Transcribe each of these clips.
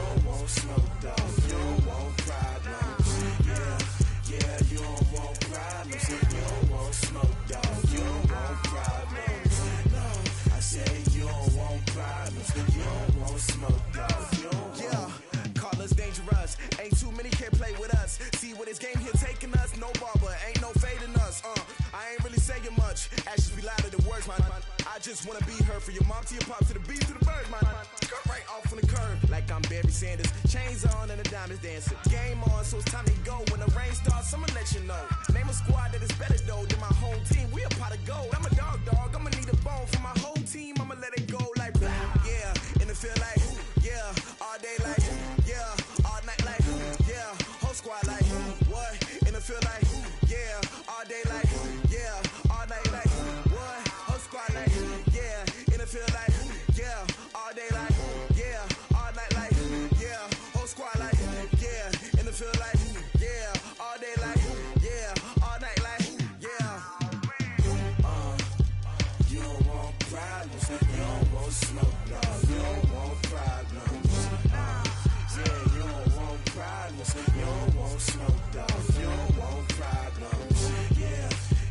don't want smoke though. You don't want problems. Yeah, you don't want problems. You don't want smoke though. You don't want problems. No, I say you don't want problems. You don't want smoke though. You don't want. Call us dangerous. Ain't too many can play with us. See where this game here taking us. No barber, ain't no fading us. I ain't really saying much. Actions be louder than words, man. I just wanna be heard from your mom to your pop to the beat to the birds, man. Cut right off on the curb like I'm Barry Sanders. Chains on and the diamonds dancing. Game on, so it's time to go. When the rain starts, I'ma let you know. Name a squad that is better though than my home team. We a pot of gold. I'm a dog. I'ma need a bone for my whole team. I'ma let it go like blah. Yeah, and it feel like yeah, all day like yeah, all night like yeah, whole squad like what? And it feel like yeah, all day like yeah, all night like what? Whole squad like yeah, and it feel like yeah, all day like yeah, all night like yeah, whole squad like yeah, and it feel like yeah, all day like yeah, all night like yeah. You don't want problems. You don't want smoke though. You don't want problems. Yeah, you don't want problems. You don't want smoke though. You don't want problems.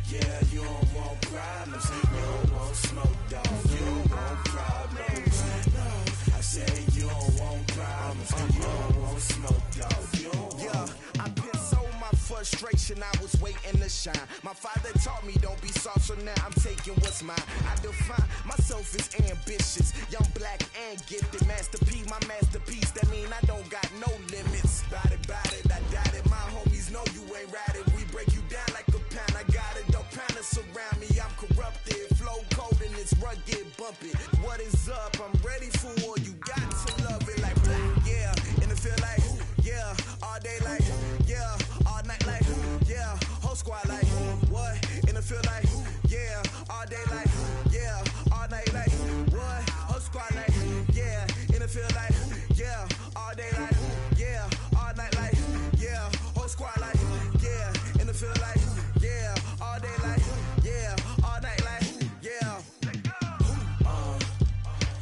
Yeah, you don't want problems. You don't want smoke though. You don't want problems. No, I say you don't want problems. You don't want smoke though. You don't want. I pissed so my frustration, I was waiting to shine. My father taught me don't be soft, so now I'm taking what's mine. I define myself as ambitious, young, black, and gifted. Masterpiece, my masterpiece. That mean I don't got no limits. Bout it, I doubt it. My homies know you ain't ride it. We break you down like a pound. I got it, don't pound to surround me. I'm corrupted, flow cold and it's rugged, bump it. What is up? I'm ready for war. You got to love it like black, yeah. And it feel like yeah, all day like yeah, all night like yeah, whole squad like what? And it feel like yeah, all day like yeah, all night like what? Whole squad like yeah, and it feel like yeah, all day like yeah, all night like yeah, whole squad like yeah, and it feel like yeah, all day like yeah, all night like yeah.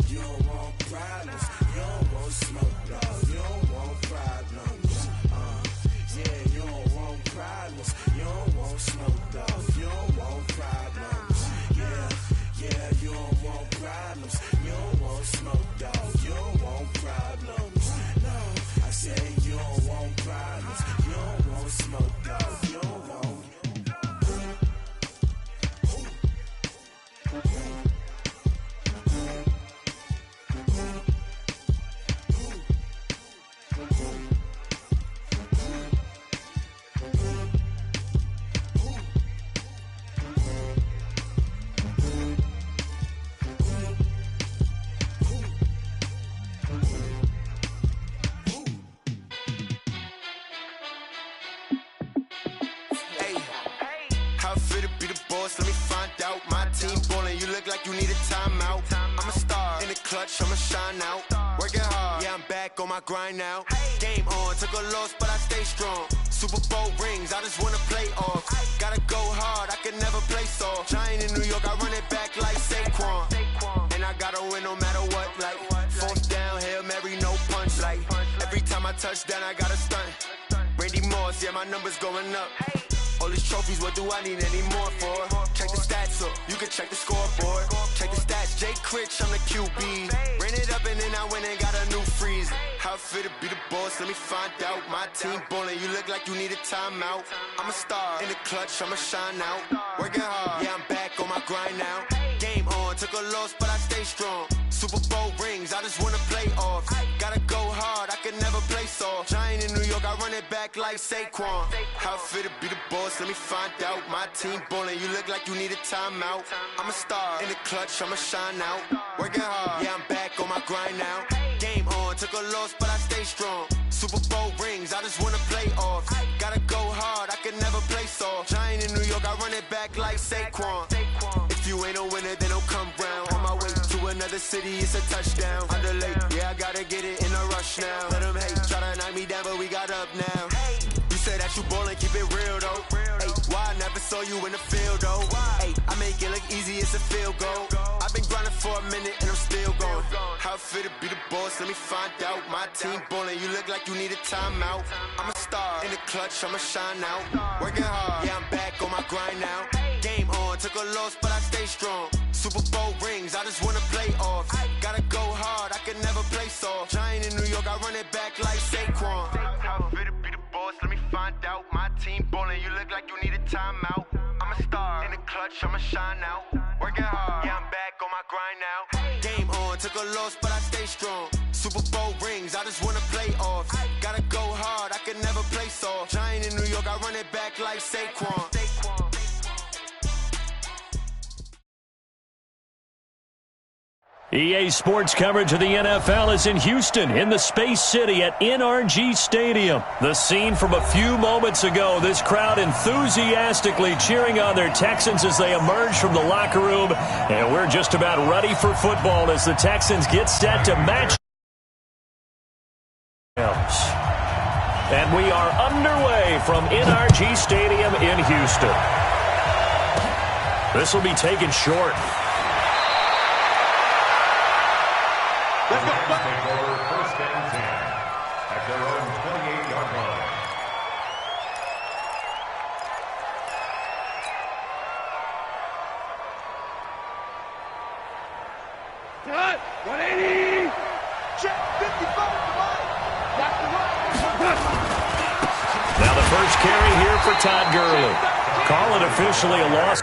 You don't want problems. You don't want smoke though. You don't want problems. Yeah, you don't want problems. You don't want smoke though. You don't want problems. Yeah, you don't want problems. You don't want smoke though. You don't want problems. No, I say you don't want problems. You don't want smoke though. You don't want. Let me find out. My team ballin', you look like you need a timeout. I'm a star in the clutch, I'ma shine out. Working hard, yeah, I'm back on my grind now. Game on, took a loss, but I stay strong. Super Bowl rings, I just wanna play off. Gotta go hard, I can never play soft. Giant in New York, I run it back like Saquon. And I gotta win no matter what, like fourth down, Hail Mary, no punch. Like every time I touch down, I gotta stunt. Randy Moss, yeah, my numbers going up. All these trophies, what do I need any more for? Check the stats up, you can check the scoreboard. Check the stats, Jake Critch, I'm the QB. Ran it up and then I went and got a new freeze. How it feel to be the boss, let me find out. My team ballin', you look like you need a timeout. I'm a star in the clutch, I'ma shine out. Working hard, yeah, I'm back on my grind now. Game on, took a loss, but I stay strong. Super Bowl rings, I just wanna play off. Gotta go hard, I can never play soft. Giant in New York, I run it back like Saquon. How it feel to be the boss, let me find out. My team ballin', you look like you need a timeout. I'm a star in the clutch, I'ma shine out. Working hard, yeah, I'm back on my grind now. Game on, took a loss, but I stay strong. Super Bowl rings, I just wanna play off. Gotta go hard, I can never play soft. Giant in New York, I run it back like Saquon. If you ain't a winner, then don't come round. On my way to another city, it's a touchdown. Underlay, yeah, I gotta get it in a rush now. Let them hate, try to knock me down, but we got up now. You say that you ballin', keep it real though. Hey, why I never saw you in the field, though. Hey, I make it look easy, it's a field goal. I've been grinding for a minute and I'm still going. How it feel to be the boss, let me find out. My team ballin', you look like you need a timeout. I'm a star in the clutch, I'ma shine out. Working hard, yeah, I'm back on my grind now. Game on, took a loss, but I stay strong. Super Bowl rings, I just wanna play off. Gotta go hard, I can never play soft. Giant in New York, I run it back like Saquon. How it feel to be the boss, let me find out. My team ballin', you look like you need a timeout. I'm a star in the clutch, I'ma shine out. Working hard, yeah, I'm back on my grind now. Game on, took a loss, but I stay strong. Super Bowl rings, I just wanna play off. Gotta go hard, I can never play soft. Giant in New York, I run it back like Saquon. EA Sports coverage of the NFL is in Houston, in the Space City at NRG Stadium. The scene from a few moments ago, this crowd enthusiastically cheering on their Texans as they emerge from the locker room. And we're just about ready for football as the Texans get set to match. And we are underway from NRG Stadium in Houston. This will be taken short. Let's go. Take over first and 10 at their own 28-yard line. Cut! 180! Check 55 to Mike. Got the run. Now the first carry here for Todd Gurley. Call it officially a loss.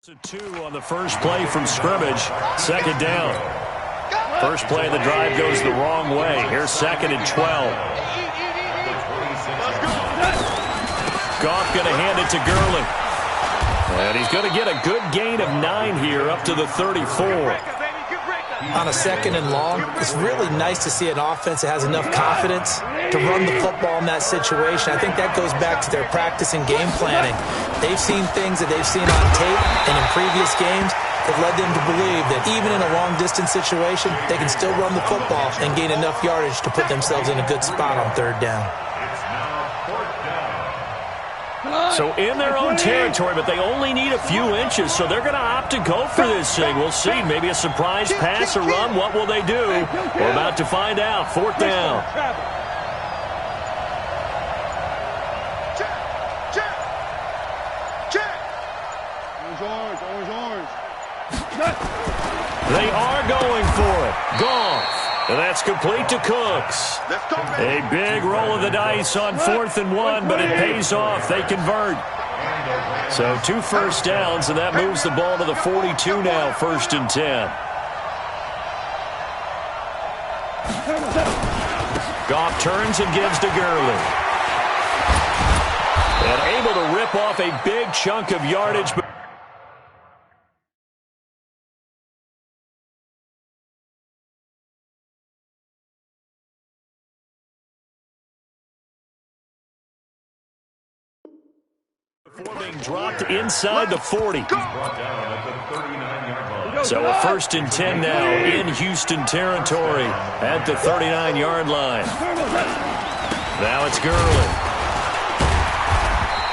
2 on the first play from scrimmage. Second down. First play of the drive goes the wrong way. Here's 2nd and 12. Goff going to hand it to Gurley. And he's going to get a good gain of 9 here up to the 34. On a 2nd and long, it's really nice to see an offense that has enough confidence to run the football in that situation. I think that goes back to their practice and game planning. They've seen things that they've seen on tape and in previous games that led them to believe that even in a long-distance situation, they can still run the football and gain enough yardage to put themselves in a good spot on 3rd down. So in their own territory, but they only need a few inches, so they're going to opt to go for this thing. We'll see. Maybe a surprise pass or run. What will they do? We're about to find out. 4th down. They are going for it. Goff. And that's complete to Cooks. A big roll of the dice on 4th and 1, but it pays off. They convert. So 2 first downs, and that moves the ball to the 42 now, 1st and 10. Goff turns and gives to Gurley. And able to rip off a big chunk of yardage. Before being dropped inside the 40. So a 1st and 10 now in Houston territory at the 39-yard line. Now it's Gurley.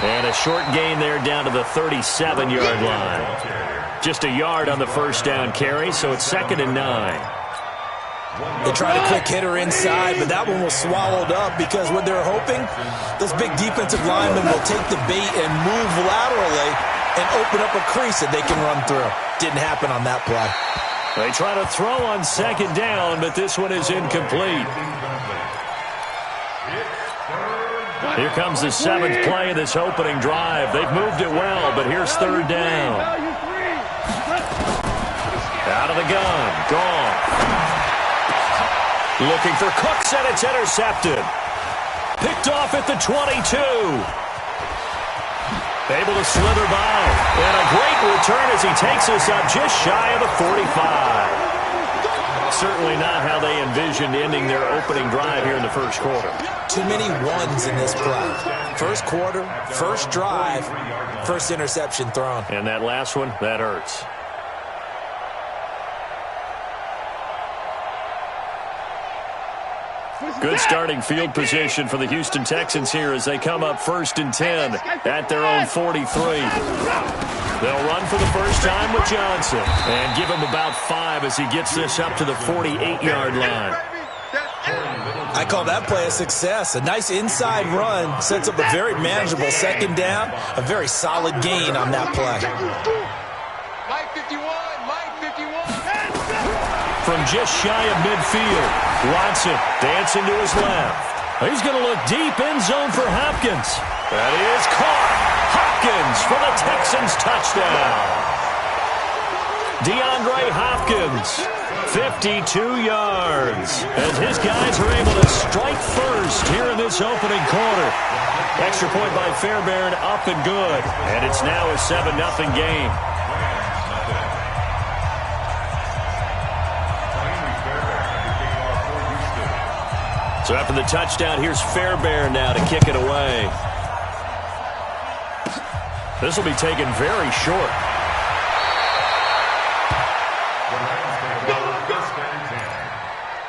And a short gain there down to the 37-yard line. Just a yard on the first down carry, so it's 2nd and 9. They tried a quick hitter inside, but that one was swallowed up because what they're hoping, those big defensive linemen will take the bait and move laterally and open up a crease that they can run through. Didn't happen on that play. They try to throw on 2nd down, but this one is incomplete. Here comes the 7th play of this opening drive. They've moved it well, but here's 3rd down. Out of the gun. Goff. Looking for Cooks, and it's intercepted. Picked off at the 22. Able to slither by. And a great return as he takes us up just shy of the 45. Certainly not how they envisioned ending their opening drive here in the first quarter. Too many ones in this play. First quarter, first drive, first interception thrown. And that last one, that hurts. Good starting field position for the Houston Texans here as they come up 1st and 10 at their own 43. They'll run for the first time with Johnson and give him about 5 as he gets this up to the 48-yard line. I call that play a success. A nice inside run sets up a very manageable 2nd down, a very solid gain on that play. Mike 51, Mike 51. From just shy of midfield, Watson dancing to his left. He's going to look deep end zone for Hopkins. That is caught. Hopkins for the Texans touchdown. DeAndre Hopkins, 52 yards. As his guys are able to strike first here in this opening quarter. Extra point by Fairbairn, up and good. And it's now a 7-0 game. So after the touchdown, here's Fairbairn now to kick it away. This will be taken very short. The Rams take over 1st and 10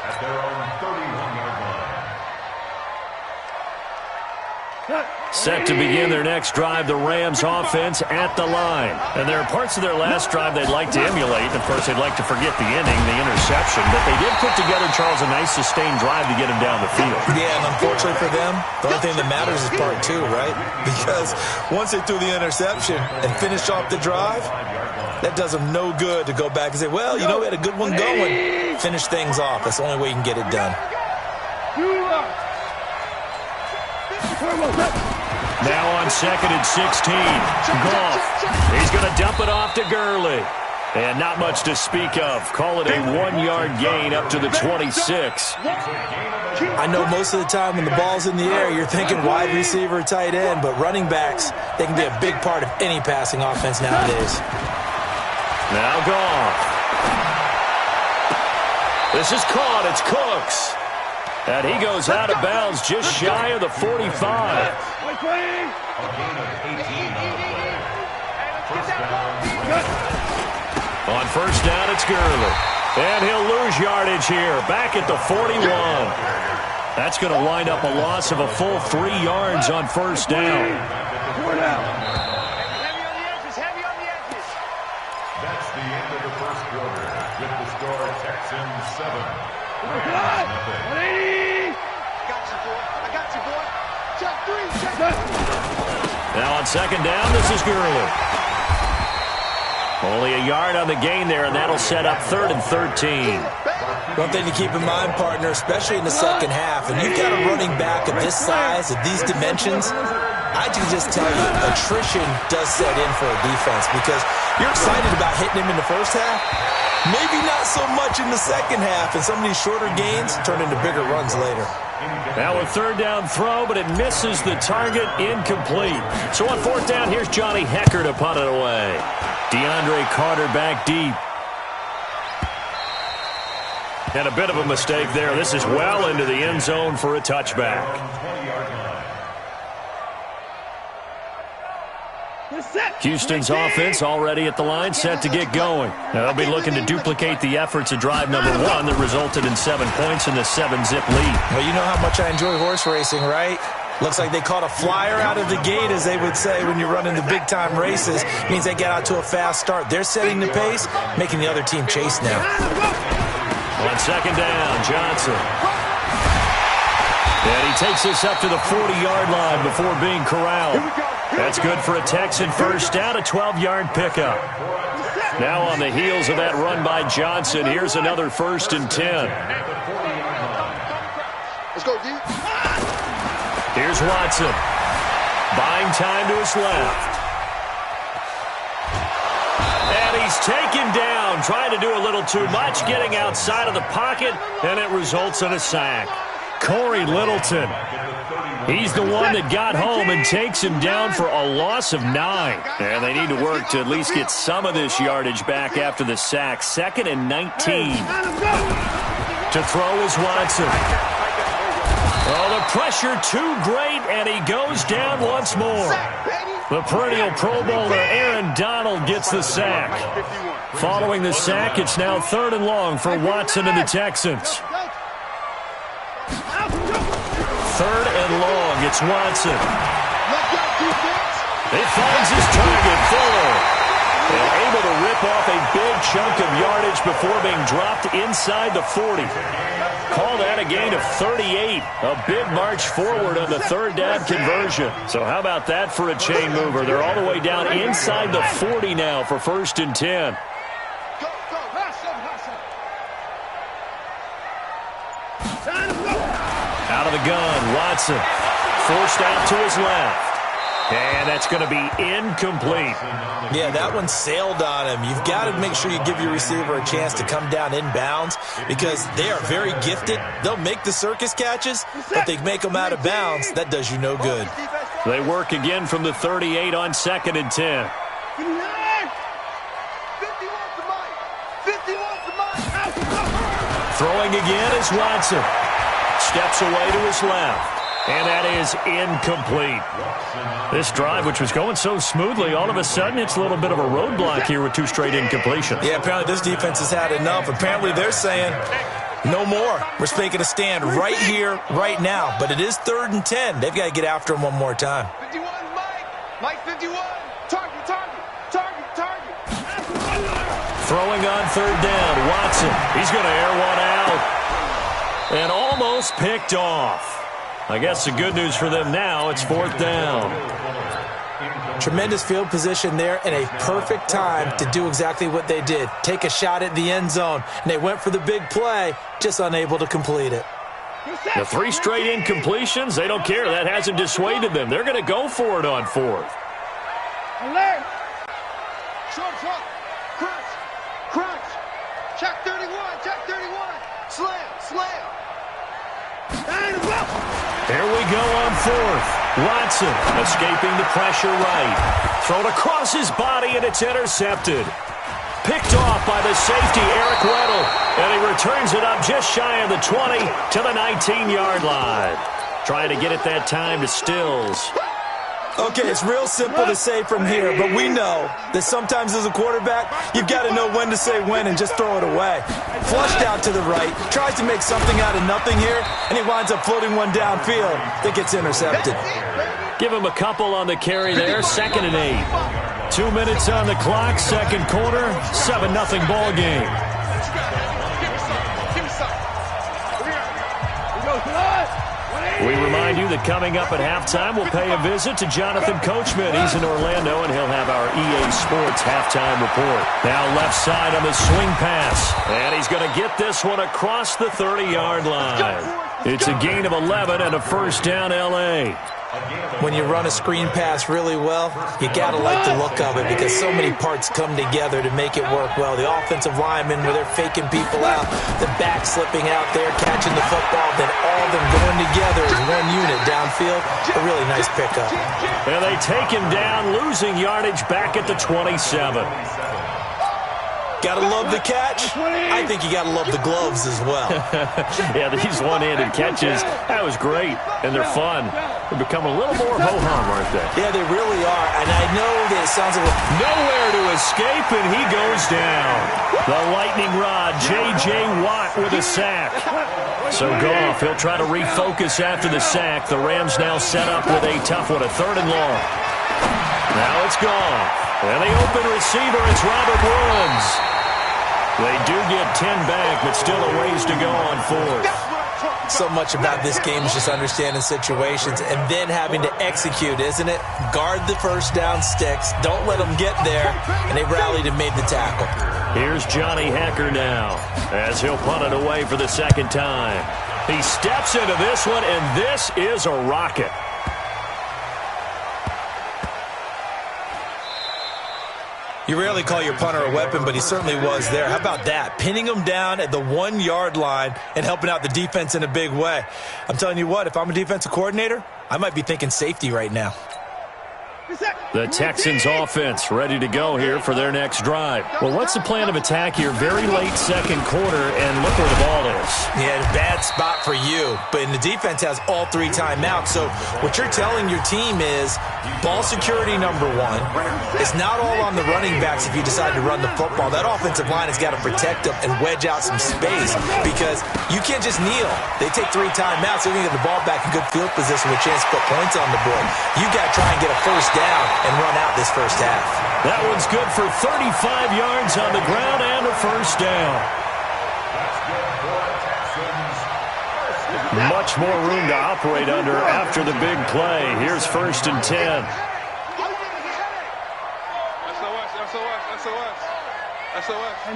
at their own 31-yard line. Set to begin their next drive, the Rams offense at the line. And there are parts of their last drive they'd like to emulate. Of course, they'd like to forget the inning, the interception. But they did put together, Charles, a nice sustained drive to get him down the field. Yeah, and unfortunately for them, the only thing that matters is part 2, right? Because once they threw the interception and finished off the drive, that does them no good to go back and say, well, you know, we had a good one going. Finish things off. That's the only way you can get it done. Now on 2nd and 16. Goff. He's going to dump it off to Gurley. And not much to speak of. Call it a 1-yard gain up to the 26. I know most of the time when the ball's in the air, you're thinking wide receiver, tight end, but running backs, they can be a big part of any passing offense nowadays. Now Goff. This is caught. It's Cooks. And he goes out of bounds just shy of the 45. On first down, it's Gurley. And he'll lose yardage here. Back at the 41. That's going to wind up a loss of a full 3 yards on first down. That's the end of the first quarter. With the score, Texans 7. Now on second down, this is Gurley. Only a yard on the gain there, and that'll set up 3rd and 13. One thing to keep in mind, partner, especially in the second half, and you've got a running back of this size, of these dimensions, I can just tell you, attrition does set in for a defense because you're excited about hitting him in the first half. Maybe not so much in the second half, and some of these shorter gains turn into bigger runs later. Now a 3rd down throw, but it misses the target, incomplete. So on 4th down, here's Johnny Hecker to punt it away. DeAndre Carter back deep. And a bit of a mistake there. This is well into the end zone for a touchback. Houston's offense already at the line, set to get going. Now they'll be looking to duplicate the efforts of drive number 1 that resulted in 7 points in the 7-zip lead. Well, you know how much I enjoy horse racing, right? Looks like they caught a flyer out of the gate, as they would say when you're running the big-time races. Means they get out to a fast start. They're setting the pace, making the other team chase now. On second down, Johnson. And he takes this up to the 40-yard line before being corralled. That's good for a Texan first down, a 12-yard pickup. Now on the heels of that run by Johnson, here's another 1st and 10. Let's go, D. Here's Watson. Buying time to his left. And he's taken down, trying to do a little too much, getting outside of the pocket, and it results in a sack. Corey Littleton. He's the one that got home and takes him down for a loss of 9. And they need to work to at least get some of this yardage back after the sack. 2nd and 19. To throw is Watson. Oh, the pressure too great, and he goes down once more. The perennial Pro Bowler Aaron Donald gets the sack. Following the sack, it's now 3rd and long for Watson and the Texans. 3rd and long, it's Watson. He finds his target, Fuller. And able to rip off a big chunk of yardage before being dropped inside the 40. Call that a gain of 38. A big march forward on the 3rd down conversion. So how about that for a chain mover? They're all the way down inside the 40 now for 1st and 10. Out of the gun, Watson. Forced out to his left. And that's going to be incomplete. Yeah, that one sailed on him. You've got to make sure you give your receiver a chance to come down inbounds because they are very gifted. They'll make the circus catches, but they make them out of bounds. That does you no good. They work again from the 38 on 2nd and 10. Throwing again is Watson. Steps away to his left. And that is incomplete. This drive, which was going so smoothly, all of a sudden it's a little bit of a roadblock here with 2 straight incompletions. Yeah, apparently this defense has had enough. Apparently they're saying, no more. We're making a stand right here, right now. But it is 3rd and 10. They've got to get after him one more time. 51, Mike 51. Target. Throwing on 3rd down, Watson. He's going to air one out. And almost picked off. I guess the good news for them now, it's 4th down. Tremendous field position there and a perfect time to do exactly what they did. Take a shot at the end zone. And they went for the big play, just unable to complete it. The 3 straight incompletions, they don't care. That hasn't dissuaded them. They're going to go for it on 4th. Alert! Short front. Crunch. Crunch. Check 31. Check 31. Slam. Slam. Here we go on 4th. Watson escaping the pressure right. Thrown across his body, and it's intercepted. Picked off by the safety, Eric Weddle. And he returns it up just shy of the 20 to the 19-yard line. Trying to get it that time to Stills. Okay, it's real simple to say from here, but we know that sometimes as a quarterback, you've got to know when to say when and just throw it away. Flushed out to the right, tries to make something out of nothing here, and he winds up floating one downfield that gets intercepted. Give him a couple on the carry there, 2nd and 8. 2 minutes on the clock, 2nd quarter, 7-0 ball game. We remind you that coming up at halftime, we'll pay a visit to Jonathan Coachman. He's in Orlando, and he'll have our EA Sports halftime report. Now left side on the swing pass, and he's going to get this one across the 30-yard line. It's a gain of 11 and a first down, L.A. When you run a screen pass really well, you got to like the look of it because so many parts come together to make it work well. The offensive linemen, where they're faking people out, the back slipping out there, catching the football, then all of them going together as one unit downfield. A really nice pickup. And they take him down, losing yardage back at the 27. Gotta love the catch. I think you gotta love the gloves as well. Yeah, these one-handed catches, that was great, and they're fun. They become a little more ho-hum, aren't they? Yeah, they really are, and I know that it sounds a little... Nowhere to escape, and he goes down. The lightning rod, J.J. Watt with a sack. So Goff, he'll try to refocus after the sack. The Rams now set up with a tough one, a 3rd and long. Now it's Goff. And the open receiver, it's Robert Woods. They do get 10 back, but still a ways to go on 4th. So much about this game is just understanding situations and then having to execute, isn't it? Guard the first down sticks. Don't let them get there. And they rallied and made the tackle. Here's Johnny Hecker now as he'll punt it away for the 2nd time. He steps into this one, and this is a rocket. You rarely call your punter a weapon, but he certainly was there. How about that? Pinning him down at the 1-yard line and helping out the defense in a big way. I'm telling you what, if I'm a defensive coordinator, I might be thinking safety right now. The Texans offense ready to go here for their next drive. Well, what's the plan of attack here? Very late 2nd quarter, and look where the ball is. Yeah, a bad spot for you, but the defense has all 3 timeouts. So what you're telling your team is ball security number 1. It's not all on the running backs if you decide to run the football. That offensive line has got to protect them and wedge out some space because you can't just kneel. They take 3 timeouts. They're going to get the ball back in good field position with a chance to put points on the board. You got to try and get a first down and run out this first half. That one's good for 35 yards on the ground and a first down. Much more room to operate under after the big play. Here's 1st and 10.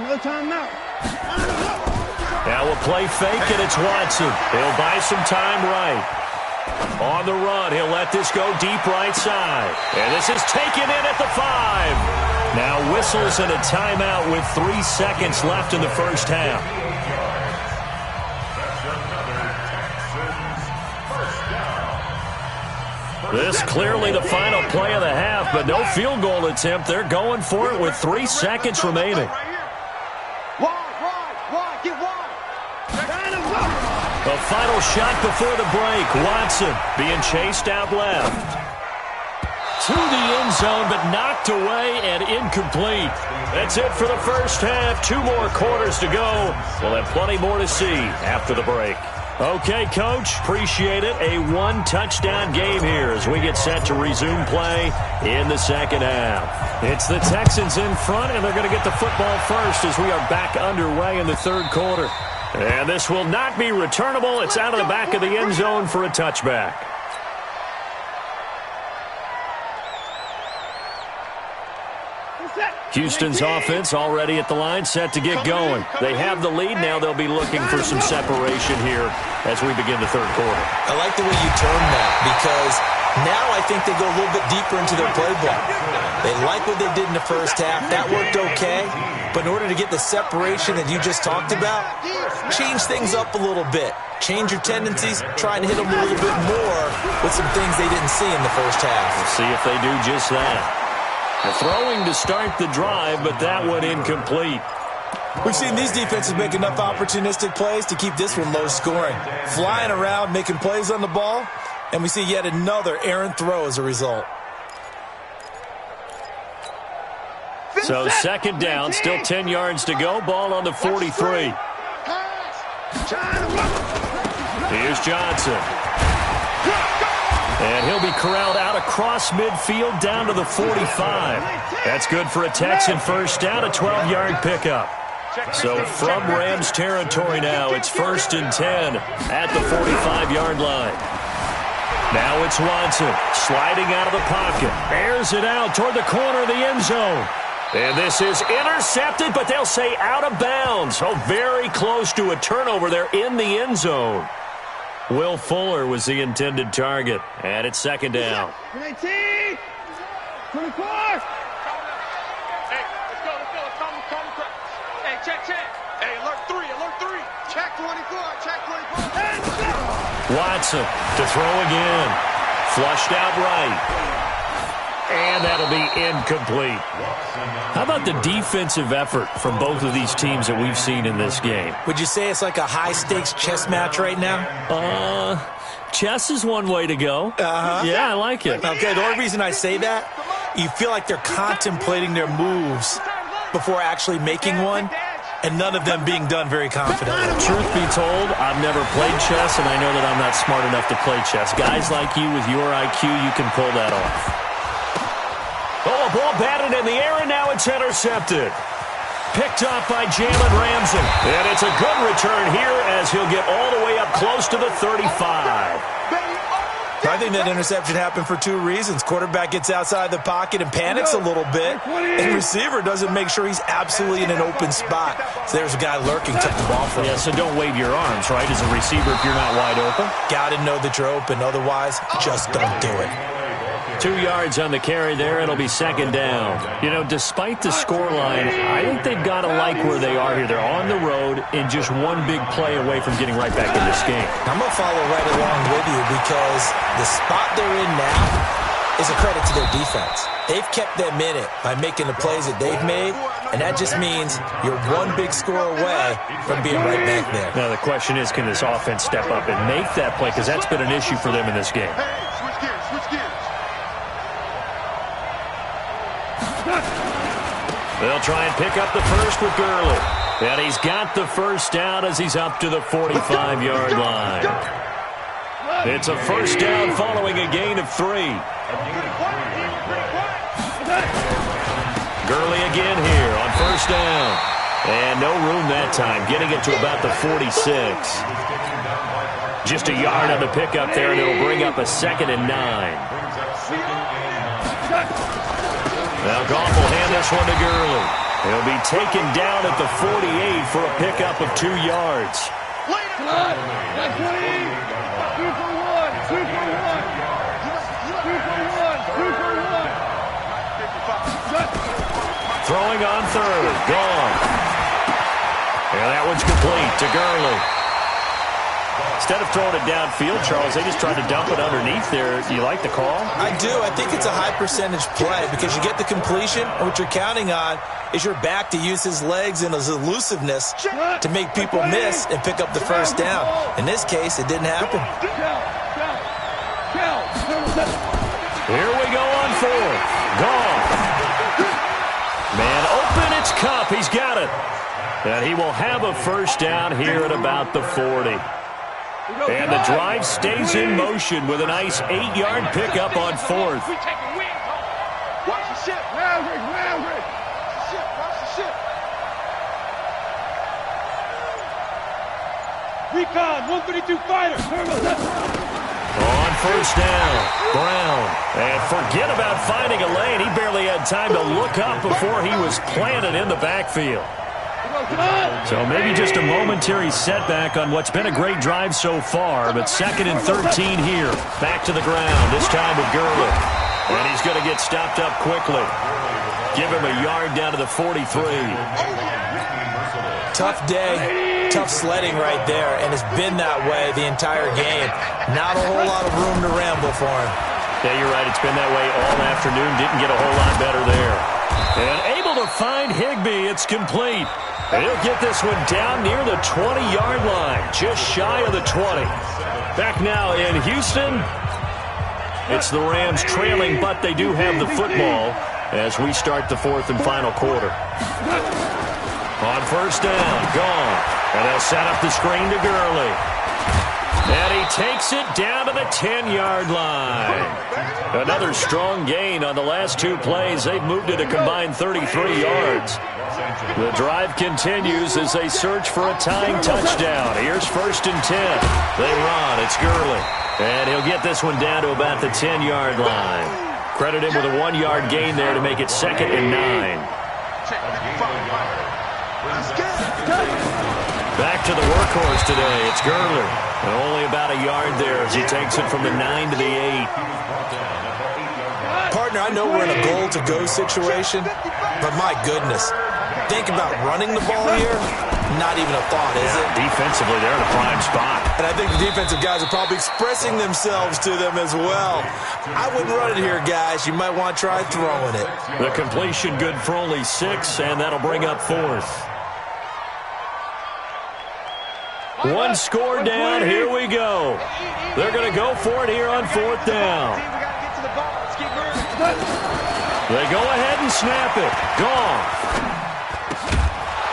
No timeout. Now a play fake, and it's Watson. He'll buy some time right. On the run, he'll let this go deep right side. And this is taken in at the 5. Now whistles and a timeout with 3 seconds left in the first half. This clearly the final play of the half, but no field goal attempt. They're going for it with 3 seconds remaining. The final shot before the break. Watson being chased out left. To the end zone, but knocked away and incomplete. That's it for the first half. 2 more quarters to go. We'll have plenty more to see after the break. Okay, Coach, appreciate it. A 1-touchdown game here as we get set to resume play in the second half. It's the Texans in front, and they're going to get the football first as we are back underway in the 3rd quarter. And this will not be returnable. It's out of the back of the end zone for a touchback. Houston's offense already at the line, set to get going. They have the lead. Now they'll be looking for some separation here as we begin the third quarter. I like the way you term that because now I think they go a little bit deeper into their playbook. They like what they did in the first half. That worked okay. But in order to get the separation that you just talked about, change things up a little bit. Change your tendencies, try and hit them a little bit more with some things they didn't see in the first half. We'll see if they do just that. The throwing to start the drive, but that one incomplete. We've seen these defenses make enough opportunistic plays to keep this one low scoring. Flying around, making plays on the ball, and we see yet another errant throw as a result. So second down, still 10 yards to go. Ball on the 43. Here's Johnson. And he'll be corralled out across midfield down to the 45. That's good for a Texan first down, a 12-yard pickup. So from Rams territory now, it's 1st and 10 at the 45-yard line. Now it's Watson sliding out of the pocket. Airs it out toward the corner of the end zone. And this is intercepted, but they'll say out of bounds. Oh, very close to a turnover there in the end zone. Will Fuller was the intended target, and it's second down. 19, 24. Hey, let's go. Calm. Hey, check. Hey, alert 3. Check 24. Watson to throw again. Flushed out right. And that'll be incomplete. How about the defensive effort from both of these teams that we've seen in this game? Would you say it's like a high-stakes chess match right now? Chess is one way to go. Yeah, I like it. Okay, the only reason I say that, you feel like they're contemplating their moves before actually making one, and none of them being done very confidently. Truth be told, I've never played chess, and I know that I'm not smart enough to play chess. Guys like you with your IQ, you can pull that off. Oh, a ball batted in the air, and now it's intercepted. Picked off by Jalen Ramsey. And it's a good return here as he'll get all the way up close to the 35. I think that interception happened for two reasons. Quarterback gets outside the pocket and panics a little bit, and receiver doesn't make sure he's absolutely in an open spot. So there's a guy lurking, took the ball from him. Yeah, so don't wave your arms, right, as a receiver if you're not wide open. Got to know that you're open. Otherwise, just don't do it. 2 yards on the carry there. It'll be second down. You know, despite the scoreline, I think they've got to like where they are here. They're on the road and just one big play away from getting right back in this game. I'm going to follow right along with you because the spot they're in now is a credit to their defense. They've kept them in it by making the plays that they've made, and that just means you're one big score away from being right back there. Now, the question is, can this offense step up and make that play? Because that's been an issue for them in this game. They'll try and pick up the first with Gurley. And he's got the first down as he's up to the 45-yard line. It's a first down following a gain of 3. Gurley again here on first down. And no room that time, getting it to about the 46. Just a yard on the pickup there, and it'll bring up a 2nd and 9. Now Goff will hand this one to Gurley. He'll be taken down at the 48 for a pickup of 2 yards. Throwing on third. Gone. And that one's complete to Gurley. Instead of throwing it downfield, Charles, they just tried to dump it underneath there. Do you like the call? I do. I think it's a high-percentage play because you get the completion, and what you're counting on is your back to use his legs and his elusiveness to make people miss and pick up the first down. In this case, it didn't happen. Here we go on fourth. Gone. Man open, it's Kupp. He's got it. And he will have a first down here at about the 40. And the drive stays in motion with a nice 8-yard pickup on fourth. Watch the ship. Maverick. Watch the ship. Recon, 132 fighter. On first down, Brown. And forget about finding a lane. He barely had time to look up before he was planted in the backfield. So maybe just a momentary setback on what's been a great drive so far, but 2nd and 13 here. Back to the ground, this time with Gurley. And he's going to get stopped up quickly. Give him a yard down to the 43. Tough day, tough sledding right there, and it's been that way the entire game. Not a whole lot of room to ramble for him. Yeah, you're right. It's been that way all afternoon. Didn't get a whole lot better there. And able to find Higbee. It's complete. And he'll get this one down near the 20-yard line, just shy of the 20. Back now in Houston. It's the Rams trailing, but they do have the football as we start the 4th and final quarter. On first down, gone. And they'll set up the screen to Gurley. And he takes it down to the 10-yard line. Another strong gain on the last 2 plays. They've moved it a combined 33 yards. The drive continues as they search for a tying touchdown. Here's 1st and 10. They run. It's Gurley. And he'll get this one down to about the 10-yard line. Credit him with a 1-yard gain there to make it 2nd and 9. Back to the workhorse today. It's Gurley. And only about a yard there as he takes it from the 9 to the 8. Partner, I know we're in a goal-to-go situation, but my goodness. Think about running the ball here. Not even a thought, is it? Defensively, they're in a prime spot. And I think the defensive guys are probably expressing themselves to them as well. I wouldn't run it here, guys. You might want to try throwing it. The completion good for only 6, and that'll bring up 4th. 1 score down. Here we go. They're going to go for it here on 4th down. They go ahead and snap it. Gone.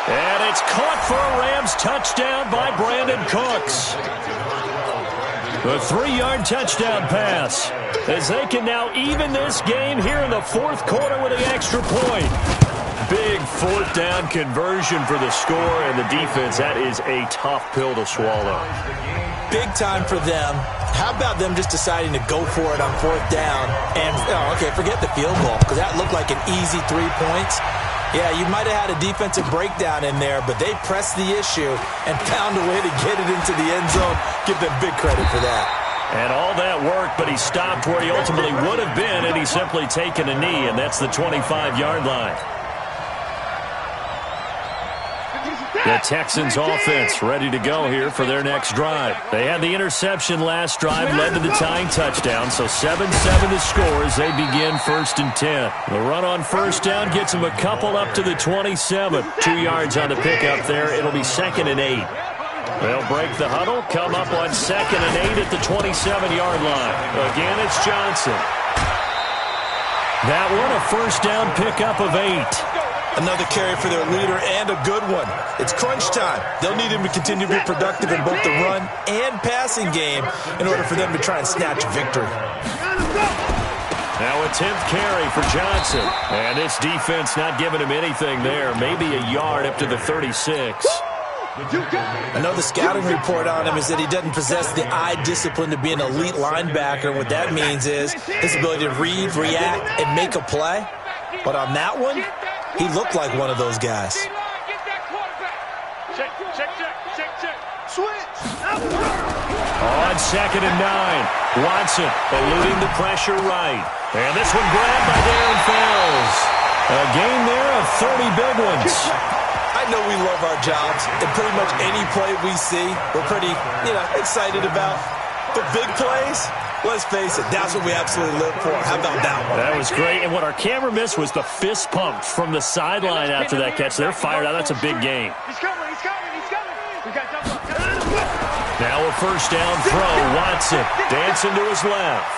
And it's caught for a Rams touchdown by Brandon Cooks. A 3-yard touchdown pass as they can now even this game here in the 4th quarter with an extra point. Big 4th down conversion for the score, and the defense, that is a tough pill to swallow. Big time for them. How about them just deciding to go for it on 4th down? And, okay, forget the field goal, because that looked like an easy 3 points. Yeah, you might have had a defensive breakdown in there, but they pressed the issue and found a way to get it into the end zone. Give them big credit for that. And all that work, but he stopped where he ultimately would have been, and he's simply taken a knee, and that's the 25-yard line. The Texans offense ready to go here for their next drive. They had the interception last drive, led to the tying touchdown, so 7-7 the score as they begin 1st and 10. The run on first down gets them a couple up to the 27. 2 yards on the pickup there. It'll be 2nd and 8. They'll break the huddle, come up on 2nd and 8 at the 27-yard line. Again, it's Johnson. That one, a first down pickup of 8. Another carry for their leader and a good one. It's crunch time. They'll need him to continue to be productive in both the run and passing game in order for them to try and snatch a victory. Now a 10th carry for Johnson. And this defense not giving him anything there. Maybe a yard up to the 36. I know the scouting report on him is that he doesn't possess the eye discipline to be an elite linebacker. What that means is his ability to read, react, and make a play. But on that one, he looked like one of those guys. On 2nd and 9, Watson eluding the pressure right. And this one grabbed by Darren Fells. A gain there of 30 big ones. I know we love our jobs, and pretty much any play we see, we're pretty, excited about. But big plays, let's face it, that's what we absolutely live for. How about that one? That was great, and what our camera missed was the fist pump from the sideline after that catch. They're fired out. That's a big gain. He's coming. We got to jump up. Now a first down throw. Watson dancing to his left.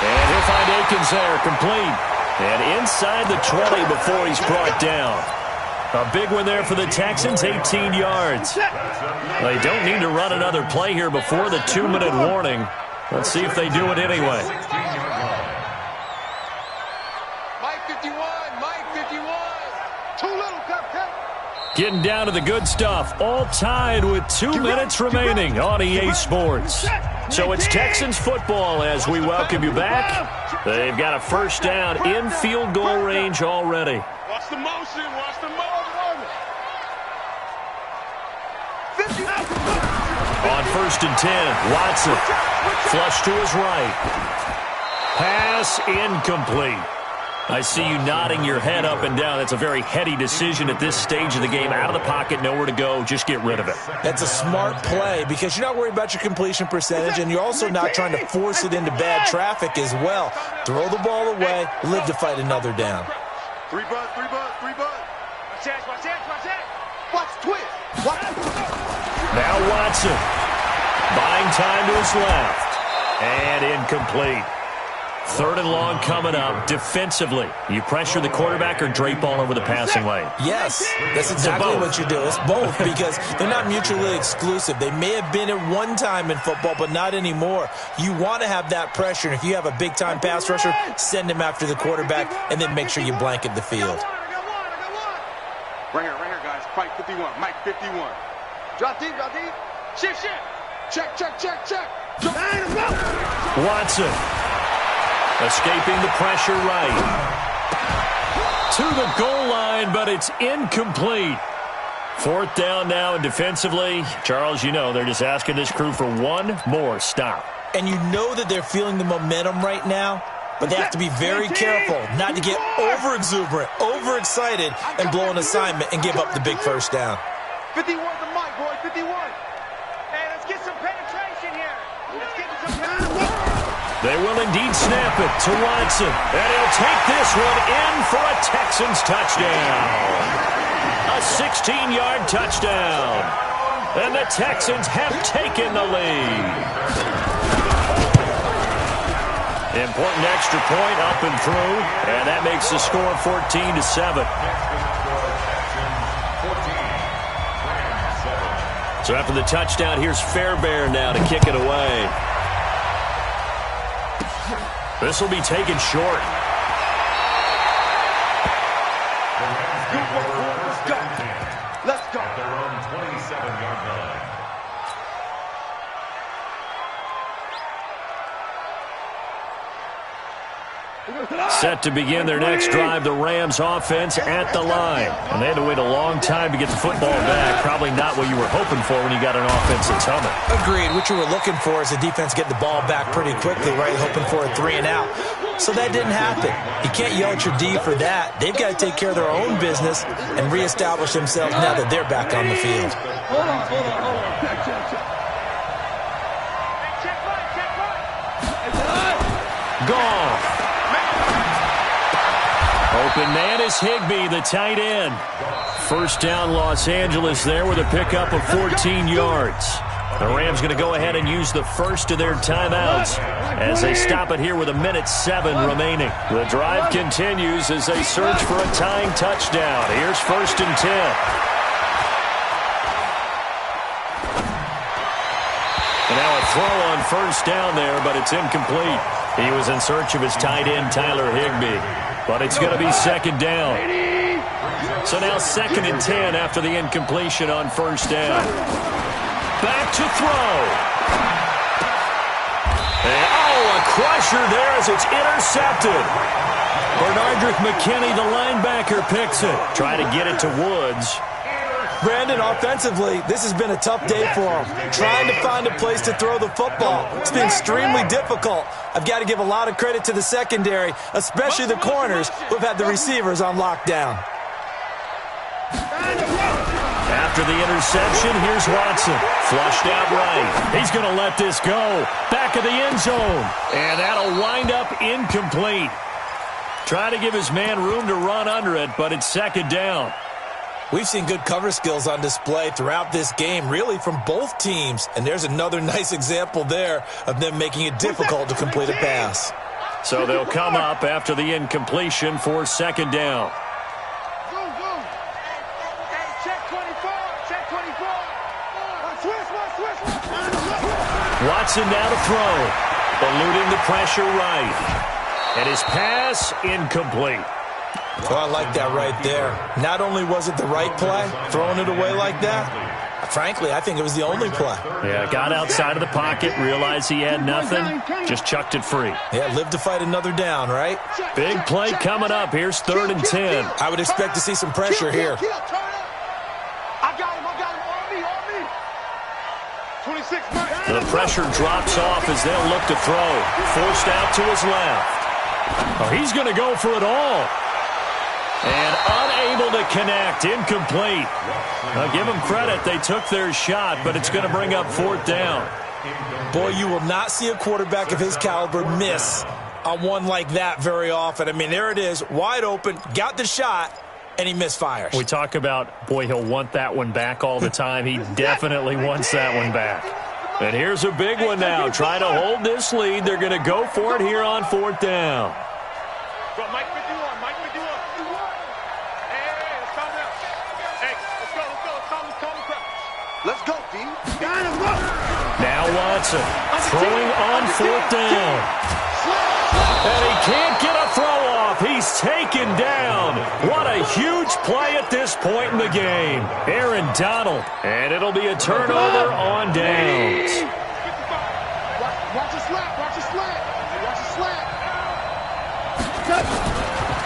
And he'll find Akins there, complete. And inside the 20 before he's brought down. A big one there for the Texans, 18 yards. They don't need to run another play here before the 2-minute warning. Let's see if they do it anyway. Mike 51. Too little, cut. Getting down to the good stuff. All tied with 2 minutes remaining on EA Sports. So it's Texans football as we welcome you back. They've got a first down in field goal range already. Watch the motion. Watch the motion. On 1st and 10, Watson. Flush to his right. Pass incomplete. I see you nodding your head up and down. That's a very heady decision at this stage of the game. Out of the pocket, nowhere to go. Just get rid of it. That's a smart play because you're not worried about your completion percentage, and you're also not trying to force it into bad traffic as well. Throw the ball away, live to fight another down. Three bud. Watch that. Watch twist. Now Watson. Buying time to his left. And incomplete. 3rd and long coming up. Defensively, you pressure the quarterback or drape all over the passing lane? Yes, that's exactly what you do. It's both because they're not mutually exclusive. They may have been at one time in football, but not anymore. You want to have that pressure, and if you have a big-time pass rusher, send him after the quarterback, and then make sure you blanket the field. Right here, guys. Mike 51. Mike 51. Drop deep. Shift. Check. Watson. Escaping the pressure right. To the goal line, but it's incomplete. 4th down now, and defensively, Charles, you know, they're just asking this crew for one more stop. And you know that they're feeling the momentum right now, but they have to be very careful not to get over-exuberant, overexcited, and blow an assignment and give up the big first down. 51 the mic, boy. 51. Hey, let's get some penetration here. They will indeed snap it to Watson. And he'll take this one in for a Texans touchdown. A 16-yard touchdown. And the Texans have taken the lead. Important extra point up and through. And that makes the score 14-7. So after the touchdown, here's Fairbairn now to kick it away. This will be taken short. Let's go. At their own 27-yard line. Set to begin their next drive, the Rams offense at the line. And they had to wait a long time to get the football back. Probably not what you were hoping for when you got an offense that's humming. Agreed. What you were looking for is the defense get the ball back pretty quickly, right? Hoping for a 3-and-out. So that didn't happen. You can't yell at your D for that. They've got to take care of their own business and reestablish themselves now that they're back on the field. Hold on. Check right. Goff. Open man is Higbee, the tight end. First down, Los Angeles there with a pickup of 14 yards. The Rams going to go ahead and use the first of their timeouts as they stop it here with 1:07 remaining. The drive continues as they search for a tying touchdown. Here's 1st and 10. And now a throw on first down there, but it's incomplete. He was in search of his tight end, Tyler Higbee. But it's going to be 2nd down. So now 2nd and 10 after the incompletion on first down. Back to throw. And, a crusher there as it's intercepted. Bernardrick McKinney, the linebacker, picks it. Trying to get it to Woods. Brandon, offensively, this has been a tough day for them. Trying to find a place to throw the football. It's been extremely difficult. I've got to give a lot of credit to the secondary, especially the corners who've had the receivers on lockdown. After the interception, here's Watson. Flushed out right. He's going to let this go. Back of the end zone. And that'll wind up incomplete. Trying to give his man room to run under it, but it's 2nd down. We've seen good cover skills on display throughout this game, really from both teams. And there's another nice example there of them making it difficult to complete a pass. So they'll come up after the incompletion for 2nd down. Watson now to throw. Eluding the pressure right. And his pass incomplete. Oh, I like that right there. Not only was it the right play, throwing it away like that, Frankly, I think it was the only play. Yeah, got outside of the pocket, realized he had nothing, just chucked it free. Yeah, live to fight another down, right? Big play coming up. Here's 3rd and 10. I would expect to see some pressure here. I got him. On me. 26 minutes. The pressure drops off as they'll look to throw. Forced out to his left. Oh, he's going to go for it all. And unable to connect. Incomplete. I'll give them credit. They took their shot, but it's going to bring up 4th down. Boy, you will not see a quarterback of his caliber miss on one like that very often. I mean, there it is, wide open, got the shot, and he misfires. We talk about, boy, he'll want that one back all the time. He definitely wants that one back. And here's a big one now. Trying to hold this lead. They're going to go for it here on 4th down. Go, Mike 51. Hey, let's calm down. Hey, let's go. Let's go, D. Now Watson throwing on 4th down. And he can't get a throw off. He's taken down. What a huge play at this point in the game. Aaron Donald. And it'll be a turnover on downs. Watch the slap.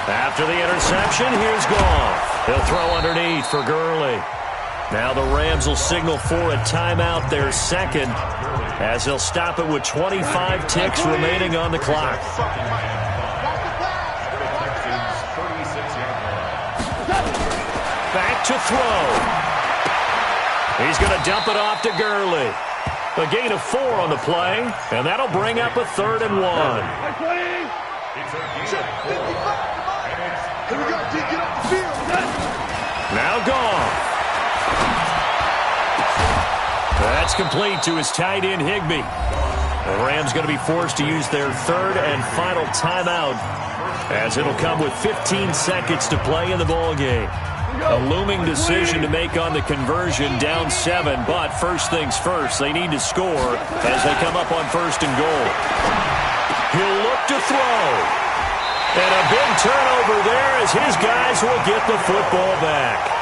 After the interception, here's Goff. He'll throw underneath for Gurley. Now the Rams will signal for a timeout, their second, as they'll stop it with 25 ticks remaining on the clock. Back to throw. He's going to dump it off to Gurley. A gain of 4 on the play, and that'll bring up a 3rd and 1. Now Goff. That's complete to his tight end, Higbee. The Rams going to be forced to use their 3rd and final timeout, as it'll come with 15 seconds to play in the ballgame. A looming decision to make on the conversion, down 7, but first things first, they need to score as they come up on 1st and goal. He'll look to throw. And a big turnover there as his guys will get the football back.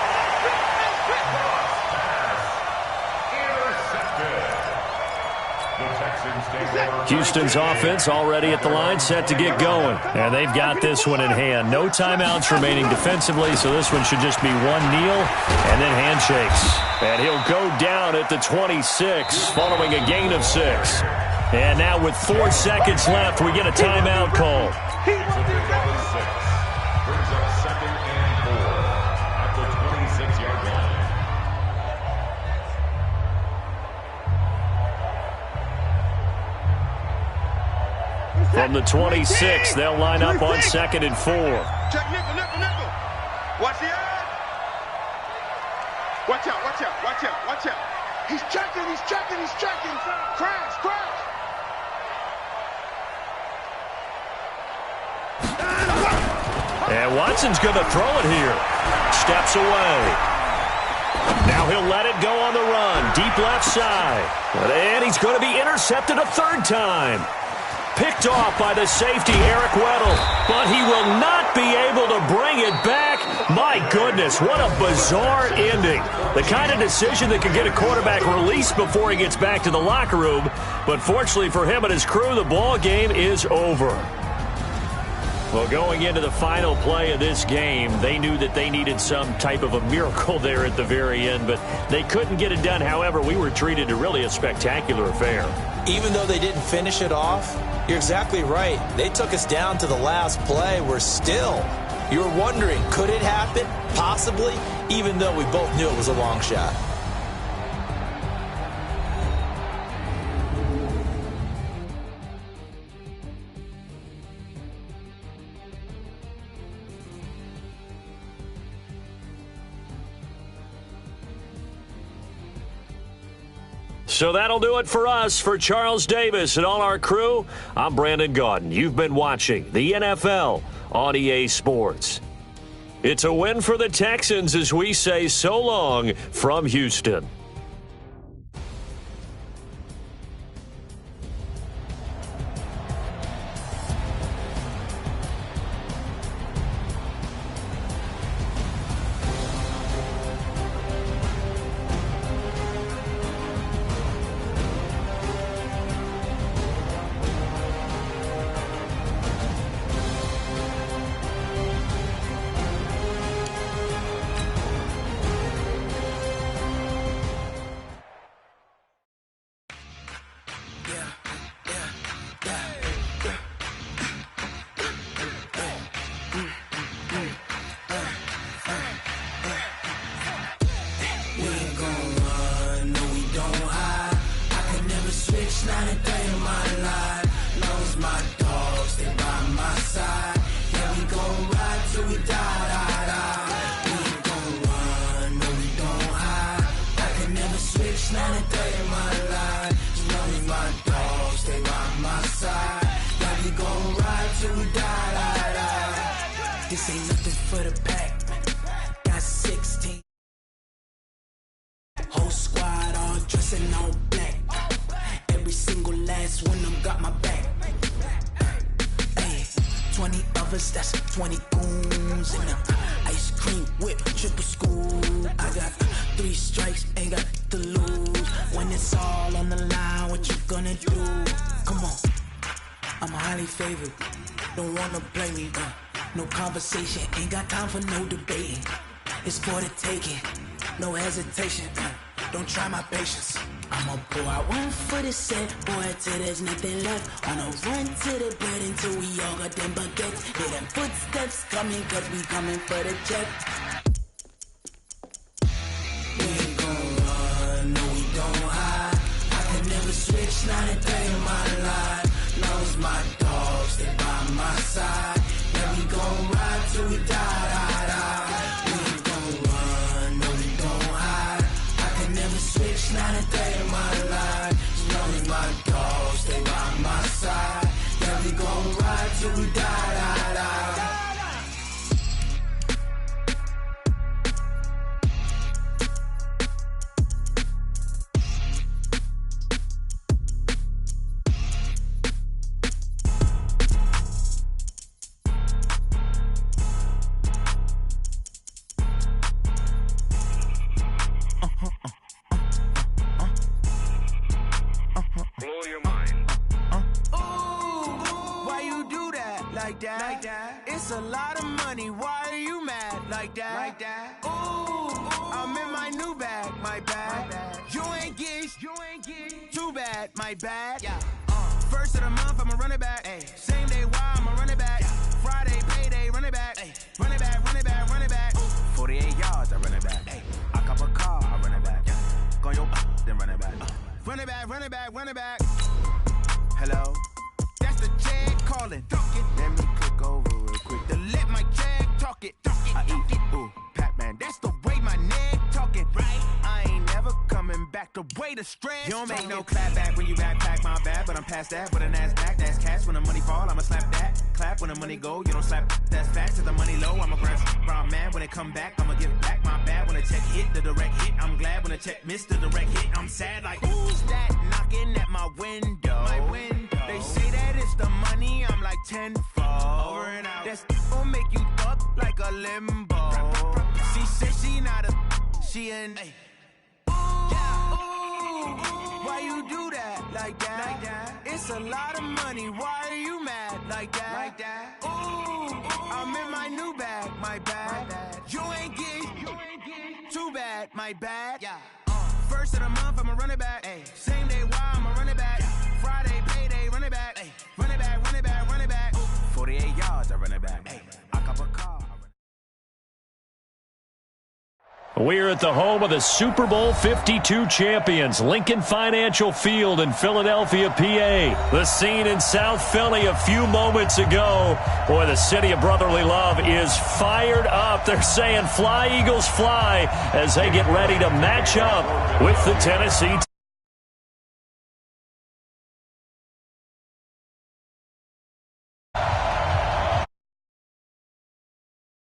Houston's offense already at the line, set to get going. And they've got this one in hand. No timeouts remaining defensively, so this one should just be one kneel and then handshakes. And he'll go down at the 26 following a gain of 6. And now with 4 seconds left, we get a timeout call. Brings up 2nd and 4 at the 26-yard line. From the 26, they'll line up on 2nd and 4. Check nickel. Watch the edge. Watch out. He's checking. Crash. And Watson's going to throw it here. Steps away. Now he'll let it go on the run. Deep left side. And he's going to be intercepted a 3rd time. Picked off by the safety, Eric Weddle. But he will not be able to bring it back. My goodness, what a bizarre ending. The kind of decision that could get a quarterback released before he gets back to the locker room. But fortunately for him and his crew, the ball game is over. Well, going into the final play of this game, they knew that they needed some type of a miracle there at the very end, but they couldn't get it done. However, we were treated to really a spectacular affair. Even though they didn't finish it off, you're exactly right. They took us down to the last play. We're still, you were wondering, could it happen? Possibly, even though we both knew it was a long shot. So that'll do it for us. For Charles Davis and all our crew, I'm Brandon Gaudin. You've been watching the NFL on EA Sports. It's a win for the Texans as we say so long from Houston. switch, now and day in my life. As long as my dogs stay by my side, yeah, we gon' ride till we die. This ain't nothing for the pack. Got 16. Whole squad all dressing all black. Every single last one of them got my back. Hey, 20 of us, that's 20 goons in the ice cream whip, triple scoop. I got 3 strikes, ain't got to lose. When it's all on the line, what you gonna do? Come on, I'm highly favored. Don't wanna play me, no conversation, ain't got time for no debating. It's for the taking, no hesitation. Don't try my patience. I'ma pull out one for the set, boy, till there's nothing left. On a run to the bread until we all got them baguettes. Hear them footsteps coming, cause we coming for the check. We ain't gon' run, no, we don't hide. I can never switch, not a day in my life. Long as my dogs stay by my side, yeah, we gon' ride till we die. We ain't gon' run, no, we don't hide. I can never switch, not a day in my life. As long as my dogs stay by my side, yeah, we gon' ride till we die. Like that. It's a lot of money. Why are you mad like that? Ooh, I'm in my new bag, my bad. You ain't get too bad, my bad. Yeah. First of the month, I'ma run it back. Ay. Same day, why I'ma run it back. Yeah. Friday, payday, run it back. Ay. Run it back, run it back, run it back. 48 yards, I run it back. Ay. I cop a car, I run it back. Yeah. Go your then run it back. Run it back, run it back, run it back. Hello? That's the jag calling. Let me click over real quick to let my jag talk it. I eat it, ooh, Pac-Man. That's the way my neck talking, right? I ain't never coming back the way the stress. You don't make no clap back when you backpack, my bad, but I'm past that. With an ass back, that's cash. When the money fall, I'ma slap that. Clap when the money go, you don't slap. That's facts. Till the money low, I'ma grab brown man. When it come back, I'ma give back my bad. When the check hit, the direct hit. I'm glad when the check missed the direct hit. I'm sad like, who's that knocking at my window? My window. They say that it's the money, I'm like tenfold. Over and out. That's gon' make you up like a limbo. She said she not a, she an. Ay. Ooh, why you do that like that? It's a lot of money, why are you mad like that? Ooh, I'm in my new bag, my bad. You ain't get too bad, my bad. Yeah. First of the month, I'ma run it back. Ay. Same day, why I'ma run it back. Friday, payday, run it back. Ay. Run it back, run it back, run it back. 48 yards, I run it back. Ay. I cop a car. We're at the home of the Super Bowl 52 champions, Lincoln Financial Field in Philadelphia, PA. The scene in South Philly a few moments ago. Boy, the city of brotherly love is fired up. They're saying fly, Eagles, fly, as they get ready to match up with the Tennessee.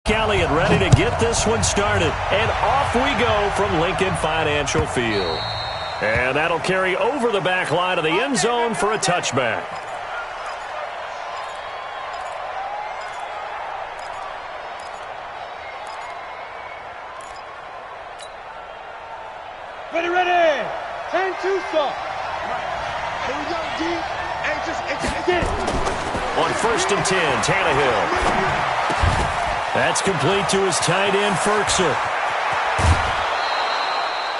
Elliott ready to get this one started. And off we go from Lincoln Financial Field. And that'll carry over the back line of the end zone for a touchback. Ready. 10-2 Here we go, D. Hey, just get it. On 1st and 10, Tannehill. That's complete to his tight end, Ferkser.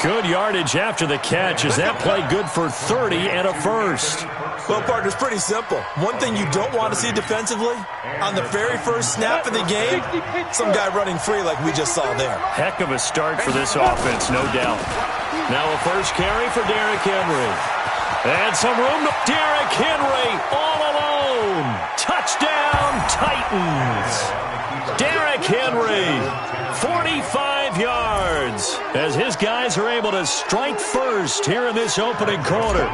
Good yardage after the catch. Is that play good for 30 and a first? Well, partner, it's pretty simple. One thing you don't want to see defensively, on the very first snap of the game, some guy running free like we just saw there. Heck of a start for this offense, no doubt. Now a first carry for Derrick Henry. And some room. Derrick Henry all alone. Touchdown, Titans. Derrick Henry, 45 5 yards as his guys are able to strike first here in this opening quarter.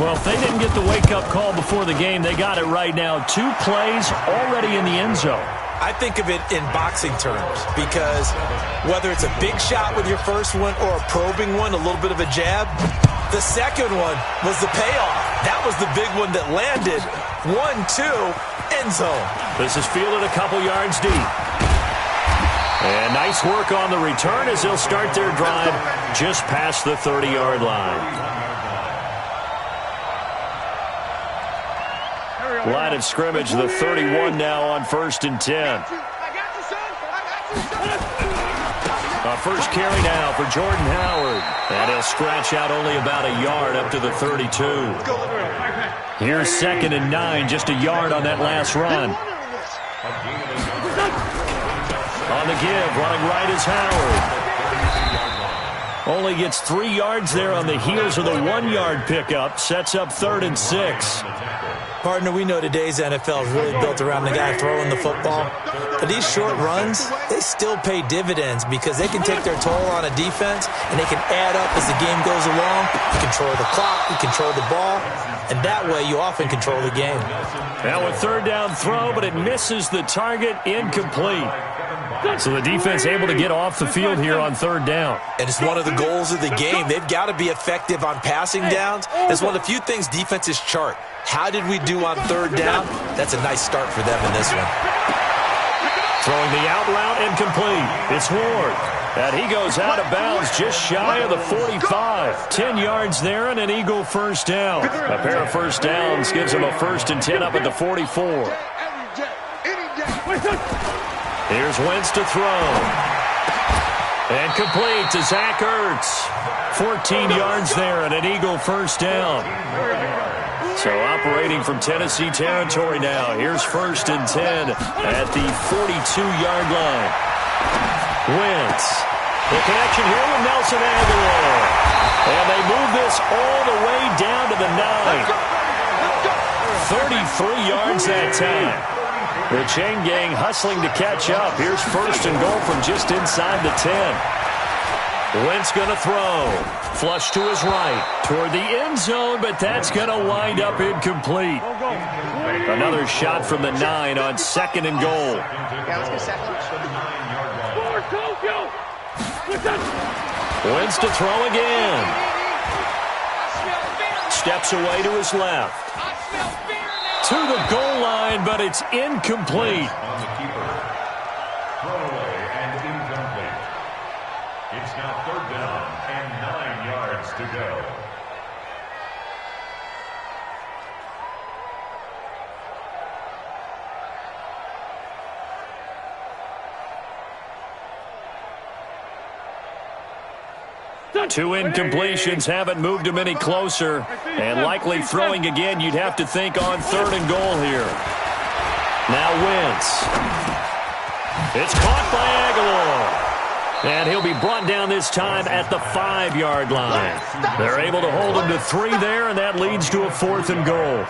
Well, if they didn't get the wake-up call before the game, they got it right now. 2 plays already in the end zone. I think of it in boxing terms because whether it's a big shot with your first one or a probing one, a little bit of a jab, the second one was the payoff. That was the big one that landed. 1-2, end zone. This is fielded a couple yards deep. And nice work on the return as they'll start their drive just past the 30-yard line. Line of scrimmage, the 31 now on 1st and 10. A first carry now for Jordan Howard. And he'll scratch out only about a yard up to the 32. Here's 2nd and 9, just a yard on that last run. On the give, running right is Howard. Only gets 3 yards there on the heels of the 1-yard pickup. Sets up 3rd and 6. Partner, we know today's NFL is really built around the guy throwing the football. But these short runs, they still pay dividends because they can take their toll on a defense and they can add up as the game goes along. You control the clock, you control the ball, and that way you often control the game. Now a 3rd down throw, but it misses the target, incomplete. So the defense able to get off the field here on 3rd down. And it's one of the goals of the game. They've got to be effective on passing downs. It's one of the few things defenses chart. How did we do on 3rd down? That's a nice start for them in this one. Throwing the out route incomplete. It's Ward. And he goes out of bounds just shy of the 45. 10 yards there and an Eagle first down. A pair of first downs gives him a 1st and 10 up at the 44. Here's Wentz to throw. And complete to Zach Ertz. 14 yards there and an Eagle first down. So operating from Tennessee territory now. Here's 1st and 10 at the 42-yard line. Wentz. The connection here with Nelson Aguilar. And they move this all the way down to the 9. 33 yards that time. The chain gang hustling to catch up. Here's 1st and goal from just inside the 10. Wentz going to throw. Flush to his right. Toward the end zone, but that's going to wind up incomplete. Another shot from the 9 on 2nd and goal. Wentz to throw again. Steps away to his left. To the goal line, but it's incomplete. On the keeper. Thrown away and incomplete. It's now 3rd down and 9 yards to go. Two incompletions haven't moved him any closer. And likely throwing again, you'd have to think on 3rd and goal here. Now Wentz. It's caught by Aguilar. And he'll be brought down this time at the 5-yard line. They're able to hold him to 3 there, and that leads to a 4th and goal.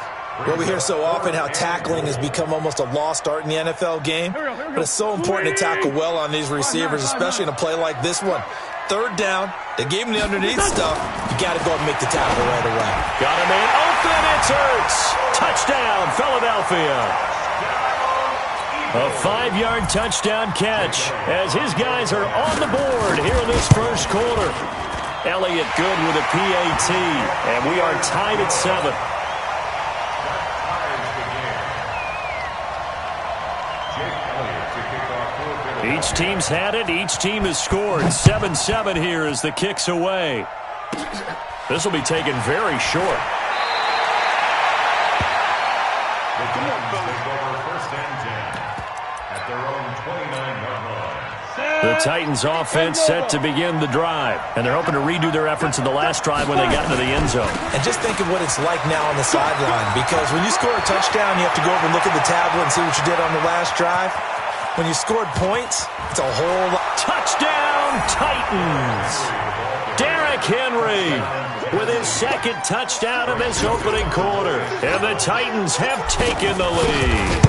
Well, we hear so often how tackling has become almost a lost art in the NFL game. But it's so important to tackle well on these receivers, especially in a play like this one. 3rd down, they gave him the underneath stuff. You got to go and make the tackle right away. Got a man open, it's Ertz. Touchdown, Philadelphia. A 5-yard touchdown catch as his guys are on the board here in this first quarter. Elliott good with a PAT, and we are tied at 7. Each team's had it. Each team has scored. 7-7 here as the kick's away. This will be taken very short. The Titans offense set to begin the drive. And they're hoping to redo their efforts in the last drive when they got into the end zone. And just think of what it's like now on the sideline. Because when you score a touchdown, you have to go over and look at the tablet and see what you did on the last drive. When you scored points, it's a whole lot. Touchdown, Titans! Derrick Henry with his 2nd touchdown in this opening quarter. And the Titans have taken the lead.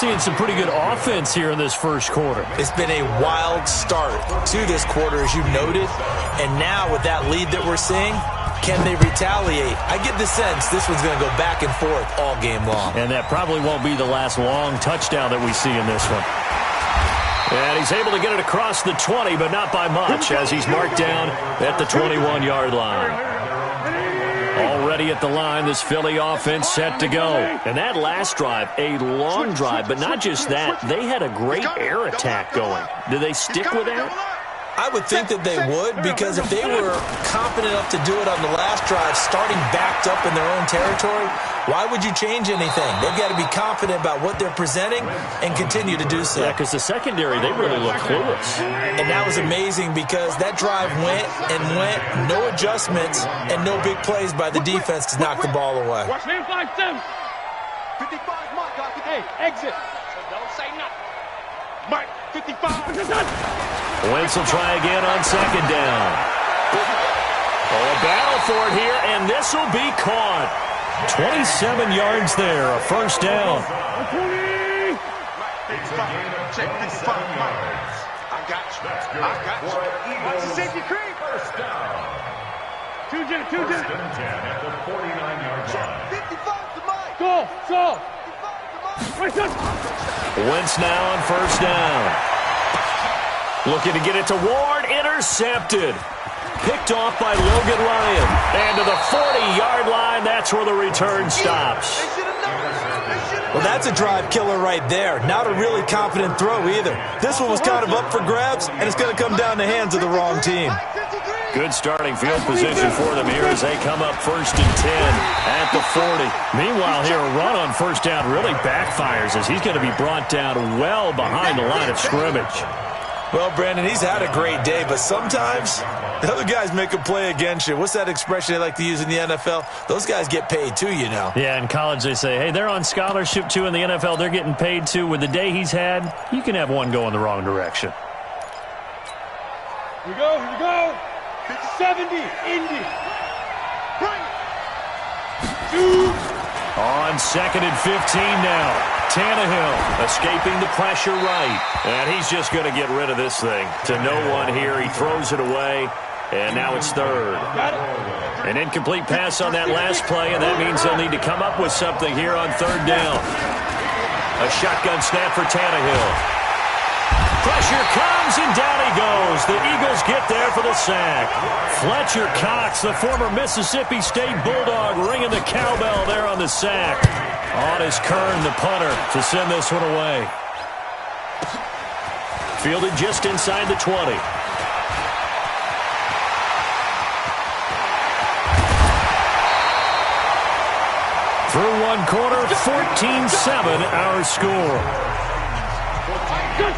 Seeing some pretty good offense here in this first quarter. It's been a wild start to this quarter, as you noted. And now with that lead that we're seeing, can they retaliate? I get the sense this one's going to go back and forth all game long. And that probably won't be the last long touchdown that we see in this one. And he's able to get it across the 20, but not by much, as he's marked down at the 21-yard line. Already at the line, this Philly offense set to go. And that last drive, a long drive, but not just that. They had a great air attack going. Do they stick with that? I would think that they would, because if they were confident enough to do it on the last drive, starting backed up in their own territory, why would you change anything? They've got to be confident about what they're presenting and continue to do so. Yeah, because the secondary, they really look clueless. And that was amazing because that drive went and went, no adjustments, and no big plays by the defense to knock the ball away. Watch me 5-7. 55, Mike. Hey, exit. So don't say nothing. Mike, 55. Wentz will try again on second down. A battle for it here, and this will be caught. 27 yards there, a first down. 20. 55. Check 55, Mike. I got you. Watch the safety creep. First down. Two jet. First and 10 at the 49-yard line. 55 to Mike. Go. 55 to Mike. Wentz now on first down. Looking to get it to Ward, intercepted. Picked off by Logan Ryan. And to the 40-yard line, that's where the return stops. Well, that's a drive killer right there. Not a really confident throw either. This one was kind of up for grabs, and it's going to come down the hands of the wrong team. Good starting field position for them here as they come up first and 10 at the 40. Meanwhile, here a run on first down really backfires as he's going to be brought down well behind the line of scrimmage. Well, Brandon, he's had a great day, but sometimes the other guys make a play against you. What's that expression they like to use in the NFL? Those guys get paid too, you know. Yeah, in college they say, hey, they're on scholarship too. In the NFL, they're getting paid too. With the day he's had, you can have one go in the wrong direction. Here we go. 70, Indy. Right. 2. On second and 15 now. Tannehill escaping the pressure right. And he's just going to get rid of this thing. To no one here. He throws it away. And now it's third. An incomplete pass on that last play, and that means they'll need to come up with something here on third down. A shotgun snap for Tannehill. Pressure comes, and down he goes. The Eagles get there for the sack. Fletcher Cox, the former Mississippi State Bulldog, ringing the cowbell there on the sack. On is Kern, the punter, to send this one away. Fielded just inside the 20. Through one quarter, 14-7 our score. Good.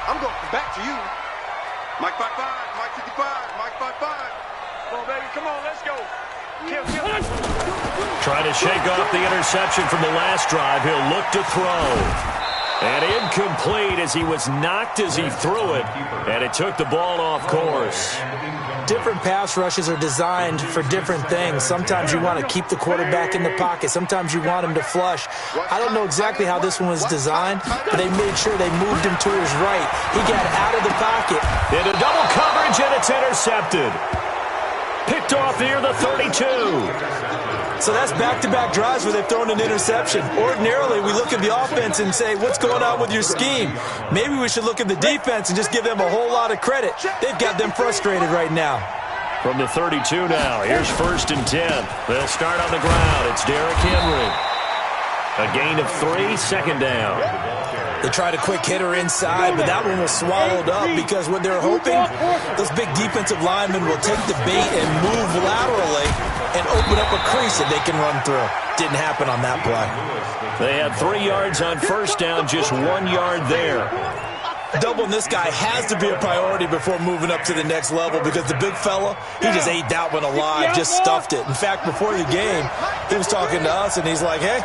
I'm going to come back to you. Mike 55, Mike 55, Mike 55. Come on, baby. Come on, let's go. Kill. Trying to shake off the interception from the last drive. He'll look to throw. And incomplete as he was knocked as he threw it. And it took the ball off course. Different pass rushes are designed for different things. Sometimes you want to keep the quarterback in the pocket. Sometimes you want him to flush. I don't know exactly how this one was designed, but they made sure they moved him to his right. He got out of the pocket. Into double coverage, and it's intercepted. Picked off near the 32. So that's back-to-back drives where they've thrown an interception. Ordinarily, we look at the offense and say, what's going on with your scheme? Maybe we should look at the defense and just give them a whole lot of credit. They've got them frustrated right now. From the 32 now, here's first and 10. They'll start on the ground. It's Derrick Henry. A gain of 3, second down. They tried a quick hitter inside, but that one was swallowed up because what they're hoping, those big defensive linemen will take the bait and move laterally and open up a crease that they can run through. Didn't happen on that play. They had 3 yards on first down, just 1 yard there. Doubling this guy has to be a priority before moving up to the next level because the big fella, he just ate that one alive, just stuffed it. In fact, before the game, he was talking to us, and he's like, hey,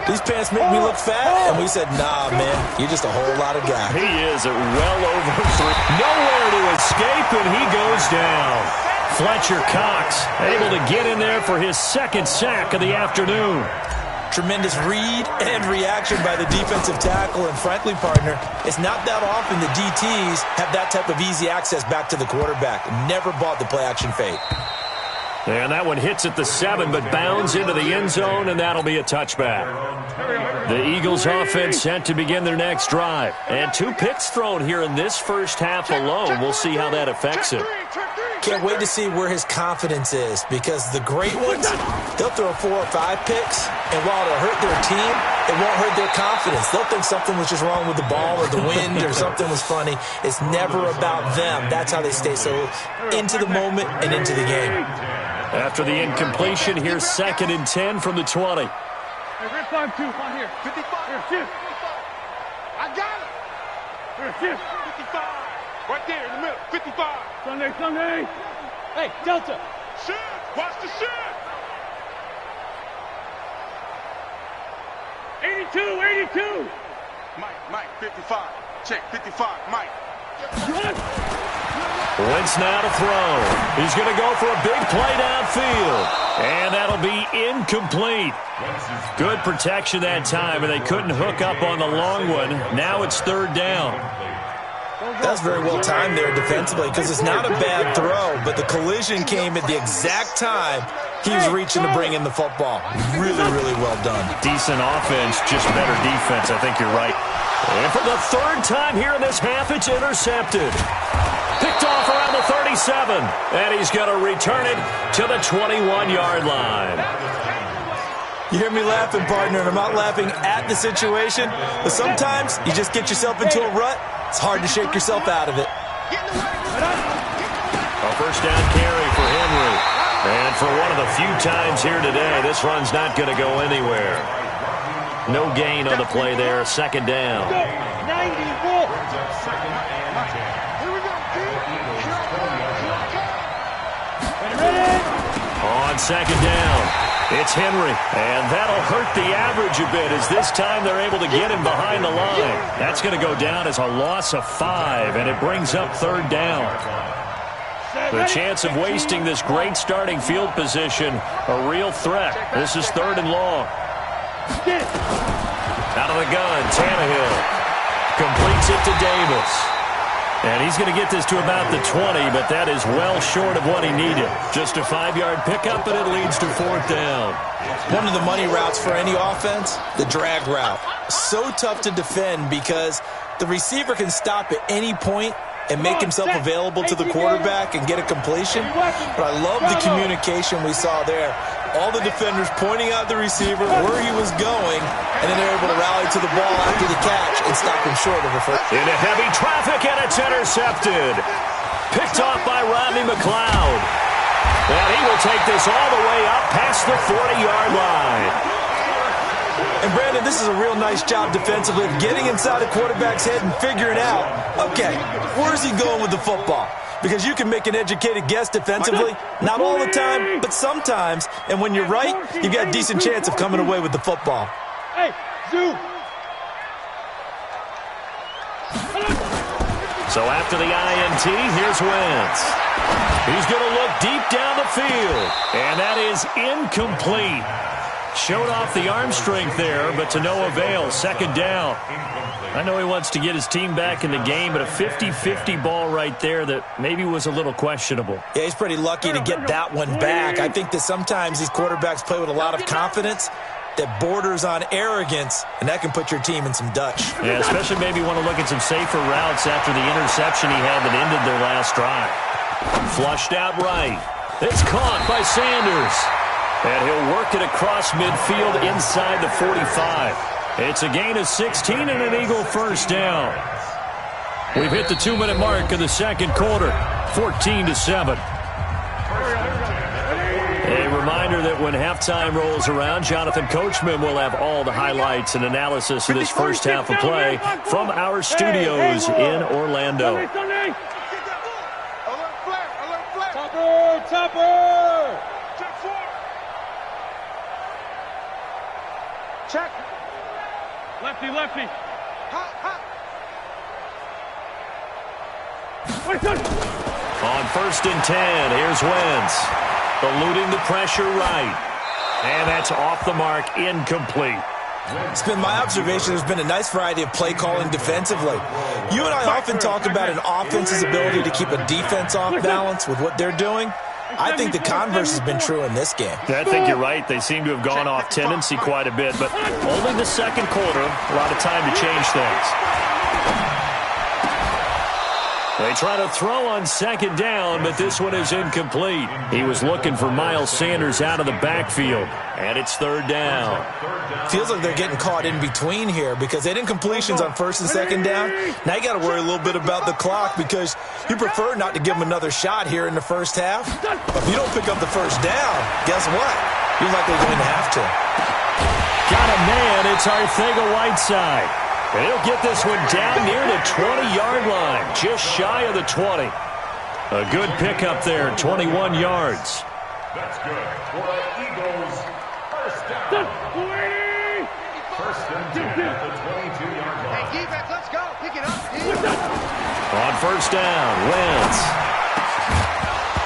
these pants make me look fat. And we said, nah, man, you're just a whole lot of guy. He is at well over 3. Nowhere to escape, and he goes down. Fletcher Cox able to get in there for his second sack of the afternoon. Tremendous read and reaction by the defensive tackle. And frankly, partner, it's not that often the DTs have that type of easy access back to the quarterback. Never bought the play-action fake. And that one hits at the 7, but bounds into the end zone, and that'll be a touchback. The Eagles offense set to begin their next drive. And 2 picks thrown here in this first half alone. We'll see how that affects him. Can't wait to see where his confidence is, because the great ones, they'll throw 4 or 5 picks, and while it'll hurt their team, it won't hurt their confidence. They'll think something was just wrong with the ball or the wind or something was funny. It's never about them. That's how they stay so into the moment and into the game. After the incompletion, here's 2nd and 10 from the 20. Hey, red 5-2, on here. 55. Here, shift. I got it. Here, shift. 55. Right there in the middle. 55. Sunday. Hey, Delta. Shift. Watch the shift. 82. Mike, 55. Check, 55. Mike. Wentz now to throw. He's going to go for a big play downfield. And that'll be incomplete. Good protection that time, and they couldn't hook up on the long one. Now it's 3rd down. That's very well timed there defensively, because it's not a bad throw, but the collision came at the exact time he was reaching to bring in the football. Really, really well done. Decent offense, just better defense. I think you're right. And for the 3rd time here in this half, it's intercepted. Picked off around the 37, and he's going to return it to the 21-yard line. You hear me laughing, partner, and I'm not laughing at the situation, but sometimes you just get yourself into a rut. It's hard to shake yourself out of it. A first down carry for Henry. And for one of the few times here today, this run's not going to go anywhere. No gain on the play there, 2nd down. 94. On 2nd down, it's Henry, and that'll hurt the average a bit, as this time they're able to get him behind the line. That's going to go down as a loss of 5, and it brings up 3rd down. The chance of wasting this great starting field position, a real threat. This is 3rd and long. Out of the gun, Tannehill completes it to Davis. And he's going to get this to about the 20, but that is well short of what he needed. Just a 5-yard pickup, and it leads to 4th down. One of the money routes for any offense, the drag route. So tough to defend because the receiver can stop at any point and make himself available to the quarterback and get a completion. But I love the communication we saw there. All the defenders pointing out the receiver, where he was going, and then they're able to rally to the ball after the catch and stop him short of a first. Into heavy traffic, and it's intercepted. Picked off by Rodney McLeod. And he will take this all the way up past the 40-yard line. And Brandon, this is a real nice job defensively of getting inside the quarterback's head and figuring out, okay, where's he going with the football? Because you can make an educated guess defensively, not all the time, but sometimes. And when you're right, you've got a decent chance of coming away with the football. Hey, Zoo. So after the INT, here's Wentz. He's going to look deep down the field, and that is incomplete. Showed off the arm strength there, but to no avail. 2nd down. I know he wants to get his team back in the game, but a 50-50 ball right there that maybe was a little questionable. Yeah, he's pretty lucky to get that one back. I think that sometimes these quarterbacks play with a lot of confidence that borders on arrogance, and that can put your team in some Dutch. Yeah, especially maybe want to look at some safer routes after the interception he had that ended their last drive. Flushed out right. It's caught by Sanders. And he'll work it across midfield inside the 45. It's a gain of 16 and an Eagle first down. We've hit the 2-minute mark of the 2nd quarter, 14-7. A reminder that when halftime rolls around, Jonathan Coachman will have all the highlights and analysis of this first half of play from our studios in Orlando. Topper! Check. Lefty. On 1st and 10, here's Wentz. Eluding the pressure right. And that's off the mark, incomplete. It's been my observation there's been a nice variety of play calling defensively. You and I often talk about an offense's ability to keep a defense off balance with what they're doing. I think the converse has been true in this game. I think you're right. They seem to have gone off tendency quite a bit, but only the second quarter, a lot of time to change things. They try to throw on 2nd down, but this one is incomplete. He was looking for Miles Sanders out of the backfield, and it's 3rd down. Feels like they're getting caught in between here because they had incompletions on 1st and 2nd down. Now you got to worry a little bit about the clock because you prefer not to give them another shot here in the first half. But if you don't pick up the 1st down, guess what? You're likely going to have to. Got a man. It's Arcega-Whiteside. And he'll get this one down near the 20-yard line, just shy of the 20. A good pickup there, 21 yards. That's good. For the Eagles, 1st down. 1st and 10 at the 22-yard line. Hey, defense, let's go. Pick it up. On 1st down, Wentz.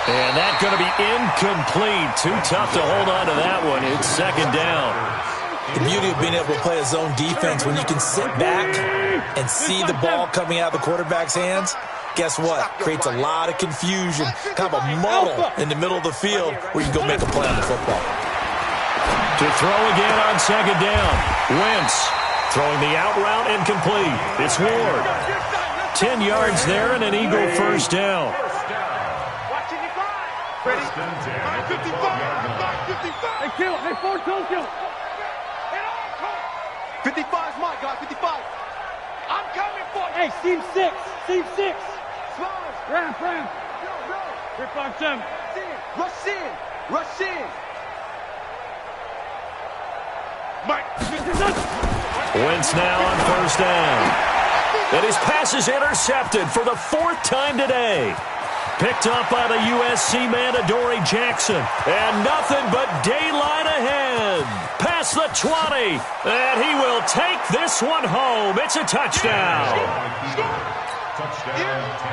And that's going to be incomplete. Too tough to hold on to that one. It's 2nd down. The beauty of being able to play a zone defense when you can sit back and see the ball coming out of the quarterback's hands, guess what? Creates a lot of confusion, kind of a muddle in the middle of the field where you can go make a play on the football. To throw again on 2nd down. Wentz throwing the out route incomplete. It's Ward. 10 yards there and an Eagle 1st down. Ready? 55. Hey, kill. Hey, 4-2. 55 is my guy, 55. I'm coming for you. Hey, seam 6. Seam 6. Smallers. Ram. Yo. 3-5-7. Rush in. Rush in. Mike. Wentz now on 1st down. And his pass is intercepted for the 4th time today. Picked up by the USC man, Adoree Jackson. And nothing but daylight ahead. Past the 20. And he will take this one home. It's a touchdown.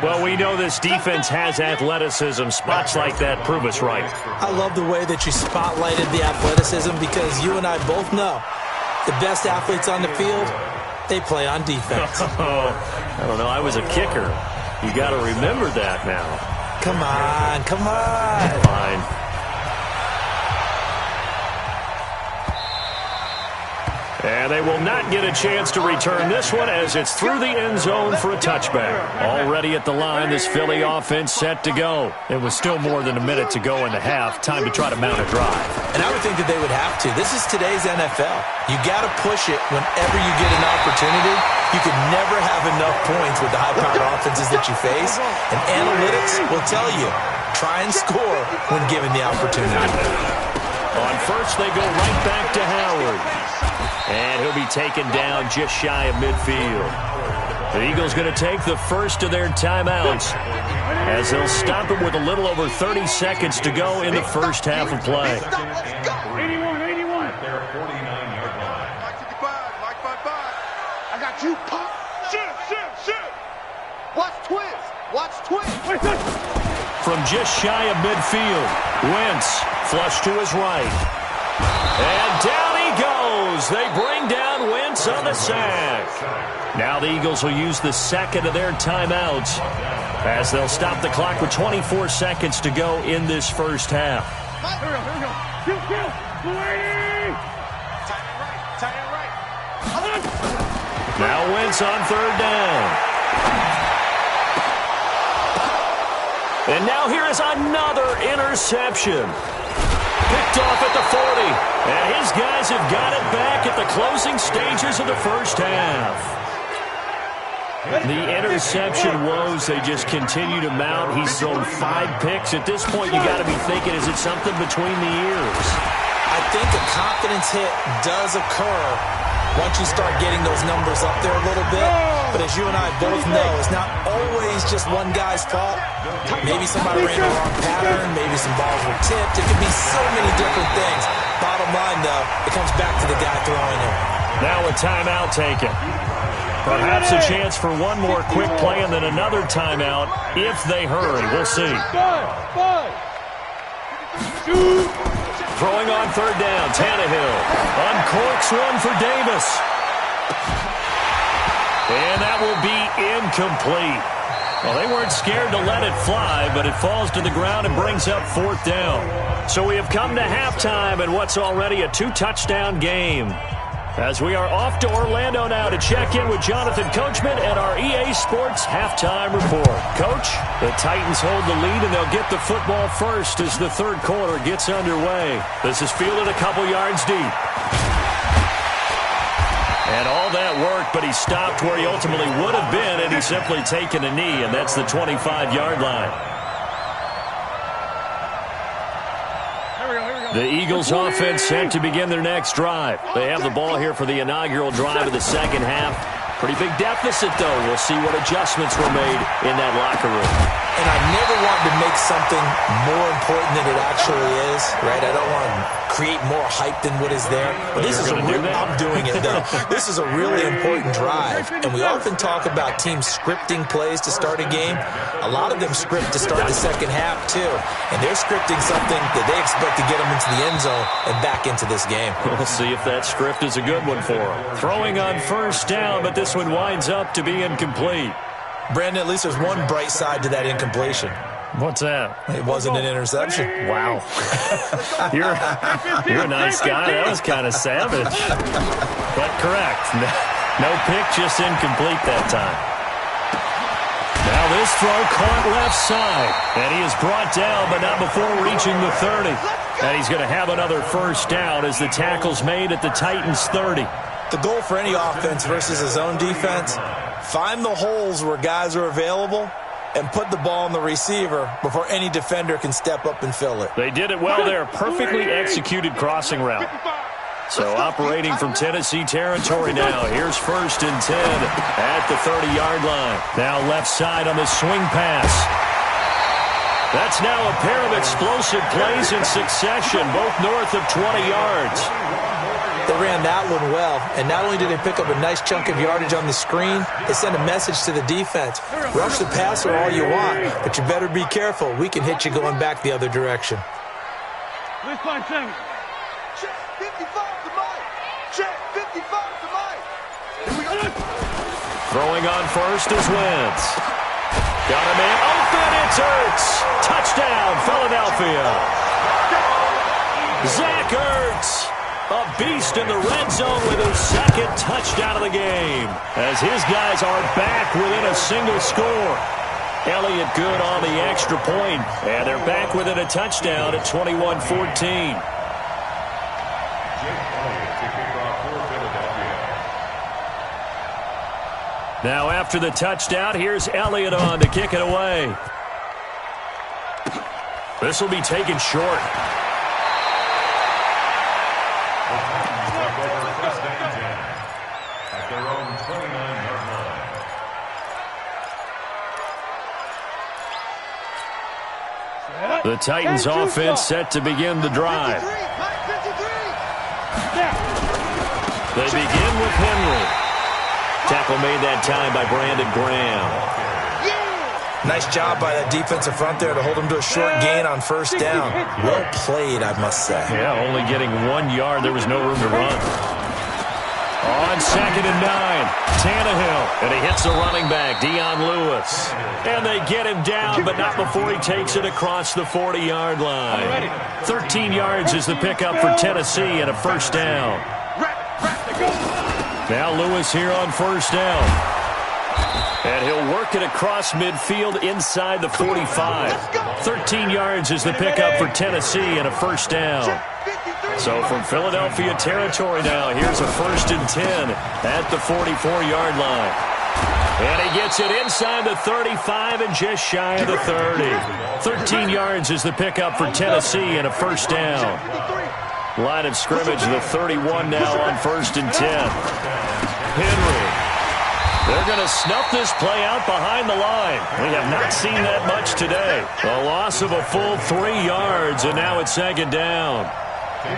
Well, we know this defense has athleticism. Spots like that prove us right. I love the way that you spotlighted the athleticism because you and I both know the best athletes on the field, they play on defense. I don't know. I was a kicker. You got to remember that now. Come on. Fine. And they will not get a chance to return this one as it's through the end zone for a touchback. Already at the line, this Philly offense set to go. It was still more than a minute to go in the half. Time to try to mount a drive. And I would think that they would have to. This is today's NFL. You got to push it whenever you get an opportunity. You can never have enough points with the high-powered offenses that you face. And analytics will tell you, try and score when given the opportunity. On 1st, they go right back to Howard. And he'll be taken down just shy of midfield. The Eagles going to take the first of their timeouts as they'll stop it with a little over 30 seconds to go in the first half of play. 81. At their 49-yard line. Mike 55, Mike 55. I got you. Pop. Shoot. Watch twist. From just shy of midfield, Wentz flush to his right. And down he goes. They bring down Wentz on the sack. Now the Eagles will use the second of their timeouts as they'll stop the clock with 24 seconds to go in this first half. Here we go. Kill. Tight end right. Now Wentz on 3rd down. And now here is another interception. Picked off at the 40. And his guys have got it back at the closing stages of the first half. The interception woes, they just continue to mount. He's thrown 5 picks. At this point, you got to be thinking, is it something between the ears? I think a confidence hit does occur once you start getting those numbers up there a little bit. But as you and I both know, it's not always just one guy's fault. Maybe somebody ran the wrong pattern. Maybe some balls were tipped. It could be so many different things. Bottom line, though, it comes back to the guy throwing it. Now a timeout taken. Perhaps a chance for one more quick play and then another timeout if they hurry. We'll see. Throwing on third down, Tannehill uncorks one for Davis. And that will be incomplete. Well, they weren't scared to let it fly, but it falls to the ground and brings up fourth down. So we have come to halftime in what's already a 2-touchdown game. As we are off to Orlando now to check in with Jonathan Coachman at our EA Sports Halftime Report. Coach, the Titans hold the lead, and they'll get the football first as the third quarter gets underway. This is fielded a couple yards deep. And all that work, but he stopped where he ultimately would have been, and he's simply taken a knee, and that's the 25-yard line. The Eagles offense set to begin their next drive. They have the ball here for the inaugural drive of the second half. Pretty big deficit, though. We'll see what adjustments were made in that locker room. And I never wanted to make something more important than it actually is, right? I don't want to create more hype than what is there. But this is I'm doing it, though. This is a really important drive. And we often talk about teams scripting plays to start a game. A lot of them script to start the second half, too. And they're scripting something that they expect to get them into the end zone and back into this game. We'll see if that script is a good one for them. Throwing on first down, but this one winds up to be incomplete. Brandon, at least there's one bright side to that incompletion. What's that? It wasn't an interception. Wow. You're a nice guy. That was kind of savage. But correct. No pick, just incomplete that time. Now this throw caught left side. And he is brought down, but not before reaching the 30. And he's going to have another first down as the tackle's made at the Titans' 30. The goal for any offense versus his own defense, find the holes where guys are available and put the ball on the receiver before any defender can step up and fill it. They did it well there. Perfectly executed crossing route. So operating from Tennessee territory now. Here's 1st and 10 at the 30-yard line. Now left side on the swing pass. That's now a pair of explosive plays in succession, both north of 20 yards. They ran that one well, and not only did they pick up a nice chunk of yardage on the screen, they sent a message to the defense. Rush the passer all you want, but you better be careful. We can hit you going back the other direction. Let's find Sammy. Check 55 to Mike. Check 55 to Mike. Throwing on first is Wentz. Got a man open, it's Ertz. Touchdown, Philadelphia. Zach Ertz. A beast in the red zone with his second touchdown of the game. As his guys are back within a single score. Elliott good on the extra point. And they're back within a touchdown at 21-14. Now after the touchdown, here's Elliott on to kick it away. This will be taken short. The Titans offense set to begin the drive. They begin with Henry. Tackle made that time by Brandon Graham. Nice job by that defensive front there to hold him to a short gain on first down. Well played, I must say. Yeah, only getting 1 yard. There was no room to run. On 2nd and 9, Tannehill. And he hits the running back, Dion Lewis. And they get him down, but not before he takes it across the 40-yard line. 13 yards is the pickup for Tennessee and a first down. Now Lewis here on first down. And he'll work it across midfield inside the 45. 13 yards is the pickup for Tennessee and a first down. So from Philadelphia territory now, here's a 1st and 10 at the 44-yard line. And he gets it inside the 35 and just shy of the 30. 13 yards is the pickup for Tennessee and a first down. Line of scrimmage, the 31 now on 1st and 10. Henry. They're going to snuff this play out behind the line. We have not seen that much today. A loss of a full 3 yards, and now it's 2nd down. 53,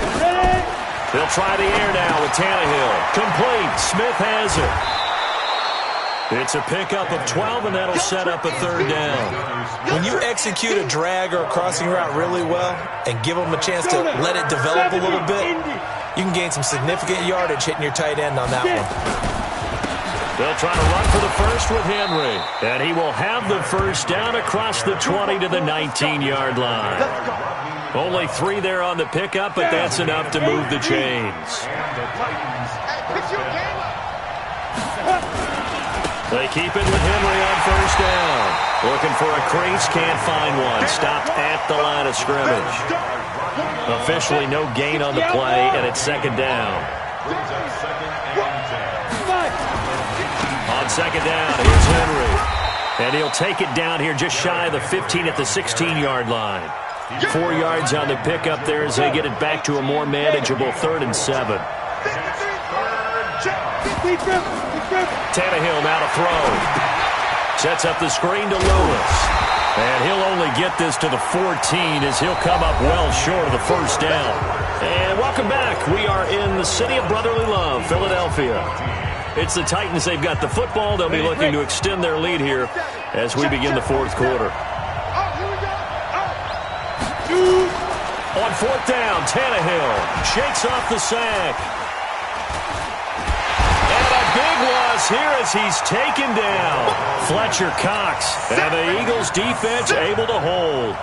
53. They'll try the air now with Tannehill. Complete. Smith has it. It's a pickup of 12, and that'll set up a third down. When you execute a drag or a crossing route really well and give them a chance to let it develop a little bit, you can gain some significant yardage hitting your tight end on that one. They'll try to run for the first with Henry. And he will have the first down across the 20 to the 19-yard line. Only 3 there on the pickup, but that's enough to move the chains. They keep it with Henry on first down. Looking for a crease, can't find one. Stopped at the line of scrimmage. Officially no gain on the play, and it's second down. On second down, here's Henry. And he'll take it down here just shy of the 15 at the 16-yard line. 4 yards on the pickup there as they get it back to a more manageable 3rd and 7. Tannehill now to throw. Sets up the screen to Lewis. And he'll only get this to the 14 as he'll come up well short of the first down. And welcome back. We are in the city of brotherly love, Philadelphia. It's the Titans. They've got the football. They'll be looking to extend their lead here as we begin the fourth quarter. On fourth down, Tannehill shakes off the sack. And a big loss here as he's taken down. Fletcher Cox. And the Eagles defense able to hold.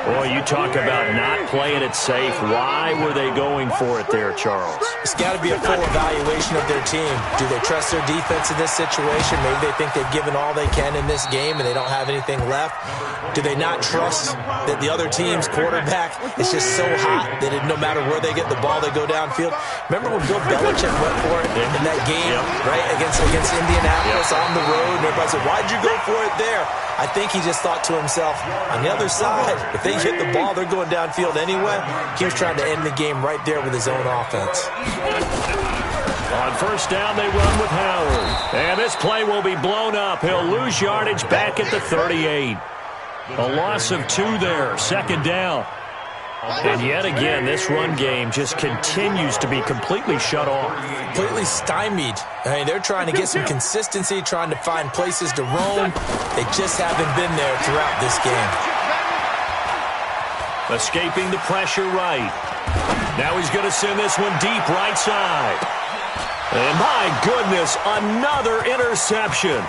Boy, you talk about not playing it safe. Why were they going for it there, Charles? It's got to be a full evaluation of their team. Do they trust their defense in this situation? Maybe they think they've given all they can in this game and they don't have anything left. Do they not trust that the other team's quarterback is just so hot that no matter where they get the ball, they go downfield? Remember when Bill Belichick went for it in that game, right, against Indianapolis on the road, and everybody said, why'd you go for it there? I think he just thought to himself, on the other side, if they hit the ball, they're going downfield anyway. He was trying to end the game right there with his own offense. On first down, they run with Howard. And this play will be blown up. He'll lose yardage back at the 38. A loss of 2 there, second down. And yet again, this run game just continues to be completely shut off. Completely stymied. I mean, they're trying to get some consistency, trying to find places to roam. They just haven't been there throughout this game. Escaping the pressure right. Now he's going to send this one deep right side. And my goodness, another interception.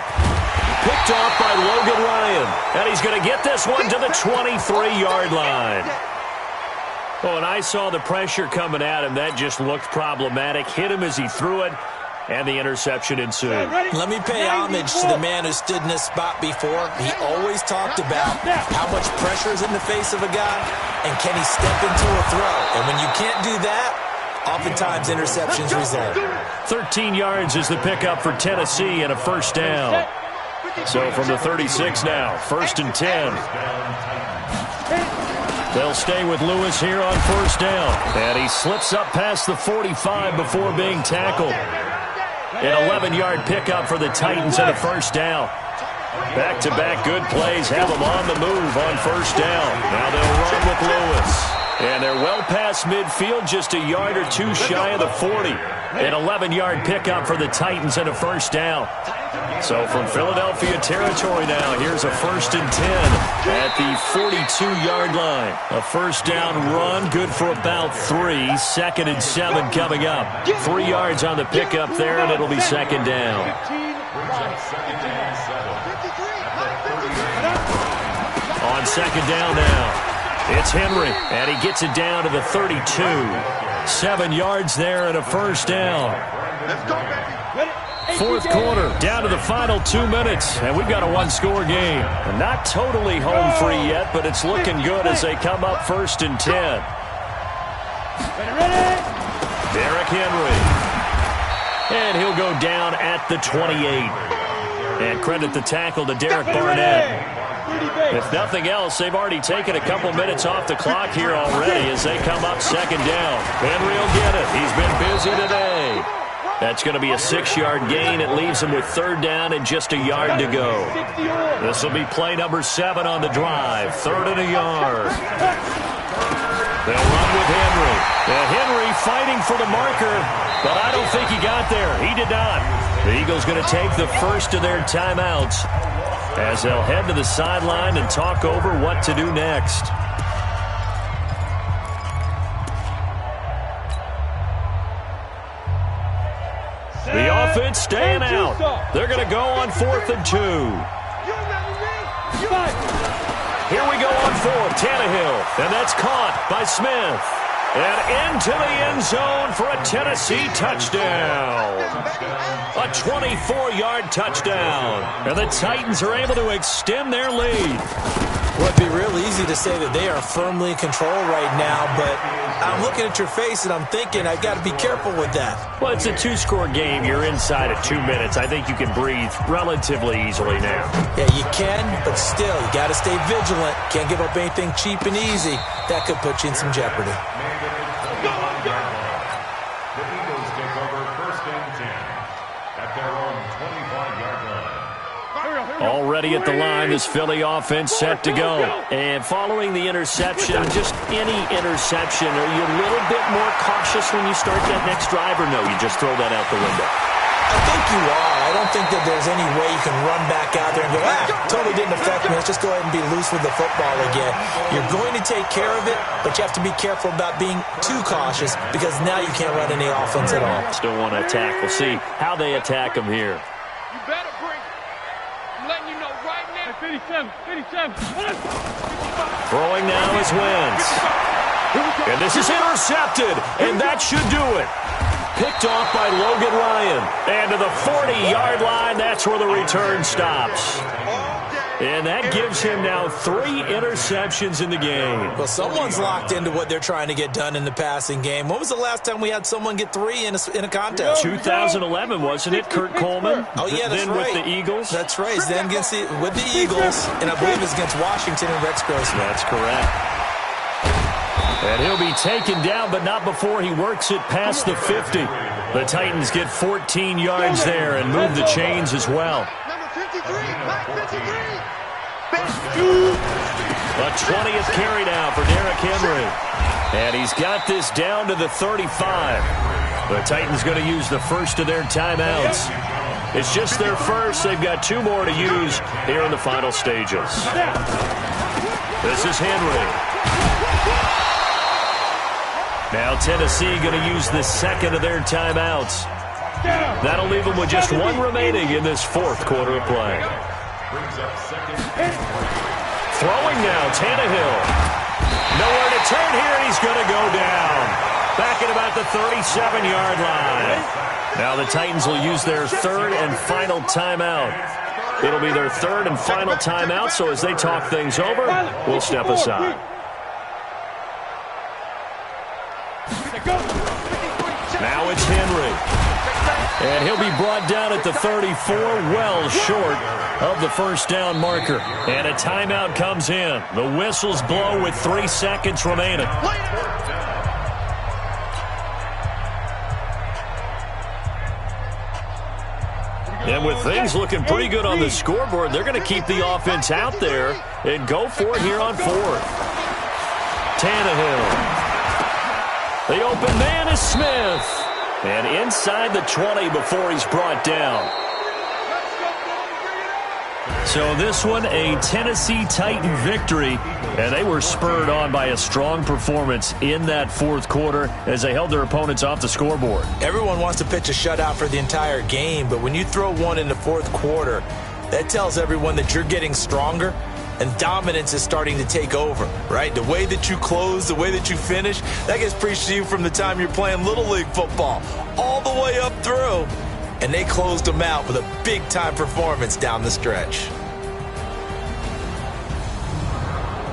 Picked off by Logan Ryan. And he's going to get this one to the 23-yard line. Oh, and I saw the pressure coming at him. That just looked problematic. Hit him as he threw it, and the interception ensued. Let me pay homage to the man who stood in this spot before. He always talked about how much pressure is in the face of a guy, and can he step into a throw. And when you can't do that, oftentimes interceptions result. 13 yards is the pickup for Tennessee and a first down. So from the 36 now, 1st and 10. They'll stay with Lewis here on first down. And he slips up past the 45 before being tackled. An 11-yard pickup for the Titans and a first down. Back-to-back good plays have them on the move on first down. Now they'll run with Lewis. And they're well past midfield, just a yard or 2 shy of the 40. An 11-yard pickup for the Titans and a first down. So from Philadelphia territory now, here's a 1st and 10 at the 42-yard line. A first down run, good for about 3. 2nd and 7 coming up. 3 yards on the pickup there, and it'll be second down. On second down now. It's Henry, and he gets it down to the 32. 7 yards there and a first down. Fourth quarter, down to the final 2 minutes, and we've got a 1-score game. Not totally home free yet, but it's looking good as they come up 1st and 10. Derrick Henry. And he'll go down at the 28. And credit the tackle to Derek Barnett. If nothing else, they've already taken a couple minutes off the clock here already as they come up second down. Henry will get it. He's been busy today. That's going to be a 6-yard gain. It leaves him with third down and just a yard to go. This will be play number 7 on the drive. 3rd and a yard. They'll run with Henry. Henry fighting for the marker, but I don't think he got there. He did not. The Eagles going to take the first of their timeouts as they'll head to the sideline and talk over what to do next. The offense staying out. They're going to go on 4th and 2. Here we go on 4th. Tannehill. And that's caught by Smith. And into the end zone for a Tennessee touchdown. A 24-yard touchdown. And the Titans are able to extend their lead. Well, it'd be real easy to say that they are firmly in control right now, but I'm looking at your face and I'm thinking I've got to be careful with that. Well, it's a 2-score game. You're inside of 2 minutes. I think you can breathe relatively easily now. Yeah, you can, but still, you got to stay vigilant. Can't give up anything cheap and easy. That could put you in some jeopardy. The Eagles take over 1st and 10 at their own 25-yard line. Already at the line, this Philly offense set to go. And following the interception, just any interception, are you a little bit more cautious when you start that next drive, or no, you just throw that out the window? I think you are. I don't think that there's any way you can run back out there and go, totally didn't affect me. Let's just go ahead and be loose with the football again. You're going to take care of it, but you have to be careful about being too cautious because now you can't run any offense at all. Still want to attack. We'll see how they attack them here. You better bring it. I'm letting you know right now. 57. Throwing now is Wentz. And this is intercepted, and that should do it. Picked off by Logan Ryan. And to the 40-yard line, that's where the return stops. And that gives him now 3 interceptions in the game. Well, someone's locked into what they're trying to get done in the passing game. When was the last time we had someone get 3 in a contest? 2011, wasn't it? Kurt Coleman? Oh, yeah, that's then right. With the Eagles? That's right. Then with the Eagles, and I believe it's against Washington and Rex Grossman. That's correct. And he'll be taken down, but not before he works it past the 50. The Titans get 14 yards there and move the chains as well. Number 53, Mike 53. A 20th carry now for Derrick Henry. And he's got this down to the 35. The Titans going to use the first of their timeouts. It's just their first. They've got 2 more to use here in the final stages. This is Henry. Now Tennessee going to use the second of their timeouts. That'll leave them with just 1 remaining in this 4th quarter of play. Throwing now, Tannehill. Nowhere to turn here, and he's going to go down. Back at about the 37-yard line. Now the Titans will use their 3rd and final timeout. It'll be their 3rd and final timeout, so as they talk things over, we'll step aside. Now it's Henry. And he'll be brought down at the 34, well short of the first down marker. And a timeout comes in. The whistles blow with 3 seconds remaining. And with things looking pretty good on the scoreboard, they're going to keep the offense out there and go for it here on 4th. Tannehill. The open man is Smith. And inside the 20 before he's brought down. So this one, a Tennessee Titan victory. And they were spurred on by a strong performance in that 4th quarter as they held their opponents off the scoreboard. Everyone wants to pitch a shutout for the entire game, but when you throw one in the 4th quarter, that tells everyone that you're getting stronger. And dominance is starting to take over, right? The way that you close, the way that you finish, that gets preached to you from the time you're playing Little League football all the way up through. And they closed them out with a big-time performance down the stretch.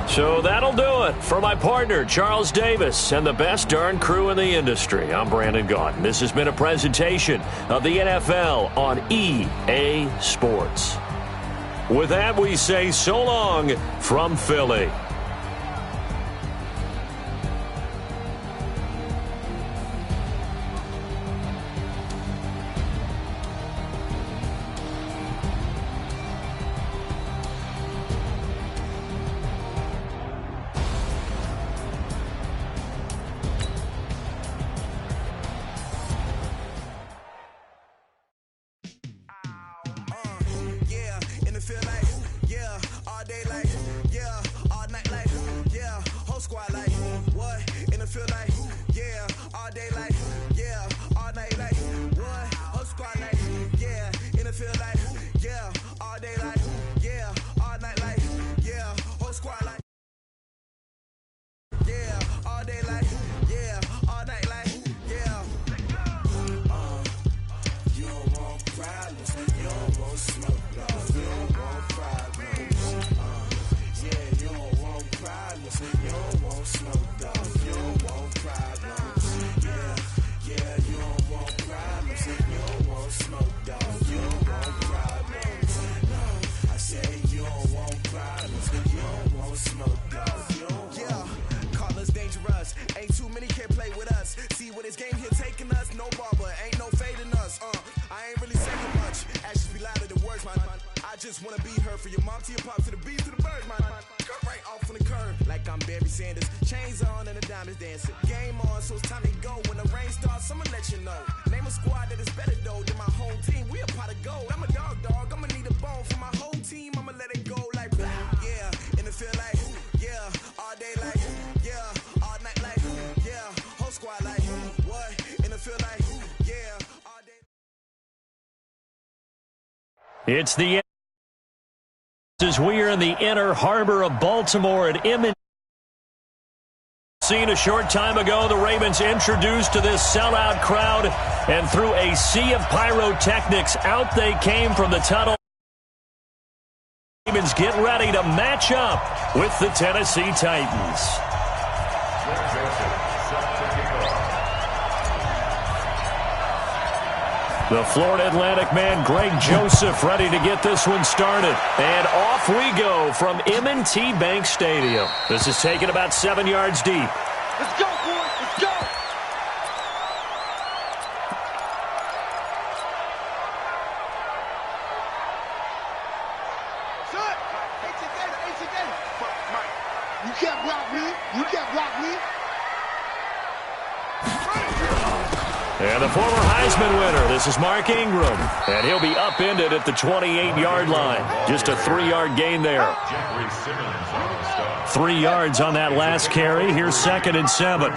So that'll do it for my partner, Charles Davis, and the best darn crew in the industry. I'm Brandon Gaudin. This has been a presentation of the NFL on EA Sports. With that, we say so long from Philly. it feel like, yeah, all day like, yeah, all night like, yeah, whole squad like, what? And it feel like, yeah, all day like, yeah, all night like, what? Whole squad like, yeah, and it feel like, yeah, all day like, yeah, all night like, yeah, whole squad like, yeah, all day like, yeah, all night like, yeah. You don't want problems, you don't want smoke, dog. You don't want problems. Yeah, you don't want problems, you don't want smoke, dog. You don't want problems. Yeah, you don't want problems, you don't want smoke, dog. You don't want problems. No, I said you don't want problems, you don't want smoke, dog. You don't Yeah, call us dangerous. Ain't too many can play with us. See what this game here taking us. No barber, ain't no fading us. I ain't really saying much. Actions be louder than words, man. I just wanna be heard for your mom to your pop to the beat to the birds, man. Cut right off on the curb like I'm Barry Sanders. Chains on and the diamonds dancing. Game on, so it's time to go. When the rain starts, I'ma let you know. Name a squad that is better though than my home team. We a pot of gold. I'm a dog. I'ma need a bone for my whole team. I'ma let it go like blah. Yeah, and it feel like yeah, all day like yeah, all night like yeah, whole squad like what? And it feel like yeah, all day. It's the as we are in the inner harbor of Baltimore at M&T. Seen a short time ago, the Ravens introduced to this sellout crowd, and through a sea of pyrotechnics, out they came from the tunnel. Ravens get ready to match up with the Tennessee Titans. The Florida Atlantic man, Greg Joseph, ready to get this one started. And off we go from M&T Bank Stadium. This is taken about 7 yards deep. Let's go, boys. Let's go. Son, Mike, you can't block me. You can't block me. And the former Heisman winner, this is Mark Ingram. And he'll be upended at the 28-yard line. Just a 3-yard gain there. 3 yards on that last carry. Here's 2nd and 7.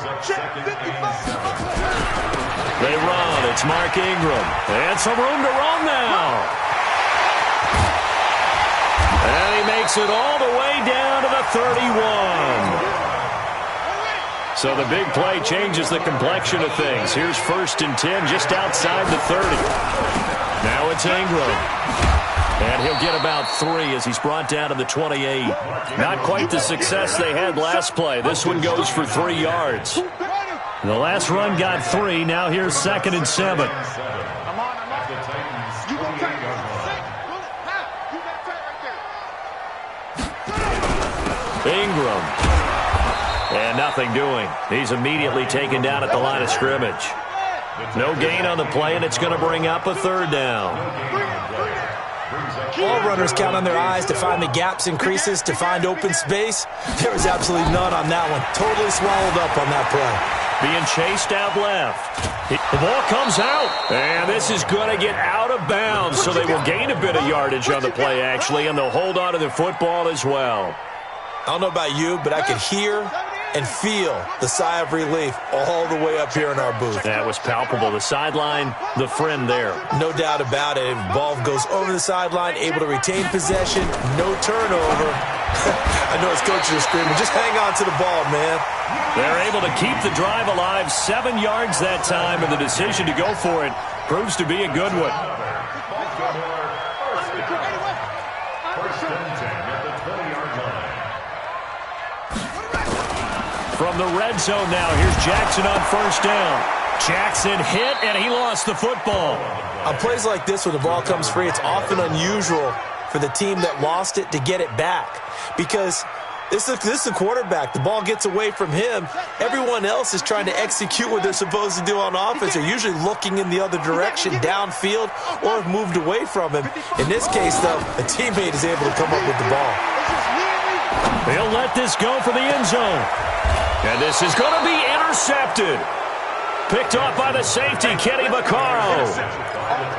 They run. It's Mark Ingram. And some room to run now. And he makes it all the way down to the 31. So the big play changes the complexion of things. Here's 1st and 10 just outside the 30. Now it's Ingram. And he'll get about 3 as he's brought down to the 28. Not quite the success they had last play. This one goes for 3 yards. The last run got 3. Now here's 2nd and 7. Ingram. And nothing doing. He's immediately taken down at the line of scrimmage. No gain on the play, and it's going to bring up a 3rd down. All runners count on their eyes to find the gaps and creases, to find open space. There was absolutely none on that one. Totally swallowed up on that play. Being chased out left. The ball comes out. And this is going to get out of bounds, so they will gain a bit of yardage on the play, actually, and they'll hold on to the football as well. I don't know about you, but I could hear and feel the sigh of relief all the way up here in our booth. That was palpable. The sideline, the friend there. No doubt about it. Ball goes over the sideline, able to retain possession, no turnover. I know his coaches are screaming, just hang on to the ball, man. They're able to keep the drive alive, 7 yards that time, and the decision to go for it proves to be a good one. From the red zone now, here's Jackson on 1st down. Jackson hit, and he lost the football. On plays like this, when the ball comes free, it's often unusual for the team that lost it to get it back. Because this is the quarterback. The ball gets away from him. Everyone else is trying to execute what they're supposed to do on offense. They're usually looking in the other direction, downfield, or have moved away from him. In this case, though, a teammate is able to come up with the ball. They'll let this go for the end zone. And this is going to be intercepted. Picked off by the safety, Kenny Vaccaro.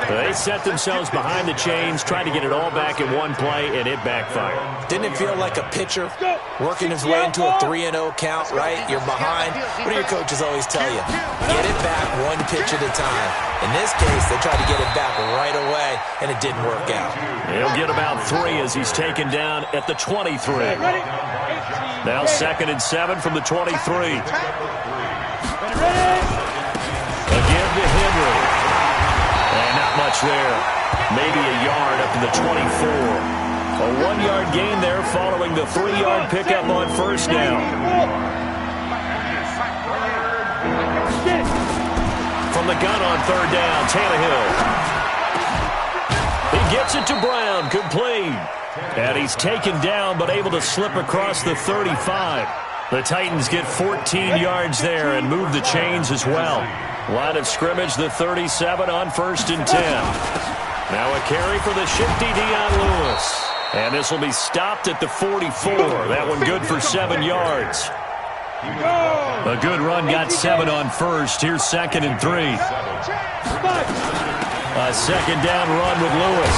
They set themselves behind the chains, trying to get it all back in one play, and it backfired. Didn't it feel like a pitcher working his way into a 3-0 count, right? You're behind. What do your coaches always tell you? Get it back one pitch at a time. In this case, they tried to get it back right away, and it didn't work out. He'll get about 3 as he's taken down at the 23. Now 2nd and 7 from the 23. Again to Henry. And not much there. Maybe a yard up to the 24. A 1-yard gain there following the 3-yard pickup on first down. From the gun on 3rd down, Tannehill. He gets it to Brown, complete. And he's taken down but able to slip across the 35. The Titans get 14 yards there and move the chains as well. Line of scrimmage, the 37 on 1st and 10. Now a carry for the shifty Dion Lewis. And this will be stopped at the 44. That one good for 7 yards. A good run got 7 on first. Here's 2nd and 3. A 2nd down run with Lewis.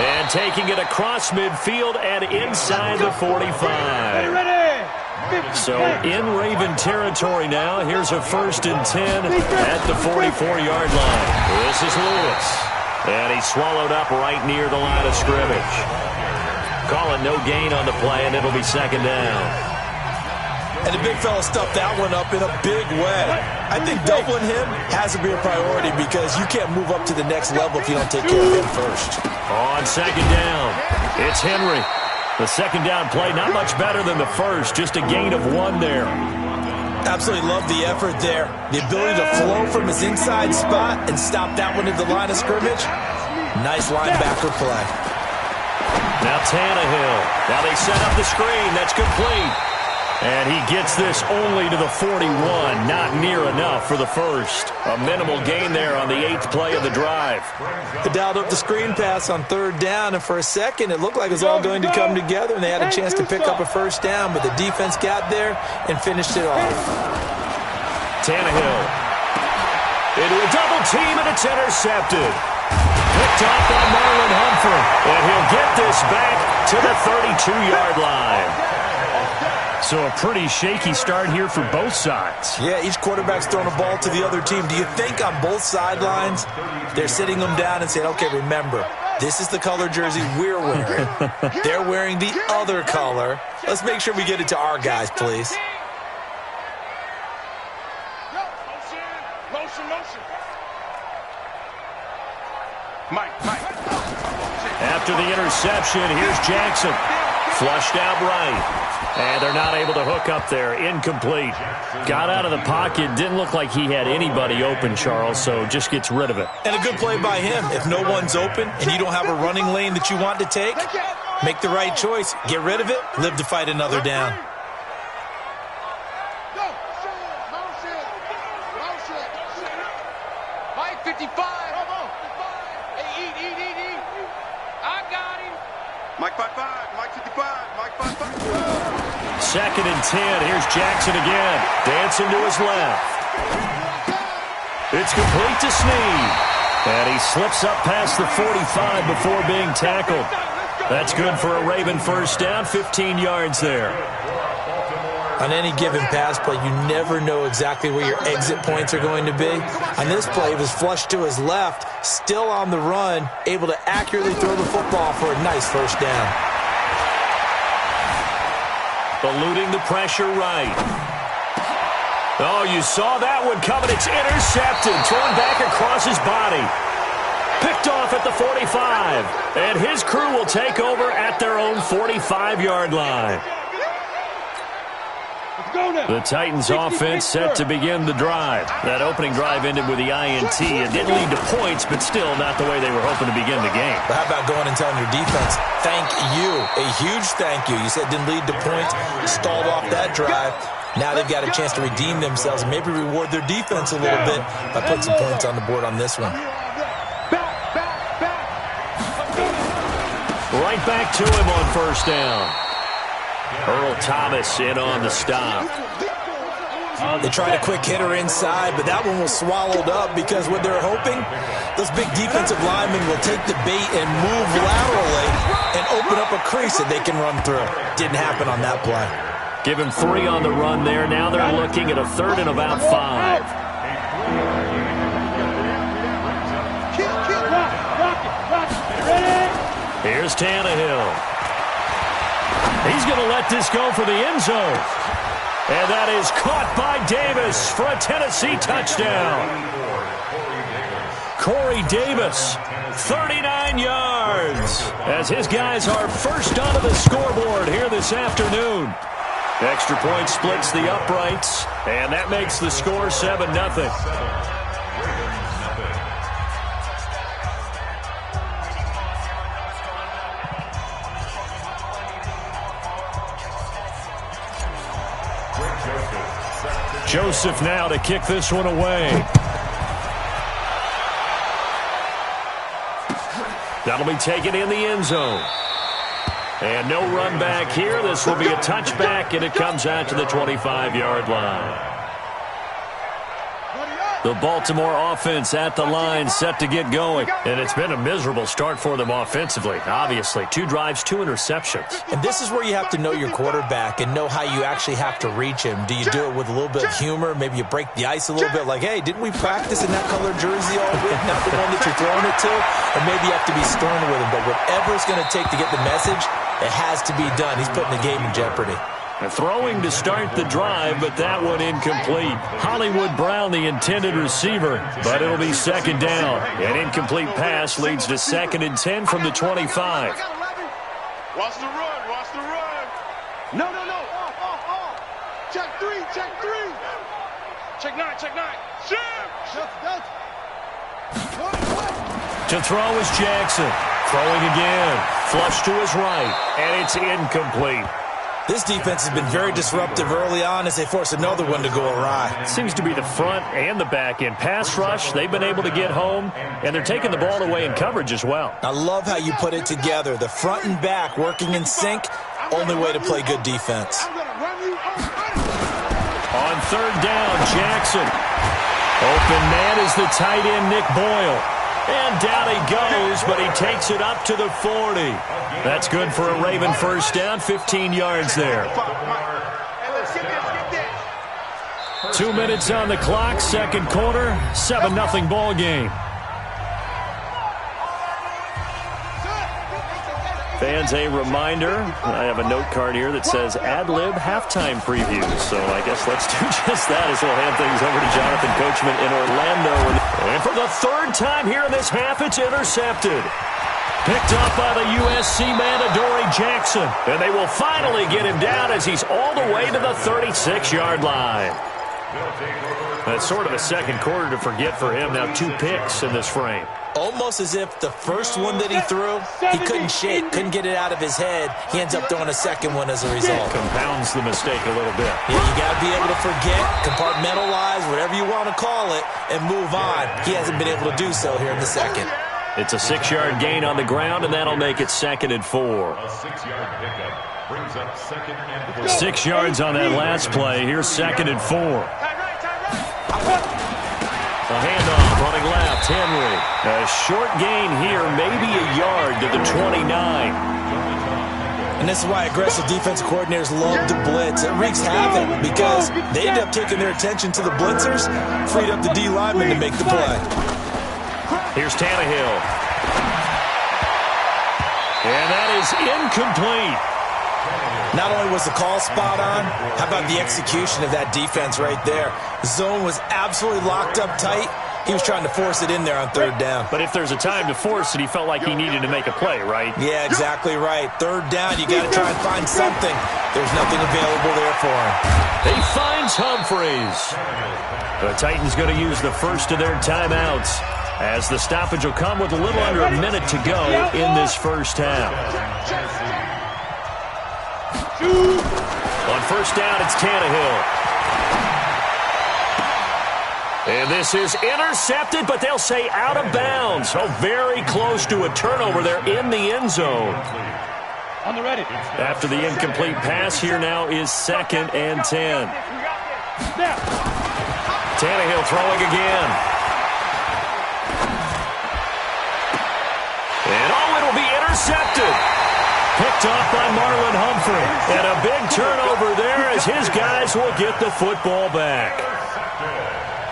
And taking it across midfield and inside the 45. So in Raven territory now. Here's a 1st and 10 at the 44-yard line. This is Lewis. And he's swallowed up right near the line of scrimmage. Calling no gain on the play, and it'll be 2nd down. And the big fella stuffed that one up in a big way. I think doubling him has to be a priority because you can't move up to the next level if you don't take care of him first. On 2nd down, it's Henry. The 2nd down play, not much better than the first, just a gain of 1 there. Absolutely love the effort there. The ability to flow from his inside spot and stop that one at the line of scrimmage. Nice linebacker play. Now Tannehill. Now they set up the screen. That's complete. And he gets this only to the 41. Not near enough for the first. A minimal gain there on the 8th play of the drive. They dialed up the screen pass on 3rd down, and for a second it looked like it was all going to come together, and they had a chance to pick up a 1st down, but the defense got there and finished it off. Tannehill. Into a double team, and it's intercepted. Picked off by Marlon Humphrey. And he'll get this back to the 32-yard line. So a pretty shaky start here for both sides. Yeah, each quarterback's throwing a ball to the other team. Do you think on both sidelines they're sitting them down and saying, okay, remember, this is the color jersey we're wearing. They're wearing the other color. Let's make sure we get it to our guys, please. After the interception, here's Jackson. Flushed out right. And they're not able to hook up there. Incomplete. Got out of the pocket. Didn't look like he had anybody open, Charles, so just gets rid of it. And a good play by him. If no one's open and you don't have a running lane that you want to take, make the right choice. Get rid of it. Live to fight another down. Mike 55. Hey, eat. I got him. Mike 55. Mike 55. Mike 55. 2nd and 10. Here's Jackson again. Dancing to his left. It's complete to Snead. And he slips up past the 45 before being tackled. That's good for a Raven 1st down. 15 yards there. On any given pass play, you never know exactly where your exit points are going to be. On this play, he was flushed to his left, still on the run, able to accurately throw the football for a nice 1st down. Eluding the pressure right. Oh, you saw that one coming. It's intercepted. Thrown back across his body. Picked off at the 45. And his crew will take over at their own 45-yard line. The Titans offense set to begin the drive. That opening drive ended with the INT. It didn't lead to points, but still not the way they were hoping to begin the game. But how about going and telling your defense, thank you, a huge thank you. You said it didn't lead to points, stalled off that drive. Now they've got a chance to redeem themselves and maybe reward their defense a little bit by putting some points on the board on this one. Right back to him on 1st down. Earl Thomas in on the stop. They tried a quick hitter inside, but that one was swallowed up because what they're hoping, those big defensive linemen will take the bait and move laterally and open up a crease that they can run through. Didn't happen on that play. Give him 3 on the run there. Now they're looking at a 3rd and about 5. Here's Tannehill. He's going to let this go for the end zone. And that is caught by Davis for a Tennessee touchdown. Corey Davis, 39 yards, as his guys are first onto the scoreboard here this afternoon. Extra point splits the uprights, and that makes the score 7-0. Joseph now to kick this one away. That'll be taken in the end zone. And no run back here. This will be a touchback, and it comes out to the 25-yard line. The Baltimore offense at the line, set to get going. And it's been a miserable start for them offensively, obviously. 2 drives, 2 interceptions. And this is where you have to know your quarterback and know how you actually have to reach him. Do you do it with a little bit of humor? Maybe you break the ice a little bit like, hey, didn't we practice in that colored jersey all week? Not the one that you're throwing it to? Or maybe you have to be stern with him. But whatever it's going to take to get the message, it has to be done. He's putting the game in jeopardy. Throwing to start the drive, but that one incomplete. Hollywood Brown, the intended receiver, but it'll be 2nd down. An incomplete pass leads to 2nd and 10 from the 25. Watch the run, watch the run. No. Off. Check 3. Check 9. Shoot. To throw is Jackson. Throwing again. Flush to his right, and it's incomplete. This defense has been very disruptive early on as they force another one to go awry. Seems to be the front and the back end. Pass rush, they've been able to get home, and they're taking the ball away in coverage as well. I love how you put it together. The front and back working in sync, only way to play good defense. On 3rd down, Jackson. Open man is the tight end, Nick Boyle. And down he goes, but he takes it up to the 40. That's good for a Raven first down, 15 yards there. 2 minutes on the clock, 2nd quarter, 7-0 ball game. Fans, a reminder, I have a note card here that says ad-lib halftime preview. So I guess let's do just that as we'll hand things over to Jonathan Coachman in Orlando. And for the 3rd time here in this half, it's intercepted. Picked up by the USC man, Adoree Jackson. And they will finally get him down as he's all the way to the 36-yard line. That's sort of a 2nd quarter to forget for him. Now 2 picks in this frame. Almost as if the first one that he threw, he couldn't shake, couldn't get it out of his head. He ends up throwing a 2nd one as a result. Compounds the mistake a little bit. Yeah, you got to be able to forget, compartmentalize, whatever you want to call it, and move on. He hasn't been able to do so here in the 2nd. It's a 6-yard gain on the ground, and that'll make it 2nd and 4. A 6-yard pickup brings up 2nd and 4. 6 yards on that last play. Here's 2nd and 4. A handoff running left, Henry. A short gain here, maybe a yard to the 29. And this is why aggressive defensive coordinators love to blitz. It wreaks havoc because they end up taking their attention to the blitzers, freed up the D lineman to make the play. Here's Tannehill. And that is incomplete. Not only was the call spot on, how about the execution of that defense right there? The zone was absolutely locked up tight. He was trying to force it in there on 3rd down. But if there's a time to force it, he felt like he needed to make a play, right? Yeah, exactly right. 3rd down, you got to try and find something. There's nothing available there for him. He finds Humphreys. The Titans going to use the first of their timeouts, as the stoppage will come with a little under a minute to go in this first half. On 1st down, it's Tannehill. And this is intercepted, but they'll say out of bounds. So very close to a turnover there in the end zone. On the ready. After the incomplete pass, here now is 2nd and 10. Tannehill throwing again. And it'll be intercepted. Picked off by Marlon Humphrey. And a big turnover there as his guys will get the football back.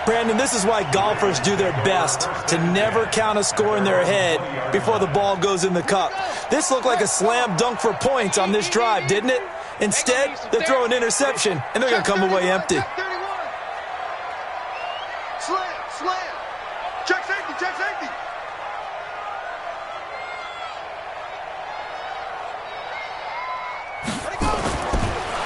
Brandon, this is why golfers do their best to never count a score in their head before the ball goes in the cup. This looked like a slam dunk for points on this drive, didn't it? Instead, they're throwing interception, and they're going to come away empty. Slam. Check safety.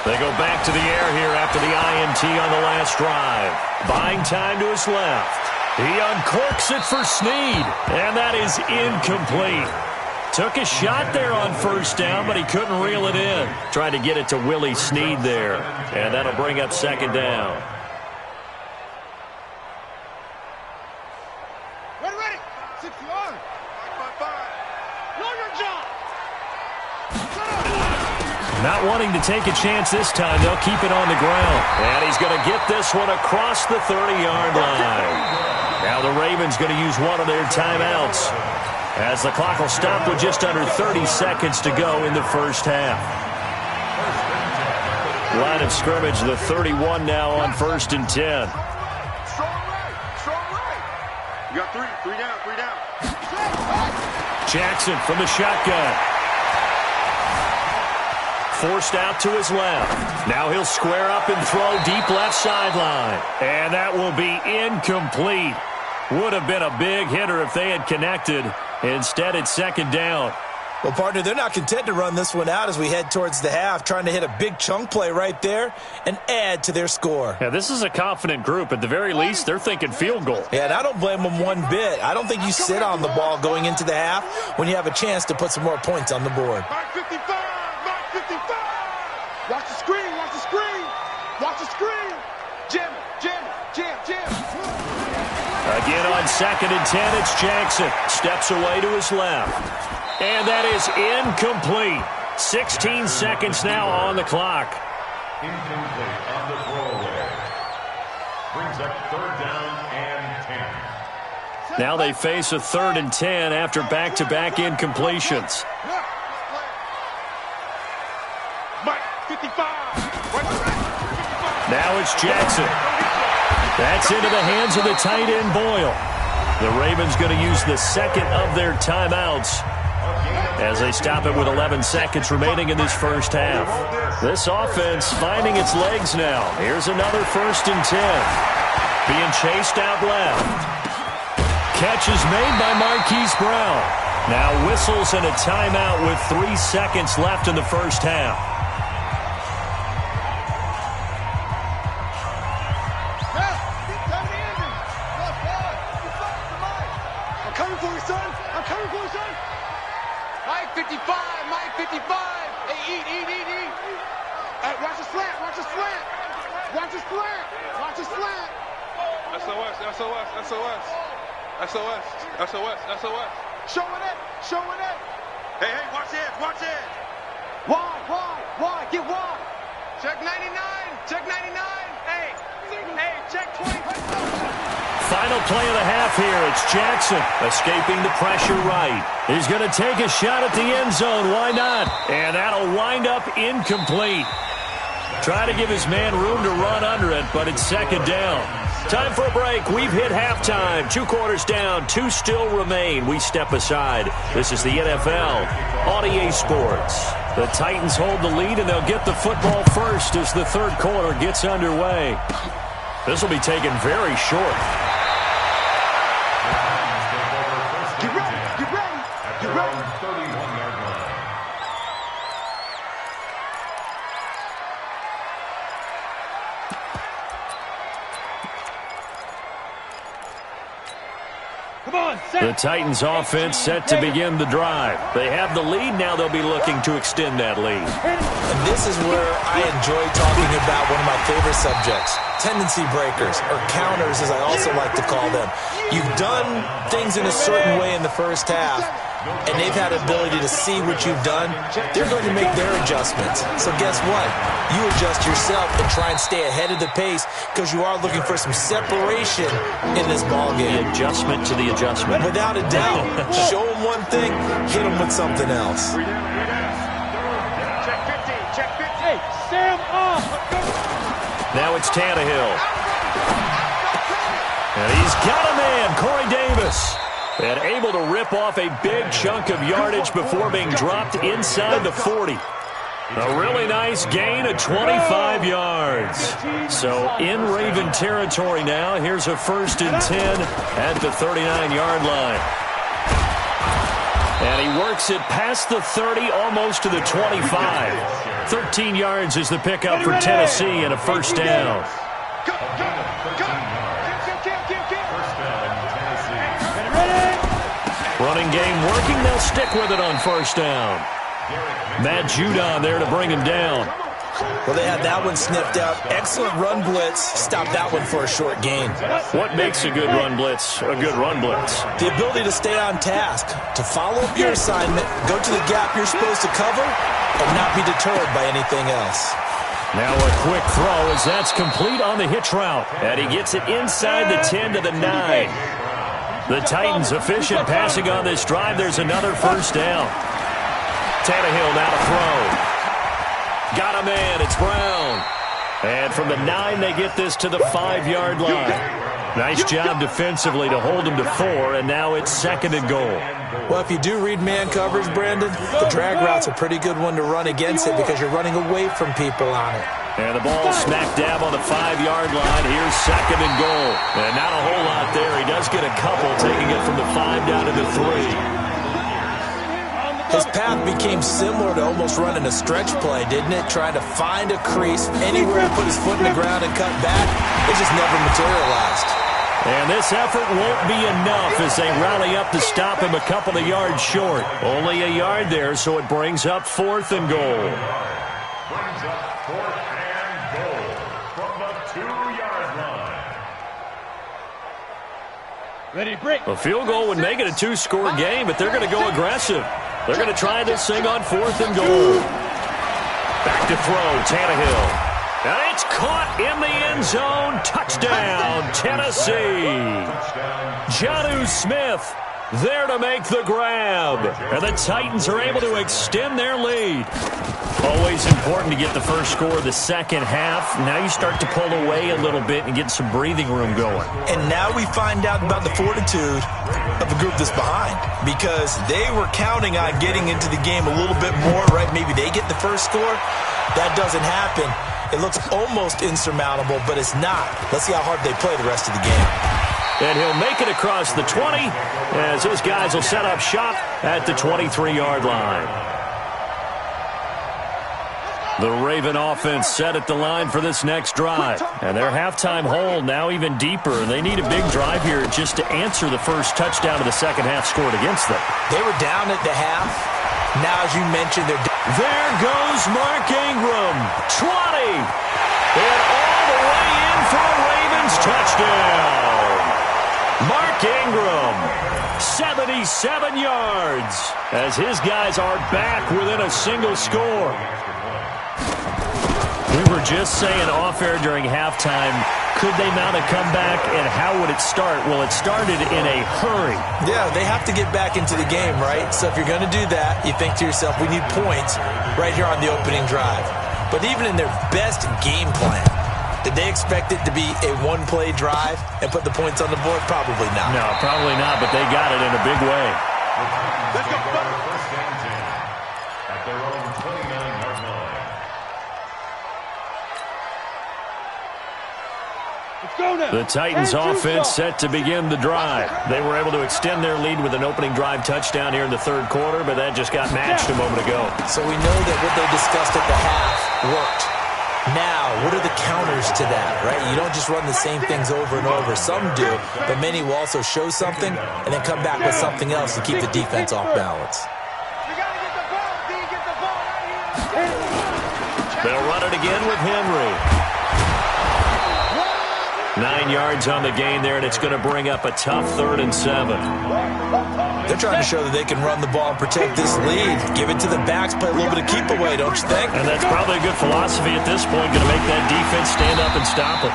They go back to the air here after the INT on the last drive. Buying time to his left. He uncorks it for Snead, and that is incomplete. Took a shot there on first down, but he couldn't reel it in. Tried to get it to Willie Snead there, and that'll bring up second down. Ready. 60-yard. Know your job. Not wanting to take a chance this time, they'll keep it on the ground. And he's going to get this one across the 30-yard line. Now the Ravens going to use one of their timeouts, as the clock will stop with just under 30 seconds to go in the first half. Line of scrimmage, the 31 now on 1st and 10. Strong right. You got three down. Jackson from the shotgun. Forced out to his left. Now he'll square up and throw deep left sideline. And that will be incomplete. Would have been a big hitter if they had connected. Instead, it's second down. Well, partner, they're not content to run this one out as we head towards the half, trying to hit a big chunk play right there and add to their score. Yeah, this is a confident group. At the very least, they're thinking field goal. Yeah, and I don't blame them one bit. I don't think you sit on the ball going into the half when you have a chance to put some more points on the board. Mark 55. Watch the screen. Jam. Again on 2nd and 10, it's Jackson. Steps away to his left. And that is incomplete. 16 seconds now on the clock. Incomplete on the throwaway. Brings up 3rd down and 10. Now they face a 3rd and 10 after back-to-back incompletions. Mike, 55. Now it's Jackson. That's into the hands of the tight end Boyle. The Ravens going to use the second of their timeouts as they stop it with 11 seconds remaining in this first half. This offense finding its legs now. Here's another 1st and 10. Being chased out left. Catch is made by Marquise Brown. Now whistles and a timeout with 3 seconds left in the first half. SOS. Showing it. Hey, watch it. Why? Get wide. Check 99. Hey, check 20. Final play of the half here. It's Jackson escaping the pressure right. He's going to take a shot at the end zone. Why not? And that'll wind up incomplete. Try to give his man room to run under it, but it's second down. Time for a break. We've hit halftime. 2 quarters down. 2 still remain. We step aside. This is the NFL on EA Sports. The Titans hold the lead, and they'll get the football first as the 3rd quarter gets underway. This will be taken very short. Get ready. At their own 31-yard line. The Titans offense set to begin the drive. They have the lead. Now they'll be looking to extend that lead. And this is where I enjoy talking about one of my favorite subjects, tendency breakers, or counters as I also like to call them. You've done things in a certain way in the first half, and they've had ability to see what you've done. They're going to make their adjustments. So guess what? You adjust yourself and try and stay ahead of the pace because you are looking for some separation in this ballgame. The adjustment to the adjustment. Without a doubt. Show them one thing, hit them with something else. Check 50, check 50. Hey, Sam off. Now it's Tannehill. And he's got a man, Corey Davis. And able to rip off a big chunk of yardage before being dropped inside the 40. A really nice gain of 25 yards. So in Raven territory now. Here's a 1st and 10 at the 39-yard line. And he works it past the 30, almost to the 25. 13 yards is the pickup for Tennessee and a 1st down. Running game working. They'll stick with it on 1st down. Matt Judon there to bring him down. Well, they had that one sniffed out. Excellent run blitz. Stop that one for a short gain. What makes a good run blitz a good run blitz? The ability to stay on task, to follow up your assignment, go to the gap you're supposed to cover, and not be deterred by anything else. Now a quick throw as that's complete on the hitch route. And he gets it inside the 10 to the 9. The Titans efficient passing on this drive. There's another 1st down. Tannehill now to throw. Got a man. It's Brown. And from the 9, they get this to the 5-yard line. Nice job defensively to hold him to 4, and now it's 2nd and goal. Well, if you do read man coverage, Brandon, the drag route's a pretty good one to run against it because you're running away from people on it. And the ball smack dab on the 5-yard line. Here's 2nd and goal. And not a whole lot there. He does get a couple, taking it from the 5 down to the 3. His path became similar to almost running a stretch play, didn't it? Trying to find a crease anywhere to put his foot in the ground and cut back. It just never materialized. And this effort won't be enough as they rally up to stop him a couple of yards short. Only a yard there, so it brings up 4th and goal. Brings up 4th and goal from the 2-yard line. Ready, break. A field goal would make it a 2-score game, but they're going to go aggressive. They're going to try this thing on 4th and goal. Back to throw, Tannehill. And it's caught in the end zone. Touchdown, Tennessee. Jonnu Smith there to make the grab. And the Titans are able to extend their lead. Always important to get the first score of the second half. Now you start to pull away a little bit and get some breathing room going. And now we find out about the fortitude of a group that's behind, because they were counting on getting into the game a little bit more, right? Maybe they get the first score. That doesn't happen. It looks almost insurmountable, but it's not. Let's see how hard they play the rest of the game. And he'll make it across the 20 as his guys will set up shop at the 23-yard line. The Raven offense set at the line for this next drive. And their halftime hole now even deeper. They need a big drive here just to answer the first touchdown of the second half scored against them. They were down at the half. Now, as you mentioned, they're down. There goes Mark Ingram. 20. And all the way in for a Ravens touchdown. Mark Ingram, 77 yards, as his guys are back within a single score. We were just saying off-air during halftime, could they mount a comeback, and how would it start? Well, it started in a hurry. Yeah, they have to get back into the game, right? So if you're going to do that, you think to yourself, we need points right here on the opening drive. But even in their best game plan, did they expect it to be a one-play drive and put the points on the board? Probably not. No, probably not, but they got it in a big way. Let's go. First and 10 at their own 29-yard line. The Titans offense set to begin the drive. They were able to extend their lead with an opening drive touchdown here in the third quarter, but that just got matched a moment ago. So we know that what they discussed at the half worked. Now, what are the counters to that, right? You don't just run the same things over and over. Some do, but many will also show something and then come back with something else to keep the defense off balance. They'll run it again with Henry. 9 yards on the gain there, and it's going to bring up a tough 3rd and 7. They're trying to show that they can run the ball and protect this lead. Give it to the backs, play a little bit of keep away, don't you think? And that's probably a good philosophy at this point, going to make that defense stand up and stop it.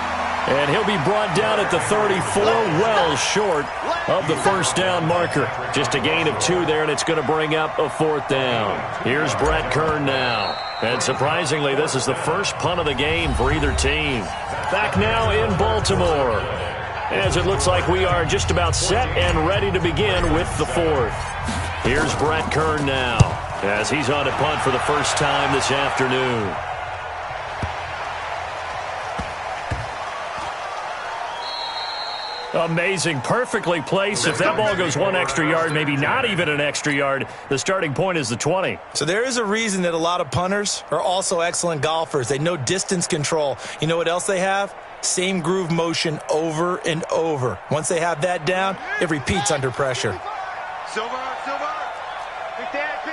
And he'll be brought down at the 34, well short of the first down marker. Just a gain of 2 there, and it's going to bring up a 4th down. Here's Brett Kern now. And surprisingly, this is the first punt of the game for either team. Back now in Baltimore, as it looks like we are just about set and ready to begin with the 4th. Here's Brett Kern now, as he's on a punt for the first time this afternoon. Amazing, perfectly placed. If that ball goes 1 extra yard, maybe not even an extra yard, the starting point is the 20. So there is a reason that a lot of punters are also excellent golfers. They know distance control. You know what else they have? Same groove motion over and over. Once they have that down, it repeats under pressure. Silver. Quick dash.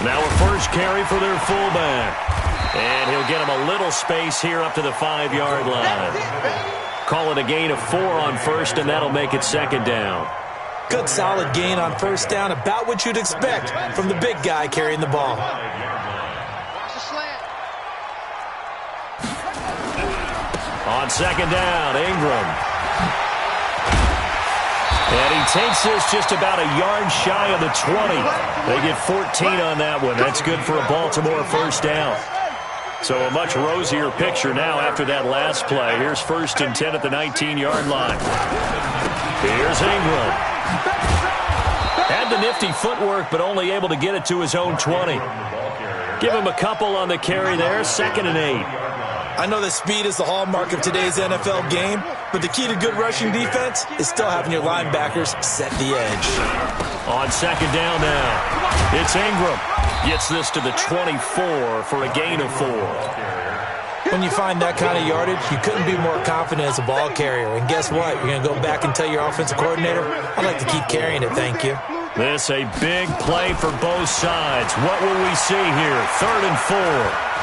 Now a first carry for their fullback. And he'll get him a little space here up to the 5-yard line. Call it a gain of 4 on first, and that'll make it 2nd down. Good solid gain on first down, about what you'd expect from the big guy carrying the ball. Watch the slant. On 2nd down, Ingram. And he takes this just about a yard shy of the 20. They get 14 on that one. That's good for a Baltimore first down. So a much rosier picture now after that last play. Here's 1st and 10 at the 19-yard line. Here's Ingram. Had the nifty footwork, but only able to get it to his own 20. Give him a couple on the carry there. 2nd and 8. I know that speed is the hallmark of today's NFL game, but the key to good rushing defense is still having your linebackers set the edge. On 2nd down now, it's Ingram. Gets this to the 24 for a gain of 4. When you find that kind of yardage, you couldn't be more confident as a ball carrier. And guess what? You're going to go back and tell your offensive coordinator, I'd like to keep carrying it, thank you. This a big play for both sides. What will we see here? 3rd and 4.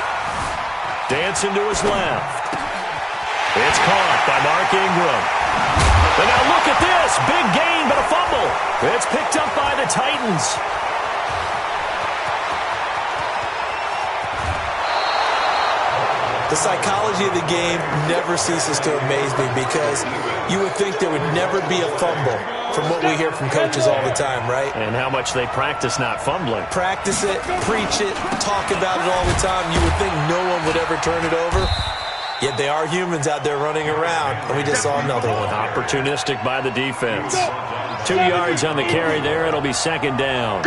Dancing to his left. It's caught by Mark Ingram. And now look at this. Big gain, but a fumble. It's picked up by the Titans. The psychology of the game never ceases to amaze me because you would think there would never be a fumble from what we hear from coaches all the time, right? And how much they practice not fumbling. Practice it, preach it, talk about it all the time. You would think no one would ever turn it over. Yet they are humans out there running around, and we just saw another one. Opportunistic by the defense. 2 yards on the carry there. It'll be 2nd down.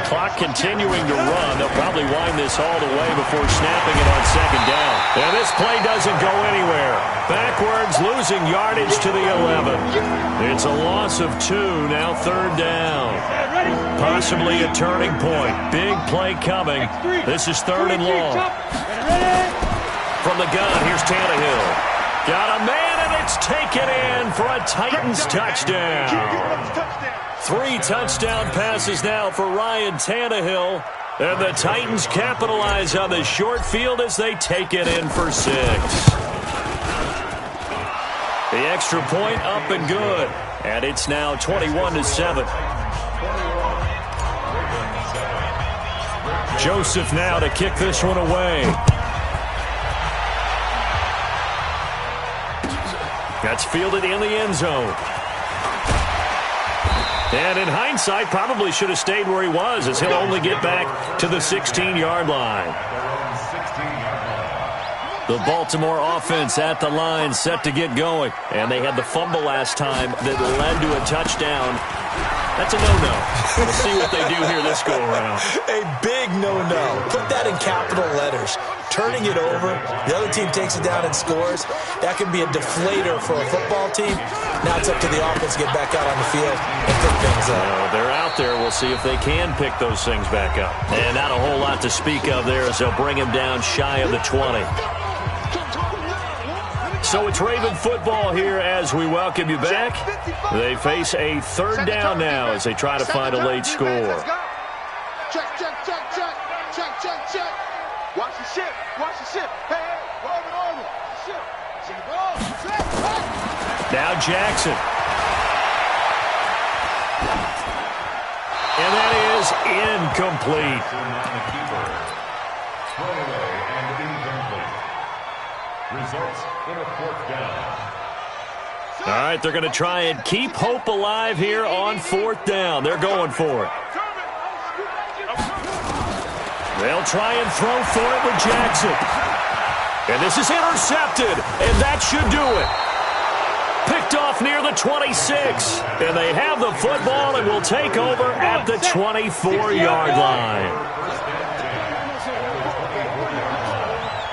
Clock continuing to run. They'll probably wind this all the way before snapping it on 2nd down. And this play doesn't go anywhere. Backwards, losing yardage to the 11. It's a loss of 2, now 3rd down. Possibly a turning point. Big play coming. This is 3rd and long. From the gun, here's Tannehill. Got a man, and it's taken in for a Titans touchdown. 3 touchdown passes now for Ryan Tannehill. And the Titans capitalize on the short field as they take it in for 6. The extra point up and good. And it's now 21-7. Joseph now to kick this one away. That's fielded in the end zone. And in hindsight, probably should have stayed where he was, as he'll only get back to the 16-yard line. The Baltimore offense at the line, set to get going. And they had the fumble last time that led to a touchdown. That's a no-no. We'll see what they do here this go-around. A big no-no. Put that in capital letters. Turning it over, the other team takes it down and scores. That can be a deflator for a football team. Now it's up to the offense to get back out on the field and pick things up. They're out there. We'll see if they can pick those things back up. And not a whole lot to speak of there as they'll bring him down shy of the 20. So it's Raven football here as we welcome you back. They face a 3rd down now as they try to find a late score. Check. Watch the ship. Hey, over. Ship. Now Jackson. And that is incomplete. Throwaway and incomplete. Results in a 4th down. All right, they're going to try and keep hope alive here on 4th down. They're going for it. They'll try and throw for it with Jackson. And this is intercepted, and that should do it. Picked off near the 26. And they have the football and will take over at the 24-yard line.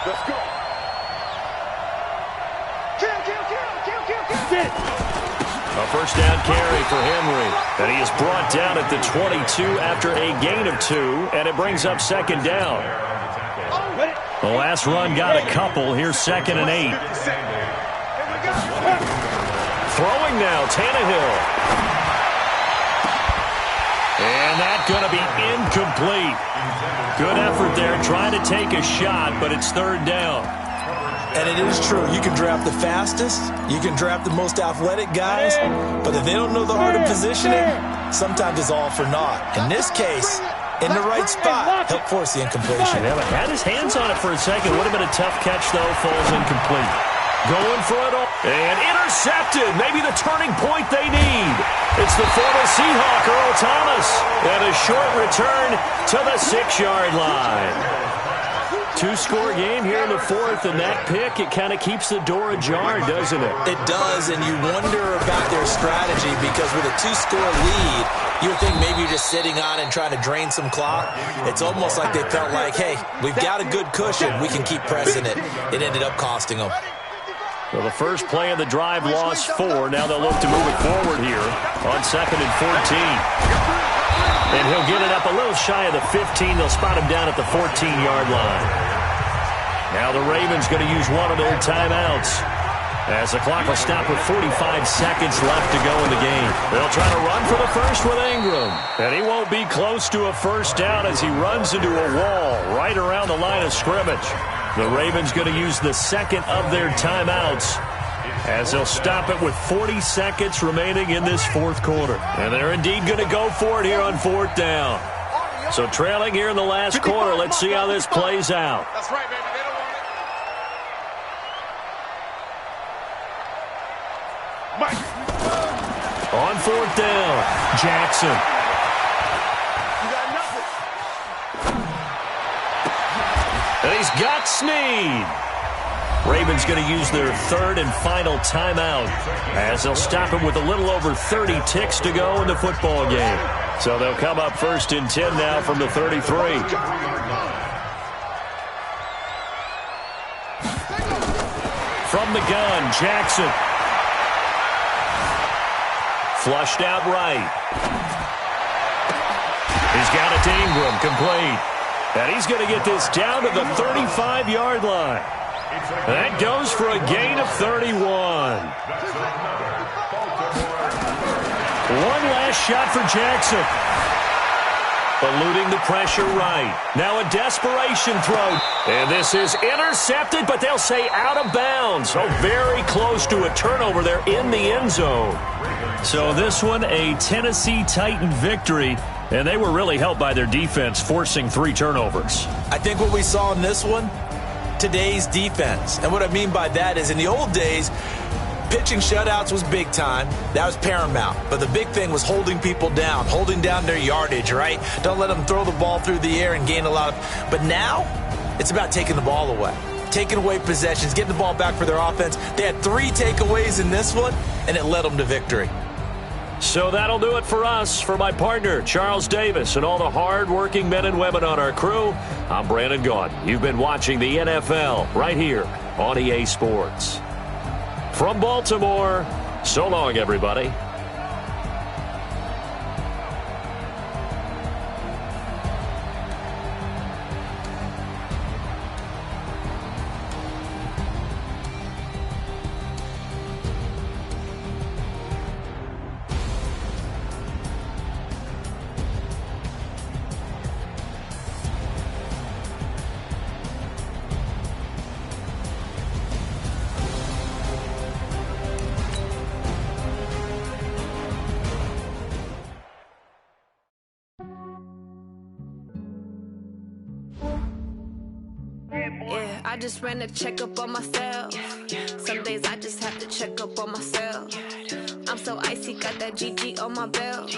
Let's go. A first down carry for Henry. And he is brought down at the 22 after a gain of 2, and it brings up 2nd down. The last run got a couple. Here's 2nd and 8. Throwing now, Tannehill. And that's going to be incomplete. Good effort there, trying to take a shot, but it's 3rd down. And it is true. You can draft the fastest. You can draft the most athletic guys. But if they don't know the art of positioning, sometimes it's all for naught. In this case, in the right spot, help force the incompletion. Yeah, but had his hands on it for a second. Would have been a tough catch, though. Falls incomplete. Going for it all. And intercepted. Maybe the turning point they need. It's the former Seahawk, Earl Thomas. And a short return to the 6-yard line. 2-score game here in the 4th, and that pick, it kind of keeps the door ajar, doesn't it? It does, and you wonder about their strategy because with a 2-score lead, you would think maybe you're just sitting on and trying to drain some clock. It's almost like they felt like, hey, we've got a good cushion. We can keep pressing it. It ended up costing them. Well, the first play of the drive lost 4. Now they'll look to move it forward here on 2nd and 14. And he'll get it up a little shy of the 15. They'll spot him down at the 14-yard line. Now the Ravens going to use one of their timeouts as the clock will stop with 45 seconds left to go in the game. They'll try to run for the first with Ingram. And he won't be close to a first down as he runs into a wall right around the line of scrimmage. The Ravens going to use the second of their timeouts as they'll stop it with 40 seconds remaining in this 4th quarter. And they're indeed going to go for it here on 4th down. So trailing here in the last quarter, let's see how this plays out. That's right, baby. They don't want it. Mike. On 4th down, Jackson. You got nothing. And he's got Snead. Ravens going to use their 3rd and final timeout as they'll stop him with a little over 30 ticks to go in the football game. So they'll come up 1st and 10 now from the 33. From the gun, Jackson. Flushed out right. He's got it to Ingram, complete. And he's going to get this down to the 35-yard line. That goes for a gain of 31. One last shot for Jackson. Eluding the pressure right. Now a desperation throw. And this is intercepted, but they'll say out of bounds. Oh, very close to a turnover there in the end zone. So this one, a Tennessee Titan victory. And they were really helped by their defense, forcing 3 turnovers. I think what we saw in this one, today's defense. And what I mean by that is in the old days, pitching shutouts was big time. That was paramount. But the big thing was holding people down, holding down their yardage, right? Don't let them throw the ball through the air and gain a lot of... But now, it's about taking the ball away. Taking away possessions, getting the ball back for their offense. They had 3 takeaways in this one, and it led them to victory. So that'll do it for us. For my partner, Charles Davis, and all the hard-working men and women on our crew, I'm Brandon Gaudin. You've been watching the NFL right here on EA Sports. From Baltimore, so long, everybody. I just ran a checkup on myself. Some days I just have to check up on myself. I'm so icy, got that GG on my belt.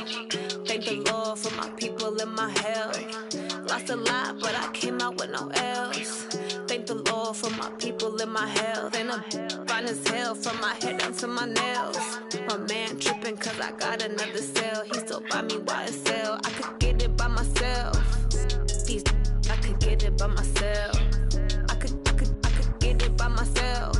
Thank the Lord for my people in my health. Lost a lot, but I came out with no L's. Thank the Lord for my people in my health. And I'm fine as hell from my head down to my nails. My man tripping cause I got another cell. He still buy me YSL. I could get it by myself. These I could get it by myself. I could get it by myself.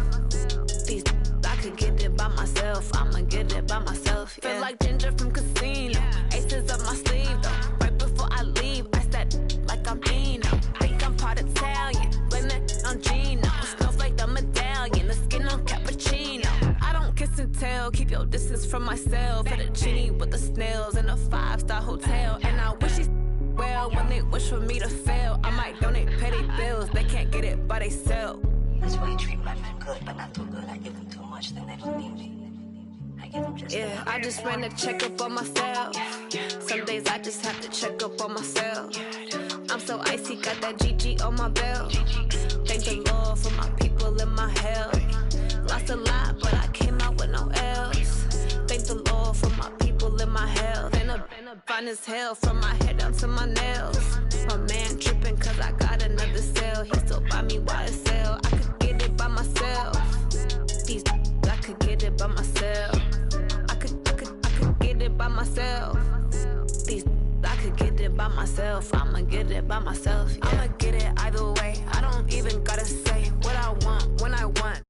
These I could get it by myself. I'ma get it by myself. Yeah. Feel like Ginger from Casino. Aces up my sleeve though. Right before I leave, I said like I'm Dino. Think I'm part Italian. Blame it on Gino. Smells like the medallion. The skin on cappuccino. I don't kiss and tell. Keep your distance from myself. At a genie with the snails in a 5-star hotel. And I wish he's well when they wish for me to fail. I might donate petty bills. They can't get it by they sell. That's why you treat my men good, but not too good. I give them too much, then they don't need me. I give them just yeah, I just ran a checkup on myself. Some days I just have to check up on myself. I'm so icy, got that GG on my belt. Thank the Lord for my people in my health. Lost a lot, but I came out with no L's. Thank the Lord for my people in my health. And I'm fine as hell from my head down to my nails. My man tripping cause I got another cell. He still buy me YSL. I could get it by myself. These I could get it by myself. I could get it by myself. These I could get it by myself. I'ma get it by myself. Yeah. I'ma get it either way. I don't even gotta say what I want when I want.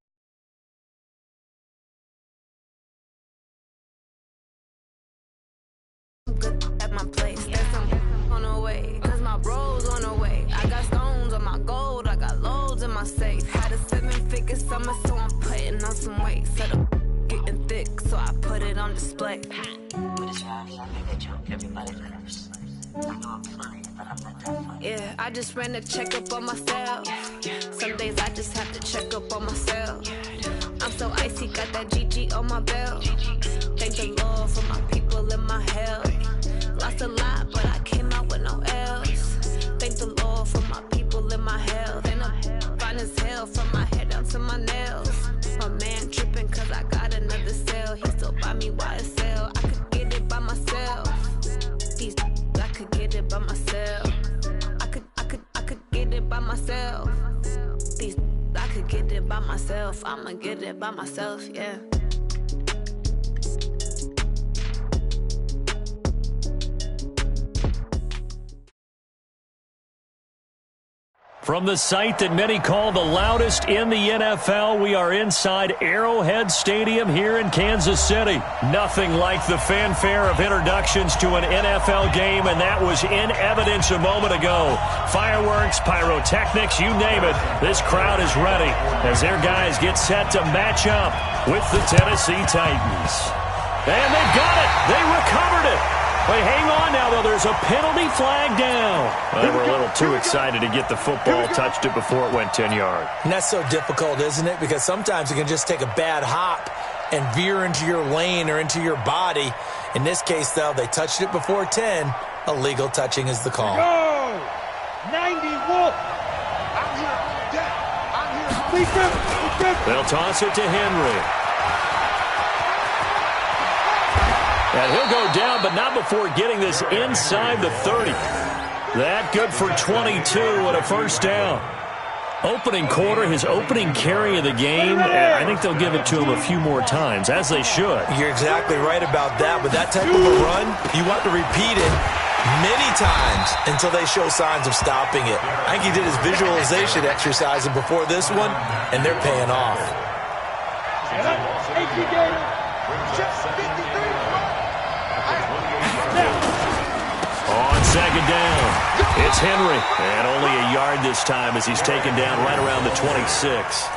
Good at my place. There's some on the way. Cause my bro's on the way. I got stones on my gold. I got loads in my safe. Had a 7-figure summer, so I'm putting on some weight. Set up getting thick, so I put it on display. But it's right, I make a joke, everybody laughs. I know I'm funny, but I'm not that funny. Yeah, I just ran a checkup on myself. Some days I just have to check up on myself. I'm so icy, got that GG on my belt. Thank the Lord for my people in my health. Lost a lot, but I came out with no L's. Thank the Lord for my people in my health. And I'm fine as hell from my head down to my nails. My man tripping cause I got another cell. He still buy me YSL. I could get it by myself. These I could get it by myself. I could get it by myself. These I could get it by myself. I'ma get it by myself, yeah. From the site that many call the loudest in the NFL, we are inside Arrowhead Stadium here in Kansas City. Nothing like the fanfare of introductions to an NFL game, and that was in evidence a moment ago. Fireworks, pyrotechnics, you name it. This crowd is ready as their guys get set to match up with the Tennessee Titans. And they got it. They recovered it. Wait, hang on now, though. There's a penalty flag down. They were a little too excited to get the football, touched it before it went 10 yards. And that's so difficult, isn't it? Because sometimes you can just take a bad hop and veer into your lane or into your body. In this case, though, they touched it before 10. Illegal touching is the call. Go! 90 Wolf! I'm here. They'll toss it to Henry. And he'll go down, but not before getting this inside the 30. That good for 22 and a first down. Opening quarter, his opening carry of the game, and I think they'll give it to him a few more times, as they should. You're exactly right about that, but that type of a run, you want to repeat it many times until they show signs of stopping it. I think he did his visualization exercise before this one, and they're paying off. On second down, it's Henry, and only a yard this time as he's taken down right around the 26.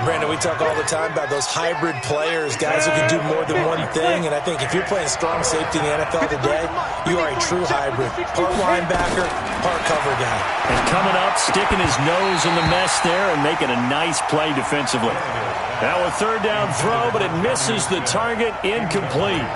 Brandon, we talk all the time about those hybrid players, guys who can do more than one thing, and I think if you're playing strong safety in the NFL today, you are a true hybrid. Part linebacker, part cover guy. And coming up, sticking his nose in the mess there and making a nice play defensively. Now a third down throw, but it misses the target, incomplete.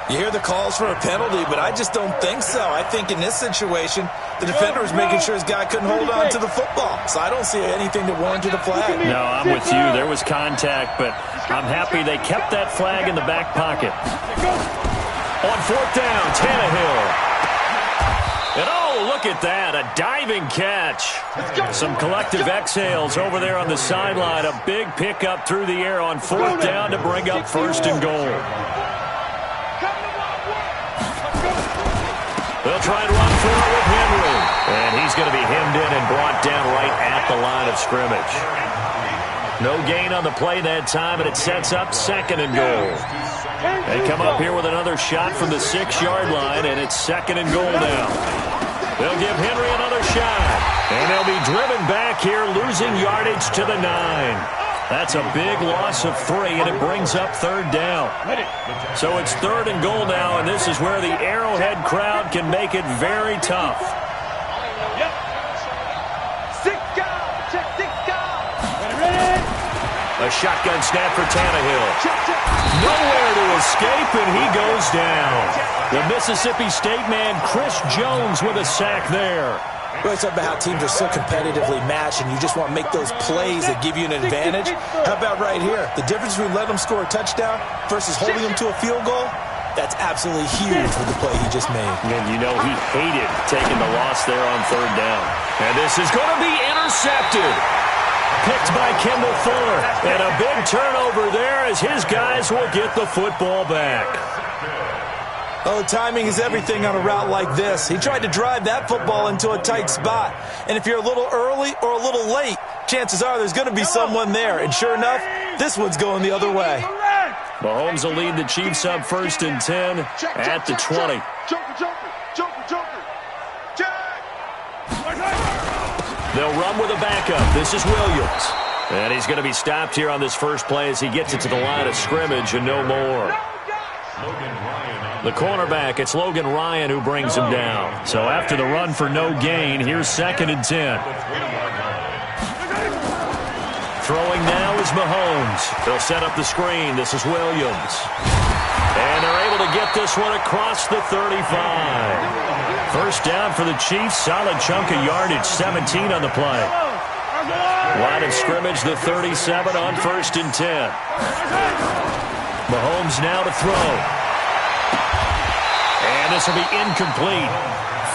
You hear the calls for a penalty, but I just don't think so. I think in this situation, the defender was making sure his guy couldn't hold on to the football. So I don't see anything that warranted a flag. No, I'm with you. There was contact, but I'm happy they kept that flag in the back pocket. On fourth down, Tannehill. And oh, look at that, a diving catch. Some collective exhales over there on the sideline. A big pickup through the air on fourth down to bring up first and goal. They'll try and run for it with Henry. And he's going to be hemmed in and brought down right at the line of scrimmage. No gain on the play that time, and it sets up second and goal. They come up here with another shot from the 6-yard line, and it's second and goal now. They'll give Henry another shot, and they'll be driven back here, losing yardage to the 9. That's a big loss of 3, and it brings up third down. So it's third and goal now, and this is where the Arrowhead crowd can make it very tough. A shotgun snap for Tannehill. Nowhere to escape, and he goes down. The Mississippi State man, Chris Jones, with a sack there. Well, it's about how teams are so competitively matched, and you just want to make those plays that give you an advantage. How about right here? The difference between letting them score a touchdown versus holding them to a field goal, that's absolutely huge with the play he just made. And you know he hated taking the loss there on third down. And this is going to be intercepted. Picked by Kendall Fuller. And a big turnover there as his guys will get the football back. Oh, timing is everything on a route like this. He tried to drive that football into a tight spot. And if you're a little early or a little late, chances are there's going to be someone there. And sure enough, this one's going the other way. Mahomes will lead the Chiefs up first and 10 at the 20. They'll run with a backup. This is Williams. And he's going to be stopped here on this first play as he gets it to the line of scrimmage and no more. The cornerback, it's Logan Ryan who brings him down. So after the run for no gain, here's second and 10. Throwing now is Mahomes. They'll set up the screen. This is Williams. And they're able to get this one across the 35. First down for the Chiefs. Solid chunk of yardage, 17 on the play. Line of scrimmage, the 37 on first and 10. Mahomes now to throw. And this will be incomplete.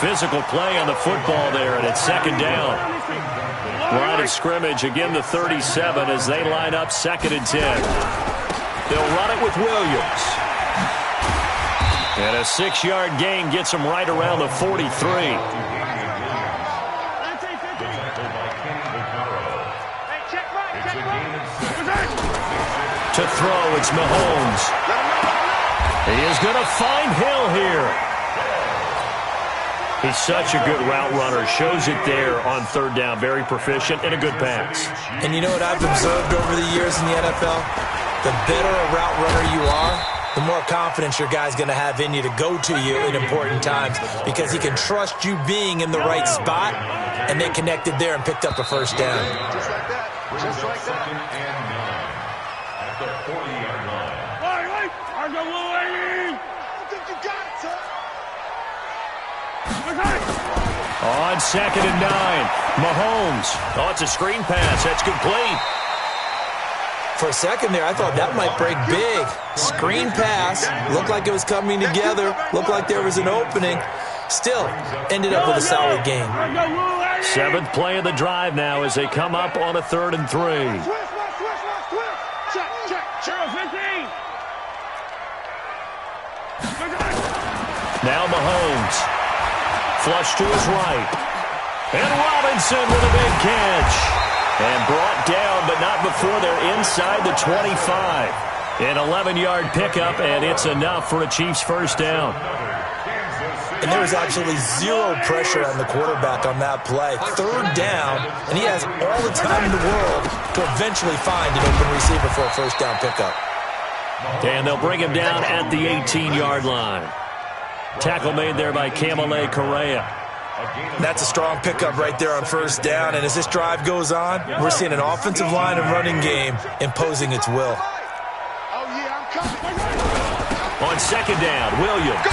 Physical play on the football there, and it's second down. Line of scrimmage, again the 37 as they line up second and 10. They'll run it with Williams. And a 6-yard gain gets him right around the 43. To throw, it's Mahomes. He is going to find Hill here. He's such a good route runner. Shows it there on third down. Very proficient and a good pass. And you know what I've observed over the years in the NFL? The better a route runner you are, the more confidence your guy's going to have in you to go to you in important times because he can trust you being in the right spot, and they connected there and picked up a first down. Just like that. Just like that. Second and 9 at the 40-yard line. I think you got it, sir. On second and 9, Mahomes. Oh, it's a screen pass. That's complete. For a second there, I thought that might break big. Screen pass. Looked like it was coming together. Looked like there was an opening. Still, ended up with a solid game. 7th play of the drive now as they come up on a 3rd and 3. Now Mahomes. Flush to his right. And Robinson with a big catch. And brought down, but not before they're inside the 25. An 11-yard pickup, and it's enough for a Chiefs first down. And there was absolutely zero pressure on the quarterback on that play. Third down, and he has all the time in the world to eventually find an open receiver for a first down pickup. And they'll bring him down at the 18-yard line. Tackle made there by Kamale Correa. That's a strong pickup right there on first down, and as this drive goes on, we're seeing an offensive line and running game imposing its will. On second down, Williams.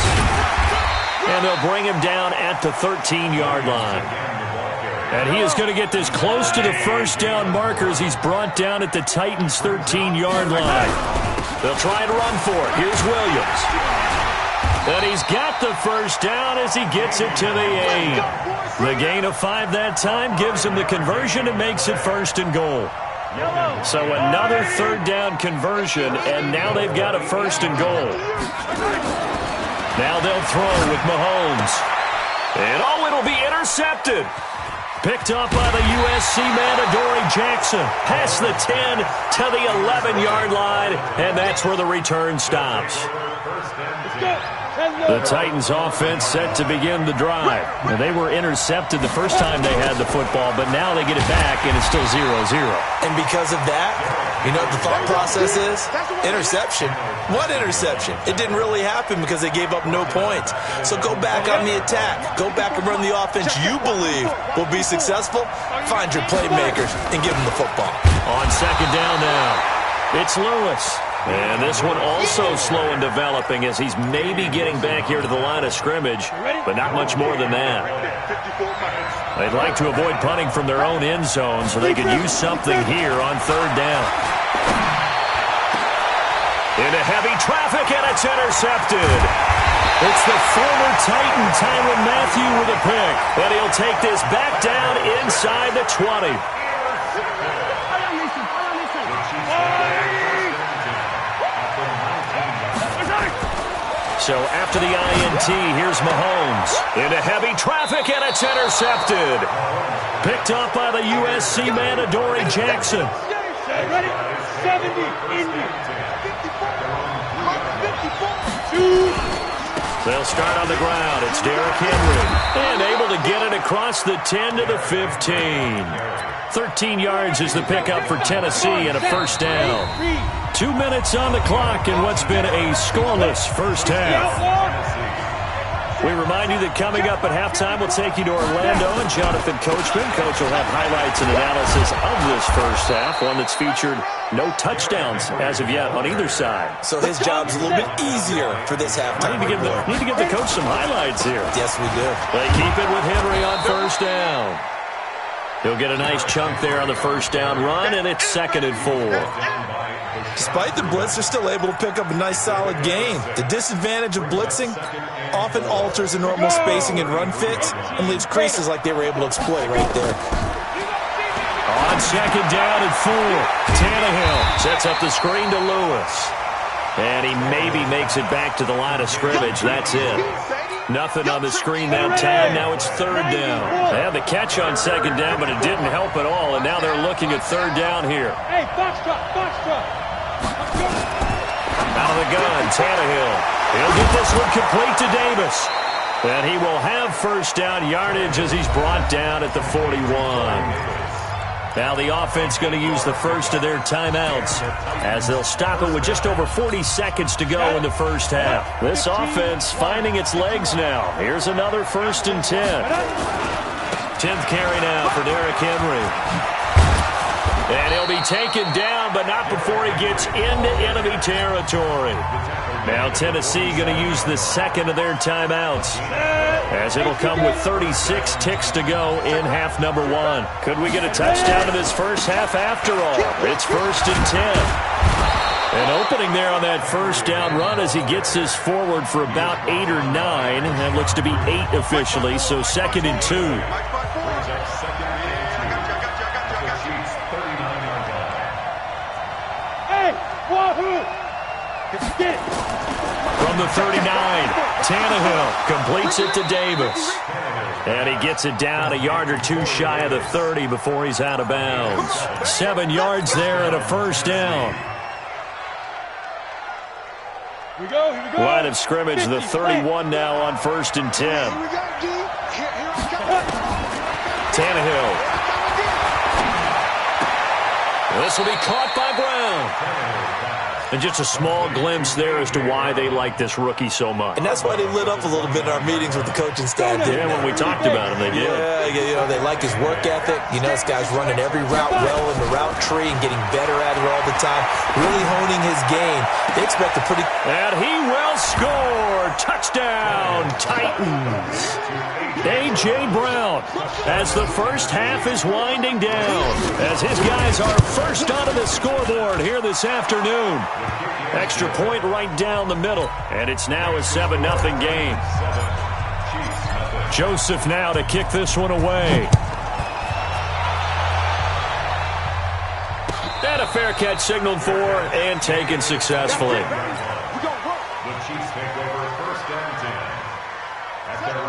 And they'll bring him down at the 13-yard line. And he is going to get this close to the first down markers. He's brought down at the Titans' 13-yard line. They'll try to run for it. Here's Williams. And he's got the first down as he gets it to the 8. The gain of 5 that time gives him the conversion and makes it 1st and goal. So another 3rd down conversion, and now they've got a 1st and goal. Now they'll throw with Mahomes. And it'll be intercepted. Picked up by the USC man, Adoree Jackson. Past the 10 to the 11-yard line, and that's where the return stops. The Titans offense set to begin the drive. And they were intercepted the first time they had the football, but now they get it back, and it's still 0-0. And because of that, you know what the thought process is? Interception. What interception? It didn't really happen because they gave up no points. So go back on the attack. Go back and run the offense you believe will be successful. Find your playmakers and give them the football. On second down now, it's Lewis. And this one also slow in developing as he's maybe getting back here to the line of scrimmage, but not much more than that. They'd like to avoid punting from their own end zone so they could use something here on 3rd down. Into heavy traffic, and it's intercepted. It's the former Titan, Tyrann Mathieu, with a pick. And he'll take this back down inside the 20. So after the INT, here's Mahomes. Into heavy traffic, and it's intercepted. Picked up by the USC man, Adoree Jackson. Ready? 70, Indy. 54, 2. They'll start on the ground. It's Derrick Henry. And able to get it across the 10 to the 15. 13 yards is the pickup for Tennessee and a 1st down. 2 minutes on the clock in what's been a scoreless first half. We remind you that coming up at halftime, we'll take you to Orlando and Jonathan Coachman. Coach will have highlights and analysis of this first half, one that's featured no touchdowns as of yet on either side. So his job's a little bit easier for this halftime. Need to give the coach some highlights here. Yes, we do. They keep it with Henry on 1st down. He'll get a nice chunk there on the 1st down run, and it's 2nd and 4. Despite the blitz, they're still able to pick up a nice, solid gain. The disadvantage of blitzing often alters the normal spacing and run fits and leaves creases like they were able to exploit right there. On 2nd down and 4, Tannehill sets up the screen to Lewis. And he maybe makes it back to the line of scrimmage. That's it. Nothing on the screen that time. Now it's 3rd down. They had the catch on 2nd down, but it didn't help at all. And now they're looking at 3rd down here. Hey, box truck. Out of the gun, Tannehill. He'll get this one complete to Davis. And he will have 1st down yardage as he's brought down at the 41. Now the offense going to use the first of their timeouts as they'll stop it with just over 40 seconds to go in the first half. This offense finding its legs now. Here's another 1st and 10. 10th carry now for Derrick Henry. And he'll be taken down, but not before he gets into enemy territory. Now Tennessee going to use the 2nd of their timeouts, as it'll come with 36 ticks to go in half number 1. Could we get a touchdown in this first half after all? It's 1st and 10. An opening there on that 1st down run as he gets this forward for about 8 or 9. And looks to be 8 officially, so 2nd and 2. From the 39, Tannehill completes it to Davis. And he gets it down a yard or 2 shy of the 30 before he's out of bounds. 7 yards there and a 1st down. Here we go. Line of scrimmage, the 31 now on 1st and 10. Tannehill. This will be caught by Brown. And just a small glimpse there as to why they like this rookie so much. And that's why they lit up a little bit in our meetings with the coaching staff. Yeah, when we talked about him, they did. Yeah, they like his work ethic. This guy's running every route well in the route tree and getting better at it all the time, really honing his game. They expect a pretty... And he will score! Touchdown, Titans! A.J. Brown, as the first half is winding down, as his guys are first onto the scoreboard here this afternoon. Extra point right down the middle, and it's now a 7-0 game. Joseph now to kick this one away. And a fair catch signaled for and taken successfully. The Chiefs take over first and 10.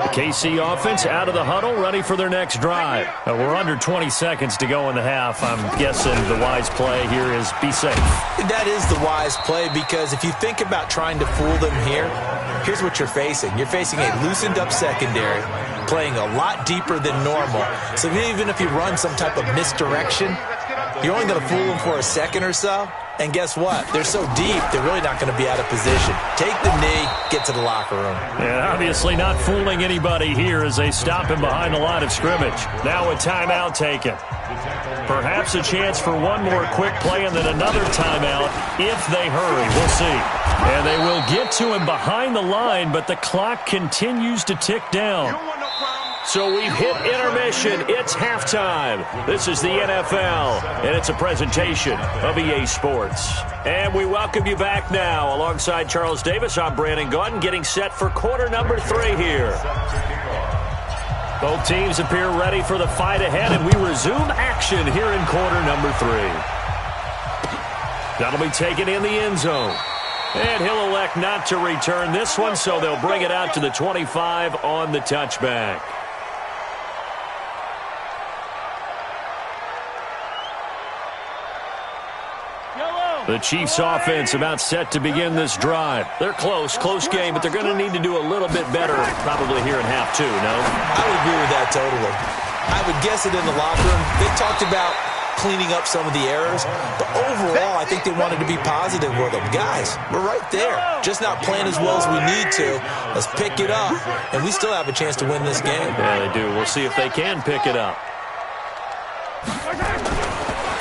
The KC offense out of the huddle, ready for their next drive. We're under 20 seconds to go in the half. I'm guessing the wise play here is be safe. That is the wise play, because if you think about trying to fool them here, here's what you're facing. You're facing a loosened up secondary, playing a lot deeper than normal. So even if you run some type of misdirection, you're only going to fool them for a second or so. And guess what? They're so deep, they're really not going to be out of position. Take the knee, get to the locker room. And obviously not fooling anybody here as they stop him behind the line of scrimmage. Now a timeout taken. Perhaps a chance for one more quick play and then another timeout if they hurry. We'll see. And they will get to him behind the line, but the clock continues to tick down. So we've hit intermission. It's halftime. This is the NFL, and it's a presentation of EA Sports. And we welcome you back now. Alongside Charles Davis, I'm Brandon Gaudin, getting set for quarter number 3 here. Both teams appear ready for the fight ahead, and we resume action here in quarter number 3. That'll be taken in the end zone. And he'll elect not to return this one, so they'll bring it out to the 25 on the touchback. The Chiefs offense about set to begin this drive. They're close game, but they're going to need to do a little bit better probably here in half 2, no? I would agree with that totally. I would guess it in the locker room. They talked about cleaning up some of the errors, but overall I think they wanted to be positive with them. Guys, we're right there. Just not playing as well as we need to. Let's pick it up, and we still have a chance to win this game. Yeah, they do. We'll see if they can pick it up.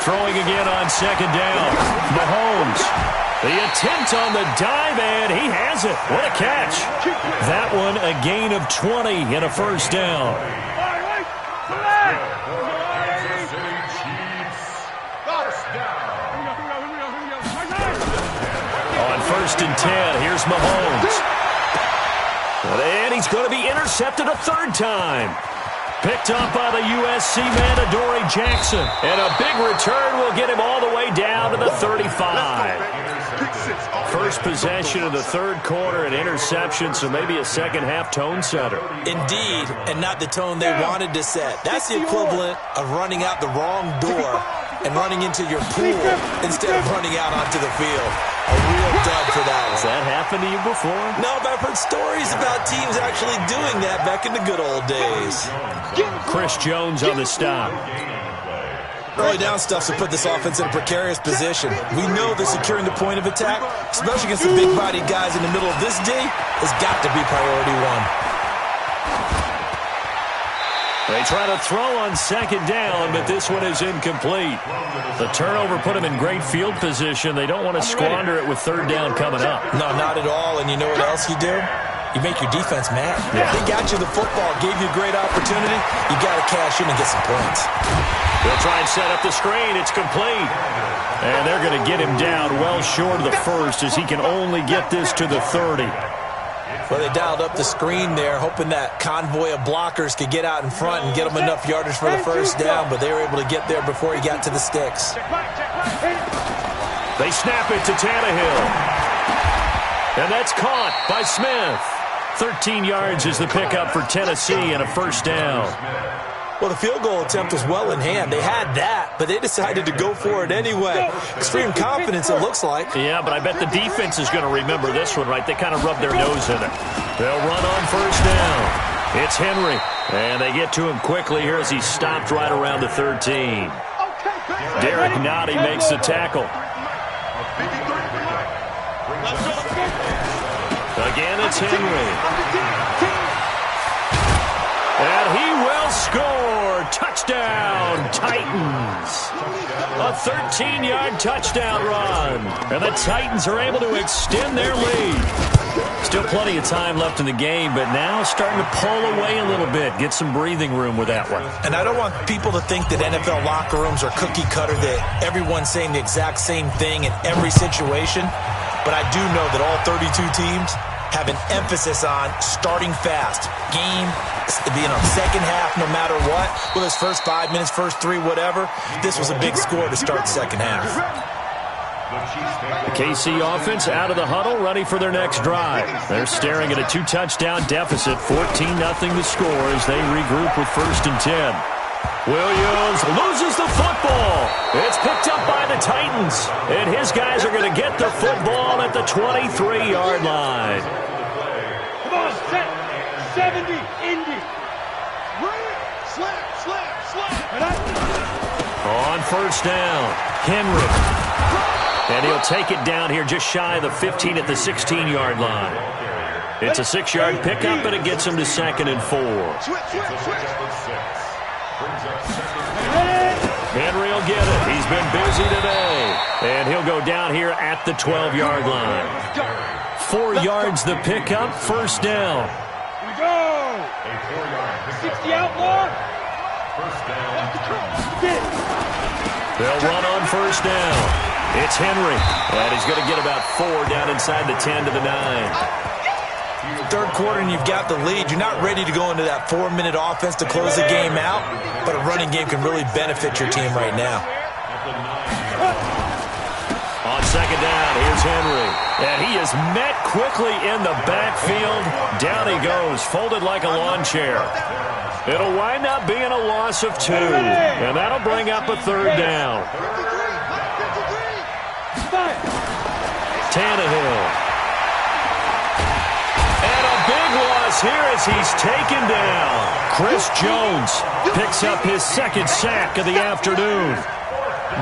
Throwing again on second down. Mahomes. The attempt on the dive, and he has it. What a catch. That one a gain of 20 and a first down. On first and 10, here's Mahomes. And he's going to be intercepted a third time. Picked up by the USC man, Adoree Jackson. And a big return will get him all the way down to the 35. First possession of the third quarter, an interception, so maybe a second-half tone setter. Indeed, and not the tone they wanted to set. That's the equivalent of running out the wrong door and running into your pool instead of running out onto the field. A real dud for that one. Has that happened to you before? No, but I've heard stories about teams actually doing that back in the good old days. Chris Jones on the stop. Early down stuffs will put this offense in a precarious position. We know that securing the point of attack, especially against the big-bodied guys in the middle of this D, has got to be priority one. They try to throw on second down, but this one is incomplete. The turnover put them in great field position. They don't want to squander it with third down coming up. No, not at all. And you know what else you do? You make your defense mad. Yeah. They got you the football, gave you a great opportunity. You got to cash in and get some points. They'll try and set up the screen. It's complete. And they're going to get him down well short of the first as he can only get this to the 30. Well, they dialed up the screen there, hoping that convoy of blockers could get out in front and get them enough yardage for the first down, but they were able to get there before he got to the sticks. They snap it to Tannehill. And that's caught by Smith. 13 yards is the pickup for Tennessee and a first down. Well, the field goal attempt was well in hand. They had that, but they decided to go for it anyway. Extreme confidence, it looks like. Yeah, but I bet the defense is going to remember this one, right? They kind of rubbed their nose in it. They'll run on first down. It's Henry, and they get to him quickly here as he stopped right around the 13. Derek Nottie makes the tackle. Again, it's Henry. And he will score. Touchdown, Titans. A 13-yard touchdown run. And the Titans are able to extend their lead. Still plenty of time left in the game, but now starting to pull away a little bit. Get some breathing room with that one. And I don't want people to think that NFL locker rooms are cookie cutter, that everyone's saying the exact same thing in every situation. But I do know that all 32 teams have an emphasis on starting fast. Game being on second half no matter what. Whether it's first 5 minutes, first 3, whatever. This was a big score to start second half. The KC offense out of the huddle, ready for their next drive. They're staring at a 2-touchdown deficit, 14-0 the score as they regroup with 1st and 10. Williams loses the football. It's picked up by the Titans, and his guys are going to get the football at the 23-yard line. Come on, set. 70, Indy. Slap. On 1st down, Henry. And he'll take it down here just shy of the 15 at the 16-yard line. It's a 6-yard pickup, and it gets him to 2nd and 4. Henry will get it. He's been busy today. And he'll go down here at the 12-yard line. 4 yards the pickup, 1st down. Here we go. 60 outlaw. They'll run on 1st down. It's Henry, and he's going to get about 4 down inside the 10 to the 9. Third quarter and you've got the lead. You're not ready to go into that 4-minute offense to close the game out, but a running game can really benefit your team right now. On 2nd down, here's Henry, and he is met quickly in the backfield. Down he goes, folded like a lawn chair. It'll wind up being a loss of 2, and that'll bring up a 3rd down. Tannehill. And a big loss here as he's taken down. Chris Jones picks up his 2nd sack of the afternoon.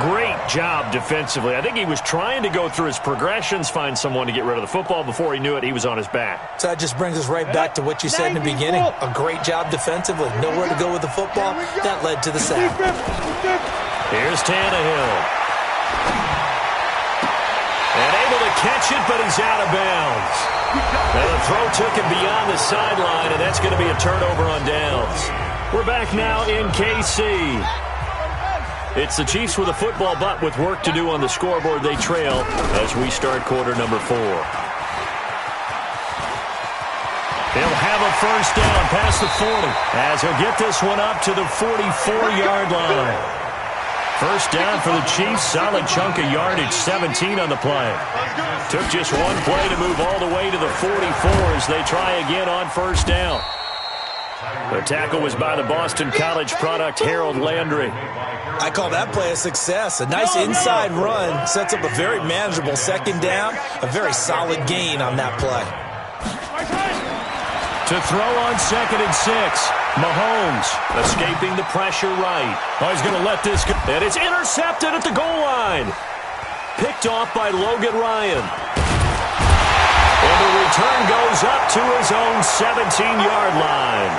Great job defensively. I think he was trying to go through his progressions, find someone to get rid of the football. Before he knew it, he was on his back. So that just brings us right back to what you said in the beginning. A great job defensively. Nowhere to go with the football. That led to the sack. Here's Tannehill. And able to catch it, but he's out of bounds. And the throw took him beyond the sideline, and that's going to be a turnover on downs. We're back now in KC. It's the Chiefs with a football, but with work to do on the scoreboard, they trail as we start quarter number 4. They'll have a 1st down past the 40 as he'll get this one up to the 44-yard line. 1st down for the Chiefs, solid chunk of yardage, 17 on the play. Took just one play to move all the way to the 44 as they try again on 1st down. The tackle was by the Boston College product, Harold Landry. I call that play a success. A nice inside run sets up a very manageable 2nd down, a very solid gain on that play. To throw on 2nd and 6. Mahomes escaping the pressure right. Oh, he's going to let this go. And it's intercepted at the goal line. Picked off by Logan Ryan. And the return goes up to his own 17-yard line.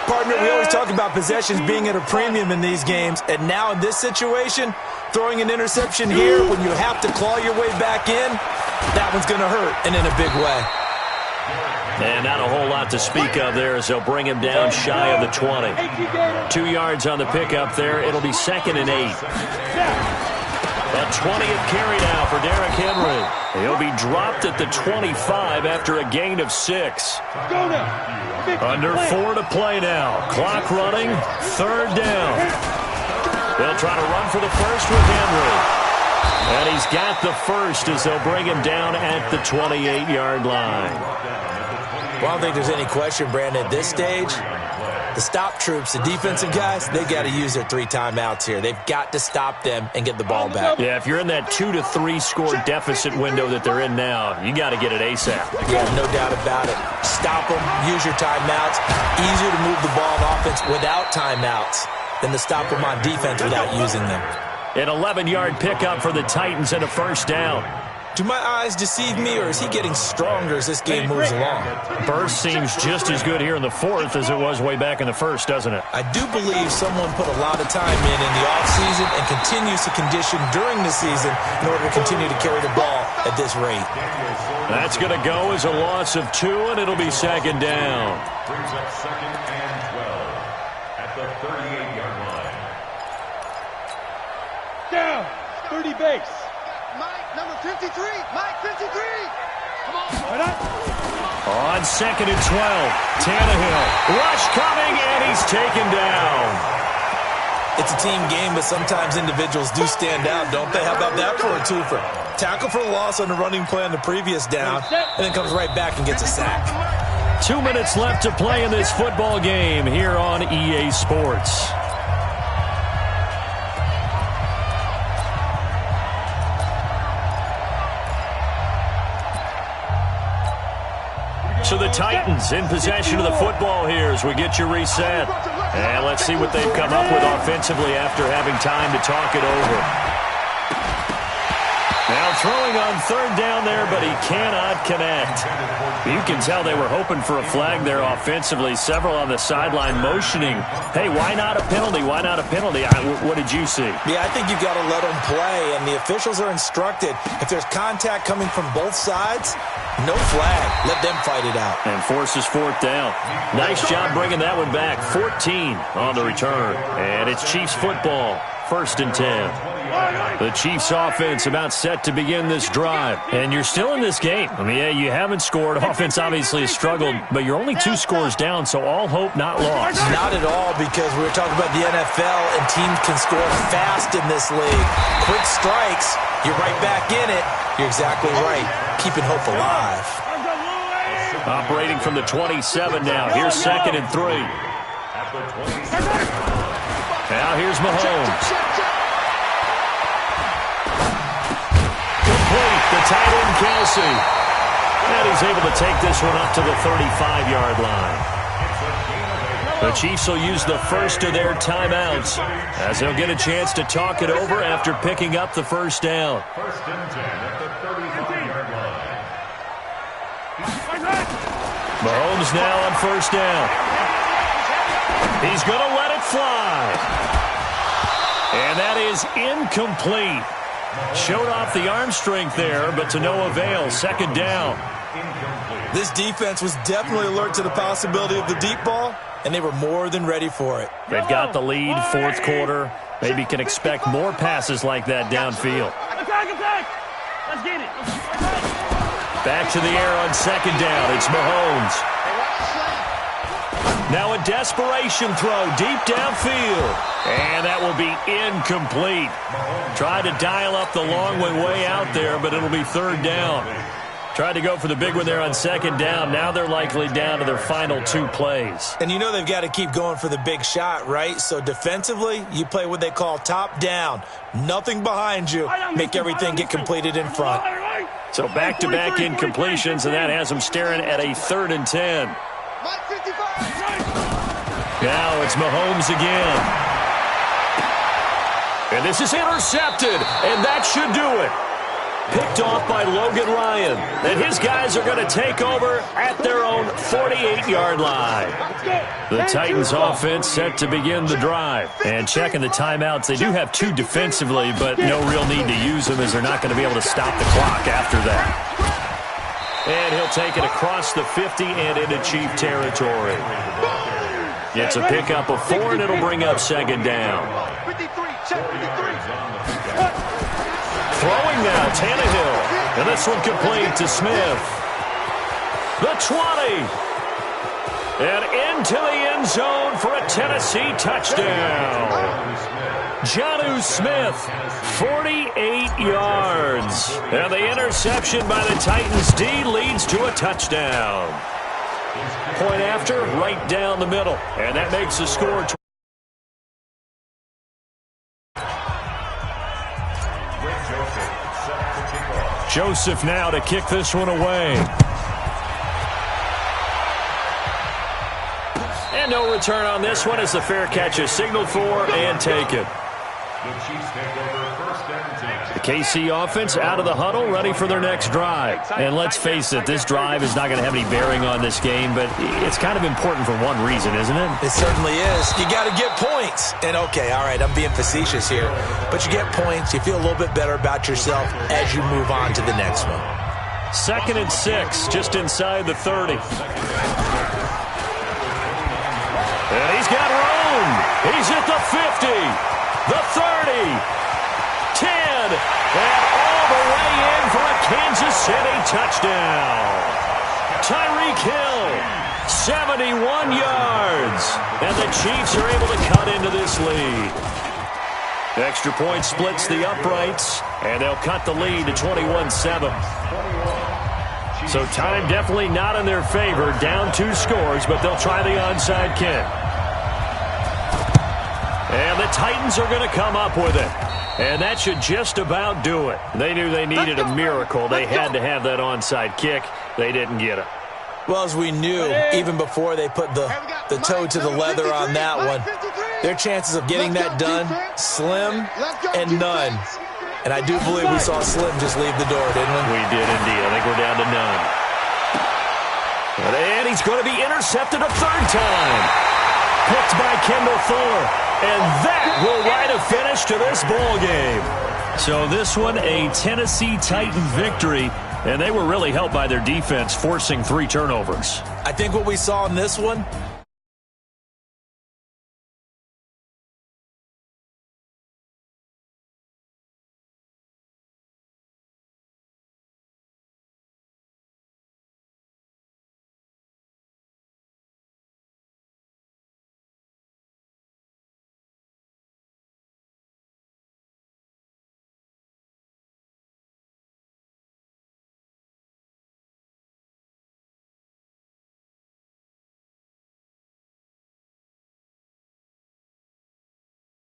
Partner, we always talk about possessions being at a premium in these games. And now in this situation, throwing an interception here when you have to claw your way back in, that one's going to hurt, and in a big way. And not a whole lot to speak of there as they'll bring him down shy of the 20. 2 yards on the pickup there. It'll be 2nd and 8. A 20th carry now for Derrick Henry. He'll be dropped at the 25 after a gain of 6. Under 4 to play now. Clock running. 3rd down. They'll try to run for the 1st with Henry. And he's got the 1st as they'll bring him down at the 28-yard line. Well, I don't think there's any question, Brandon, at this stage, the stop troops, the defensive guys, they got to use their 3 timeouts here. They've got to stop them and get the ball back. Yeah, if you're in that 2 to 3 score deficit window that they're in now, you got to get it ASAP. Yeah, no doubt about it. Stop them, use your timeouts. Easier to move the ball on offense without timeouts than to stop them on defense without using them. An 11-yard pickup for the Titans and a 1st down. Do my eyes deceive me, or is he getting stronger as this game moves along? Burst seems just as good here in the fourth as it was way back in the first, doesn't it? I do believe someone put a lot of time in the offseason and continues to condition during the season in order to continue to carry the ball at this rate. That's going to go as a loss of 2, and it'll be second down. Brings up second and 12 at the 38-yard line. Down. 30 base. Mike, number 53. Mike, 53. Come on. On second and 12, Tannehill. Rush coming, and he's taken down. It's a team game, but sometimes individuals do stand out, don't they? How about that for a twofer? Tackle for a loss on the running play on the previous down, and then comes right back and gets a sack. 2 minutes left to play in this football game here on EA Sports. So the Titans in possession of the football here as we get you reset. And let's see what they've come up with offensively after having time to talk it over. Now throwing on third down there, but he cannot connect. You can tell they were hoping for a flag there offensively. Several on the sideline motioning, hey, why not a penalty? Why not a penalty? What did you see? Yeah, I think you've got to let them play, and the officials are instructed. If there's contact coming from both sides, no flag. Let them fight it out. And forces fourth down. Nice job bringing that one back. 14 on the return. And it's Chiefs football. First and 10. The Chiefs offense about set to begin this drive. And you're still in this game. I mean, yeah, you haven't scored. Offense obviously has struggled, but you're only 2 scores down, so all hope not lost. Not at all, because we were talking about the NFL, and teams can score fast in this league. Quick strikes, you're right back in it. You're exactly right. Keeping hope alive. Operating from the 27 now. Here's second and 3. Now here's Mahomes. Complete. The tight end, Kelsey. And he's able to take this one up to the 35-yard line. The Chiefs will use the first of their timeouts as they'll get a chance to talk it over after picking up the first down. First and 10 at the 35-yard line. Mahomes now on first down. He's going to let it fly. And that is incomplete. Showed off the arm strength there, but to no avail. Second down. This defense was definitely alert to the possibility of the deep ball, and they were more than ready for it. They've got the lead, fourth quarter. Maybe can expect more passes like that downfield. Let's get it. Back to the air on second down. It's Mahomes. Now a desperation throw deep downfield. And that will be incomplete. Tried to dial up the long one way out there, but it'll be third down. Tried to go for the big one there on second down. Now they're likely down to their final 2 plays. And you know they've got to keep going for the big shot, right? So defensively, you play what they call top down. Nothing behind you. Make everything get completed in front. So back-to-back incompletions, and that has them staring at a 3rd and 10. Now it's Mahomes again. And this is intercepted, and that should do it. Picked off by Logan Ryan. And his guys are going to take over at their own 48-yard line. The Titans offense set to begin the drive. And checking the timeouts, they do have 2 defensively, but no real need to use them as they're not going to be able to stop the clock after that. And he'll take it across the 50 and into Chief territory. It's a pickup of 4, and it'll bring up second down. Throwing now, Tannehill. And this one complete to Smith. The 20. And into the end zone for a Tennessee touchdown. Jonnu Smith, 48 yards. And the interception by the Titans D leads to a touchdown. Point after, right down the middle. And that makes the score. Joseph now to kick this one away. And no return on this one as the fair catch is signaled for and taken. The Chiefs take over first and 10. The KC offense out of the huddle, ready for their next drive. And let's face it, this drive is not going to have any bearing on this game, but it's kind of important for one reason, isn't it? It certainly is. You got to get points. And okay, all right, I'm being facetious here, but you get points, you feel a little bit better about yourself as you move on to the next one. 2nd and 6, just inside the 30. And he's got room. He's at the 50, the 30, 10, and all the way in for a Kansas City touchdown. Tyreek Hill, 71 yards. And the Chiefs are able to cut into this lead. Extra point splits the uprights, and they'll cut the lead to 21-7. So time definitely not in their favor. Down 2 scores, but they'll try the onside kick. And the Titans are going to come up with it. And that should just about do it. They knew they needed a miracle. They had to have that onside kick. They didn't get it. Well, as we knew, even before they put the toe to the leather on that one, their chances of getting that done, slim and none. And I do believe we saw Slim just leave the door, didn't we? We did indeed. I think we're down to none. And he's going to be intercepted a 3rd time. Picked by Kendall Thor. And that will write a finish to this ball game. So this one, a Tennessee Titan victory. And they were really helped by their defense, forcing 3 turnovers. I think what we saw in this one,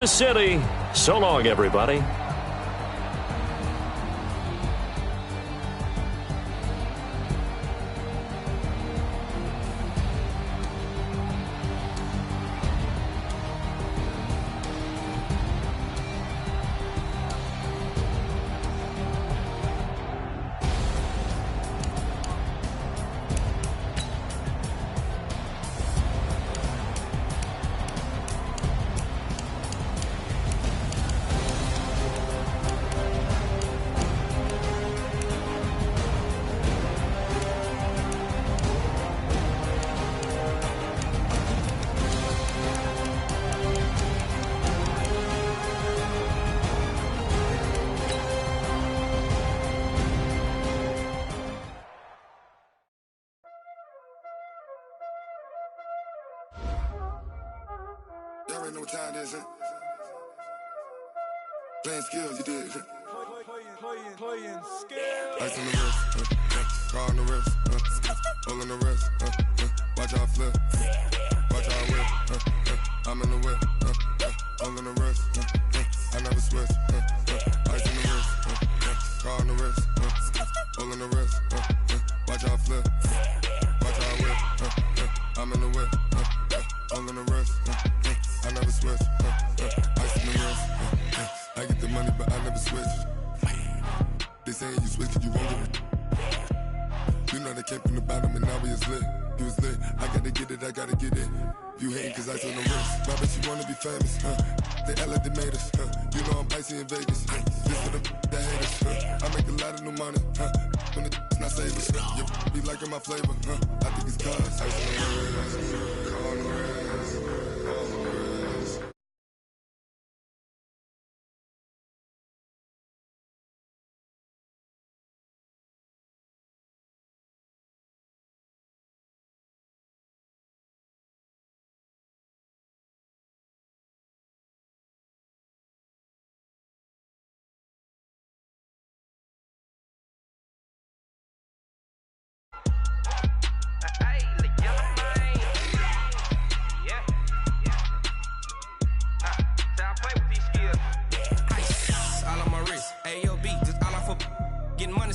City. So long, everybody. Y'all already know what time it is, huh? Playing skills, you did. Playing skills. Ice on the wrist, car on the wrist, hole on the wrist, watch out flip, watch out whip, I'm in the whip, hole on the wrist, I never switch, ice on the wrist, car on the wrist, hole on the wrist, watch out flip, watch out whip, I'm in the whip, hole on the wrist, I never switch, ice on the wrist, I get the money but I never switch. They saying you switch cause you won't get it. You know they came from the bottom and now we is lit. You was lit, I gotta get it, I gotta get it. You hate cause ice on the wrist. Why bet you wanna be famous, They act like they made us, You know I'm icy in Vegas, This for the that hate us, I make a lot of new money, When it's not savers, You be liking my flavor, I think it's cause ice on the wrist, car on the wrist, all on the wrist.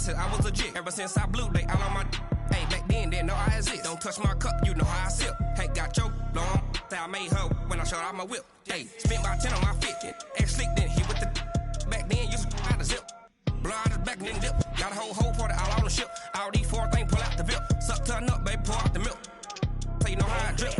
I was legit. Ever since I blew, they all on my. Hey, back then, didn't know I exist. Don't touch my cup, you know how I sip. Hey, got your long, say I made her when I showed out my whip. Hey, spent about 10 on my fit. Ass slick, then hit with the back then, used to out the zip. Blow out his back, then dip. Got a whole party all on the ship. All these 4 things, pull out the VIP. Suck, turn up, baby, pour out the milk. So you know how I drip.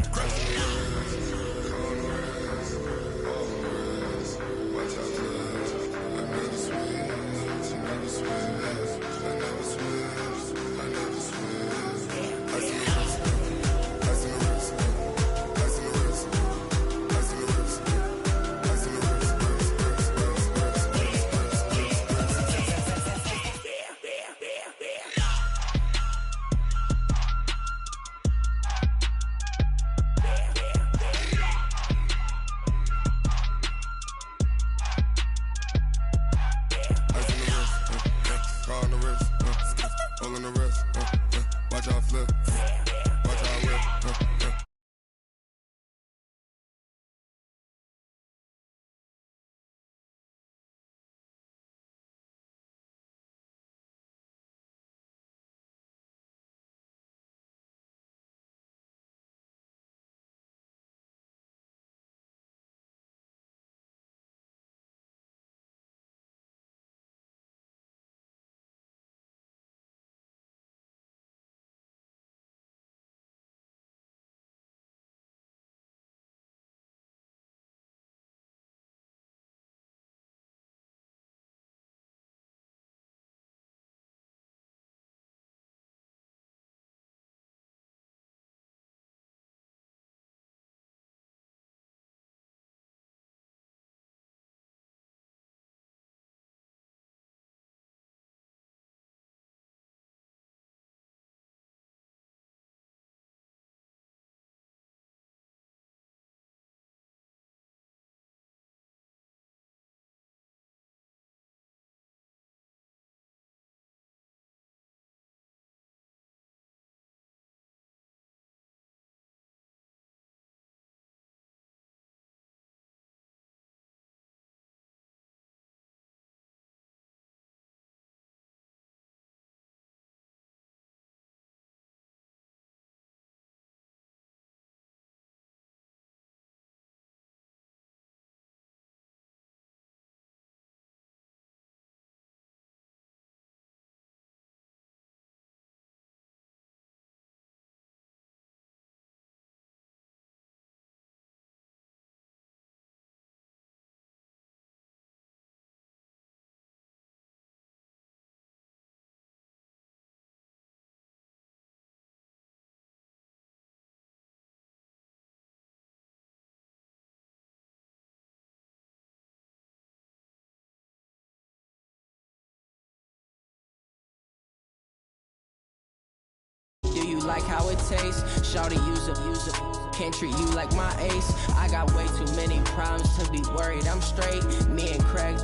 Do you like how it tastes? Shawty, use it. Can't treat you like my ace. I got way too many problems to be worried. I'm straight. Me and Craig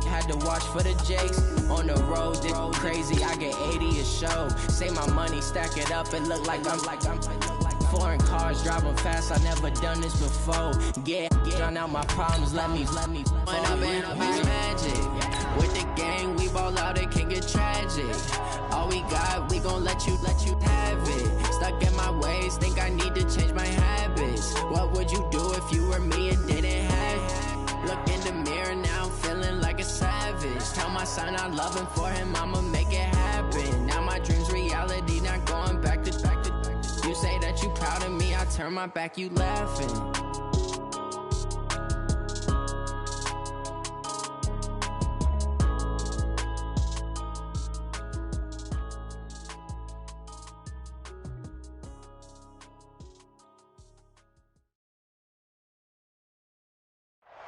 had to watch for the Jakes. On the road, this crazy. I get 80 a show. Save my money, stack it up. It look like I'm foreign cars driving fast. I never done this before. Drown out my problems. Let me. When up and up is magic. With the gang, we ball out. It can get tragic. All we got, we gon' let you have it. Stuck in my ways, think I need to change my habits. What would you do if you were me and didn't have it? Look in the mirror now, I'm feeling like a savage. Tell my son I love him, for him I'ma make it happen. Now my dream's reality, not going back to. You say that you proud of me, I turn my back, you laughing.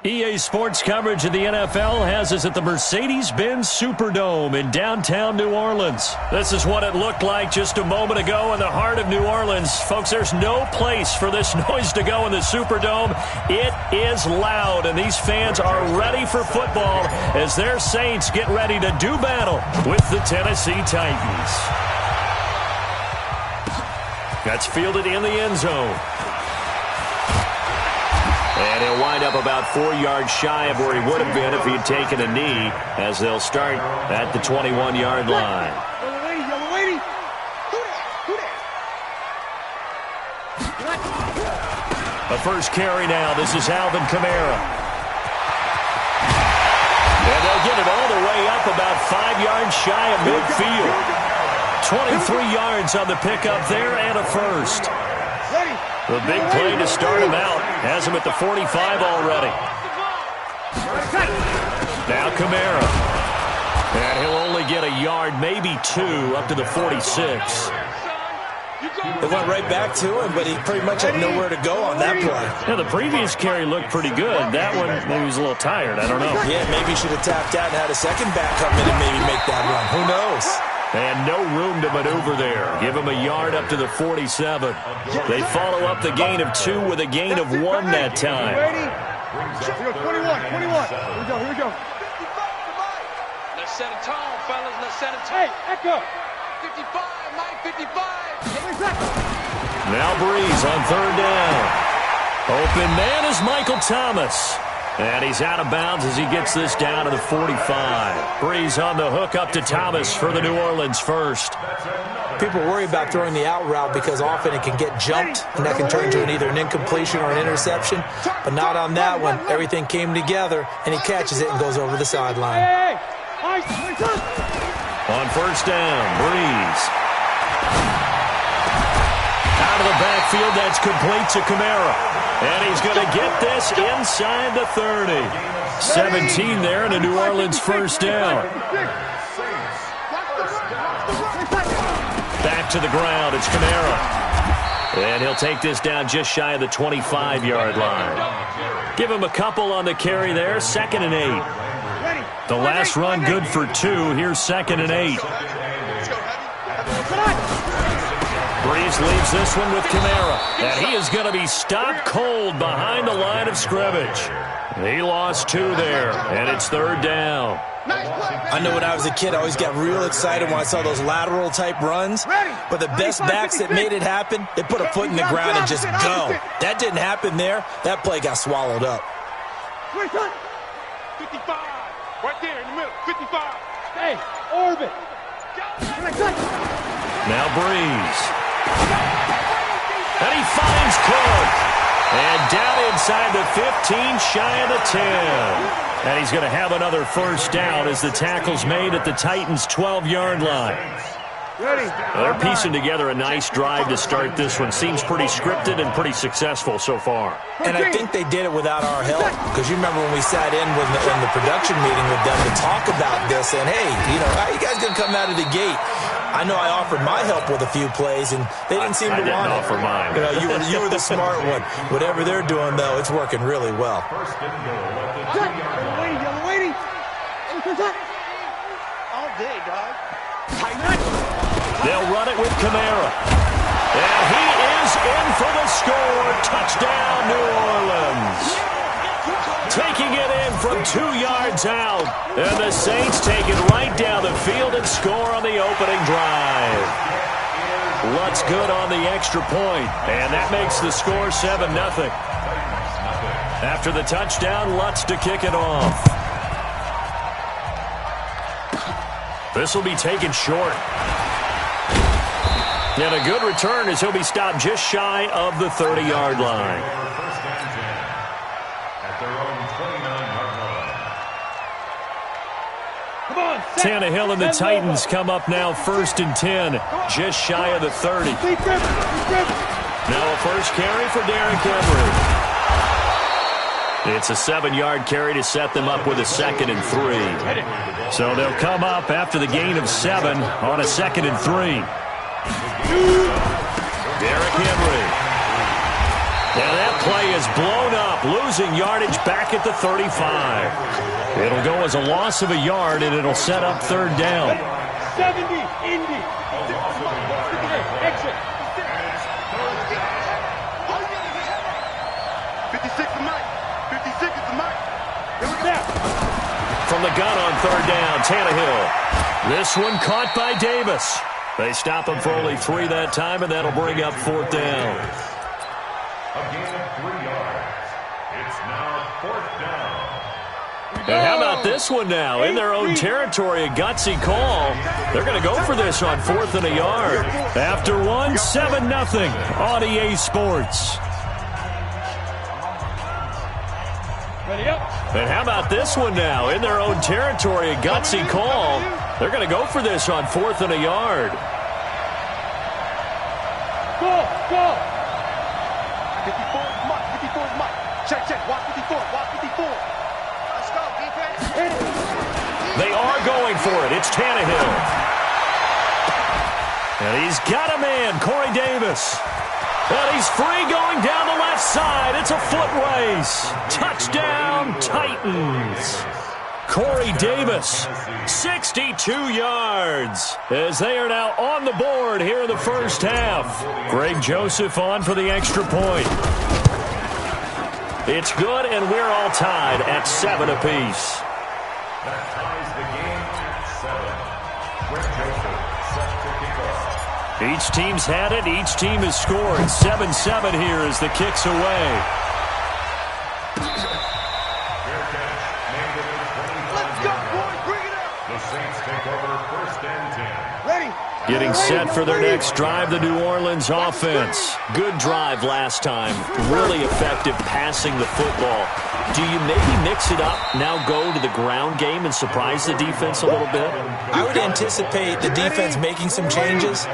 EA Sports coverage of the NFL has us at the Mercedes-Benz Superdome in downtown New Orleans. This is what it looked like just a moment ago in the heart of New Orleans. Folks, there's no place for this noise to go in the Superdome. It is loud, and these fans are ready for football as their Saints get ready to do battle with the Tennessee Titans. That's fielded in the end zone. And he'll wind up about 4 yards shy of where he would have been if he had taken a knee, as they'll start at the 21-yard line. Young lady. Who that? The first carry now. This is Alvin Kamara. And they'll get it all the way up about 5 yards shy of midfield. 23 yards on the pickup there and a first. The big play to start him out. Has him at the 45 already. Now Kamara. And he'll only get a yard, maybe 2, up to the 46. They went right back to him, but he pretty much had nowhere to go on that play. Yeah, the previous carry looked pretty good. That one, maybe he was a little tired. I don't know. Yeah, maybe he should have tapped out and had a second back come in and maybe make that run. Who knows? And no room to maneuver there. Give him a yard up to the 47. They follow up the gain of 2 with a gain of 1 that time. Ready? 21. Here we go. Let's set a tone, fellas. Let's set a tone. Hey, echo. 55, Mike, 55. Now Breeze on third down. Open man is Michael Thomas. And he's out of bounds as he gets this down to the 45. Breeze on the hook up to Thomas for the New Orleans first. People worry about throwing the out route because often it can get jumped, and that can turn into either an incompletion or an interception. But not on that one. Everything came together, and he catches it and goes over the sideline. On first down, Breeze. Out of the backfield, that's complete to Kamara. And he's going to get this inside the 30. 17 there and a New Orleans first down. Back to the ground, it's Kamara. And he'll take this down just shy of the 25-yard line. Give him a couple on the carry there, 2nd and 8. The last run good for 2. Here's 2nd and 8. Breeze leaves this one with Kamara. And he is going to be stopped cold behind the line of scrimmage. He lost 2 there, and it's 3rd down. I know when I was a kid, I always got real excited when I saw those lateral-type runs. But the best backs that made it happen, they put a foot in the ground and just go. That didn't happen there. That play got swallowed up. 55. Right there in the middle. 55. Hey, orbit. Now Breeze. And he finds Cook. And down inside the 15, shy of the 10. And he's going to have another first down as the tackle's made at the Titans' 12-yard line. They're piecing together a nice drive to start this one. Seems pretty scripted and pretty successful so far. And I think they did it without our help. Because you remember when we sat in the production meeting with them to talk about this. And, hey, how are you guys going to come out of the gate? I know I offered my help with a few plays, and they didn't seem to want it. I didn't offer mine. You were the smart one. Whatever they're doing, though, it's working really well. Waiting. All day, dog. They'll run it with Kamara. And he is in for the score. Touchdown, New Orleans. Taking it in from 2 yards out. And the Saints take it right down the field and score on the opening drive. Lutz good on the extra point. And that makes the score 7-0. After the touchdown, Lutz to kick it off. This will be taken short. And a good return as he'll be stopped just shy of the 30-yard line. Tannehill and the Titans come up now 1st and 10, just shy of the 30. Now a first carry for Derrick Henry. It's a 7-yard carry to set them up with a 2nd and 3. So they'll come up after the gain of 7 on a 2nd and 3. Derrick Henry. And that play is blown up, losing yardage back at the 35. It'll go as a loss of a yard, and it'll set up 3rd down. 70, Indy. Exit. 56 is Mike. 56 is Mike. Here we go. From the gun on 3rd down, Tannehill. This one caught by Davis. They stop him for only 3 that time, and that'll bring up 4th down. A gain of 3 yards. It's now 4th down. And how about this one now? In their own territory, a gutsy call. They're going to go for this on 4th and a yard. After one, 7-0 on EA Sports. And how about this one now? In their own territory, a gutsy call. They're going to go for this on 4th and a yard. Go! 54 is Mike. 54 is Mike. Check. Watch 54. Watch 54. Let's go, defense. They are going for it. It's Tannehill. And he's got a man, Corey Davis. And he's free going down the left side. It's a foot race. Touchdown, Titans. Corey Davis, 62 yards, as they are now on the board here in the first half. Greg Joseph on for the extra point. It's good, and we're all tied at 7 apiece. That ties the game at 7. Greg Joseph set to kick off. Each team's had it. Each team has scored. 7-7 here as the kick's away. Getting set for their next drive, the New Orleans offense. Good drive last time. Really effective passing the football. Do you maybe mix it up, now go to the ground game and surprise the defense a little bit? I would anticipate the defense making some changes,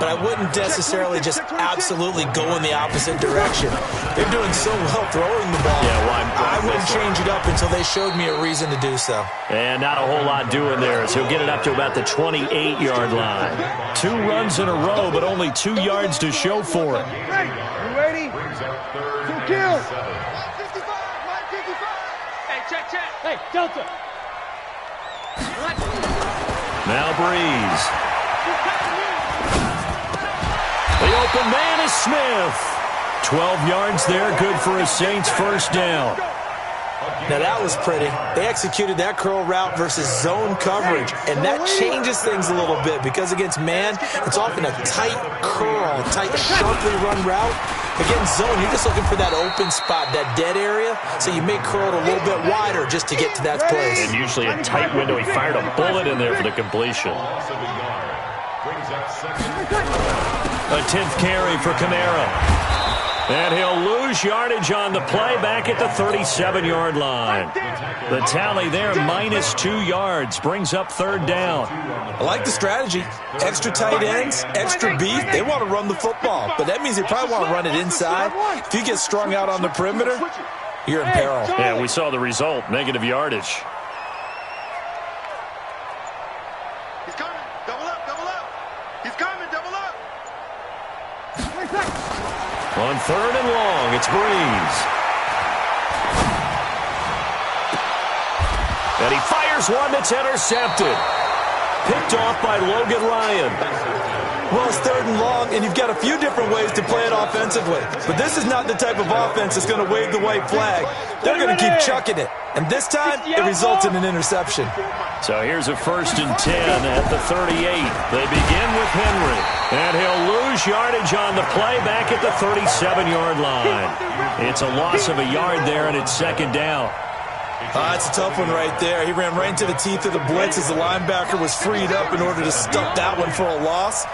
but I wouldn't necessarily just absolutely go in the opposite direction. They're doing so well throwing the ball. Yeah, well, I wouldn't change it up until they showed me a reason to do so. And not a whole lot doing there, as he'll get it up to about the 28-yard line. 2 runs in a row, but only 2 yards to show for it. You ready? 2 kills. Check. Hey, Delta. Now Breeze. The open man is Smith. 12 yards there, good for a Saints first down. Now that was pretty. They executed that curl route versus zone coverage, and that changes things a little bit because against man, it's often a tight curl, tight, sharply run route. Against zone, you're just looking for that open spot, that dead area, so you may curl it a little bit wider just to get to that place. And usually a tight window. He fired a bullet in there for the completion. A 10th carry for Kamara. And he'll lose yardage on the play back at the 37-yard line. The tally there, minus 2 yards, brings up 3rd down. I like the strategy. Extra tight ends, extra beef. They want to run the football, but that means they probably want to run it inside. If you get strung out on the perimeter, you're in peril. Yeah, we saw the result, negative yardage. He's coming. Double up. He's coming. Double up. On 3rd and long, it's Breeze. And he fires one that's intercepted. Picked off by Logan Ryan. Well, it's 3rd and long, and you've got a few different ways to play it offensively. But this is not the type of offense that's going to wave the white flag. They're going to keep chucking it. And this time, it results in an interception. So here's a 1st and 10 at the 38. They begin with Henry. And he'll lose yardage on the play back at the 37-yard line. It's a loss of a yard there, and it's 2nd down. That's a tough one right there. He ran right into the teeth of the blitz as the linebacker was freed up in order to stuff that one for a loss.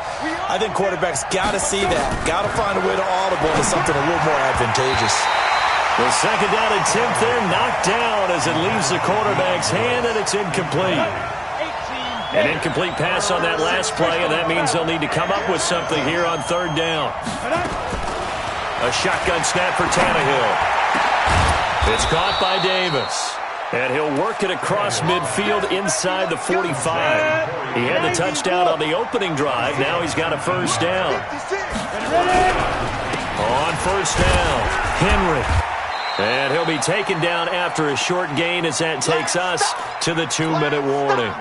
I think quarterbacks got to see that. Got to find a way to audible into something a little more advantageous. The 2nd down attempt there knocked down as it leaves the quarterback's hand, and it's incomplete. An incomplete pass on that last play, and that means they'll need to come up with something here on 3rd down. A shotgun snap for Tannehill. It's caught by Davis. And he'll work it across midfield inside the 45. He had the touchdown on the opening drive. Now he's got a 1st down. On 1st down, Henry. And he'll be taken down after a short gain as that takes us to the 2-minute warning.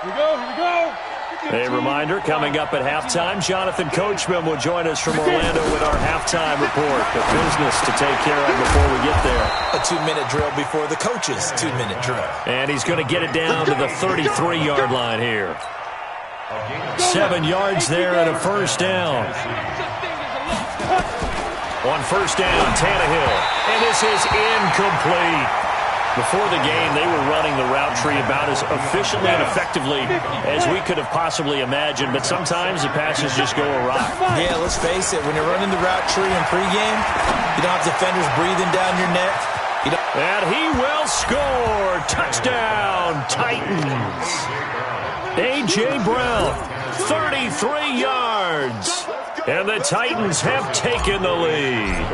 Here we go. A reminder, coming up at halftime, Jonathan Coachman will join us from Orlando with our halftime report. The business to take care of before we get there. A 2-minute drill before the coach's 2-minute drill. And he's going to get it down to the 33-yard line here. 7 yards there and a 1st down. On 1st down, Tannehill. And this is incomplete. Before the game, they were running the route tree about as efficiently and effectively as we could have possibly imagined, but sometimes the passes just go awry. Yeah, let's face it, when you're running the route tree in pregame, you don't have defenders breathing down your neck. And he will score. Touchdown, Titans. A.J. Brown, 33 yards. And the Titans have taken the lead.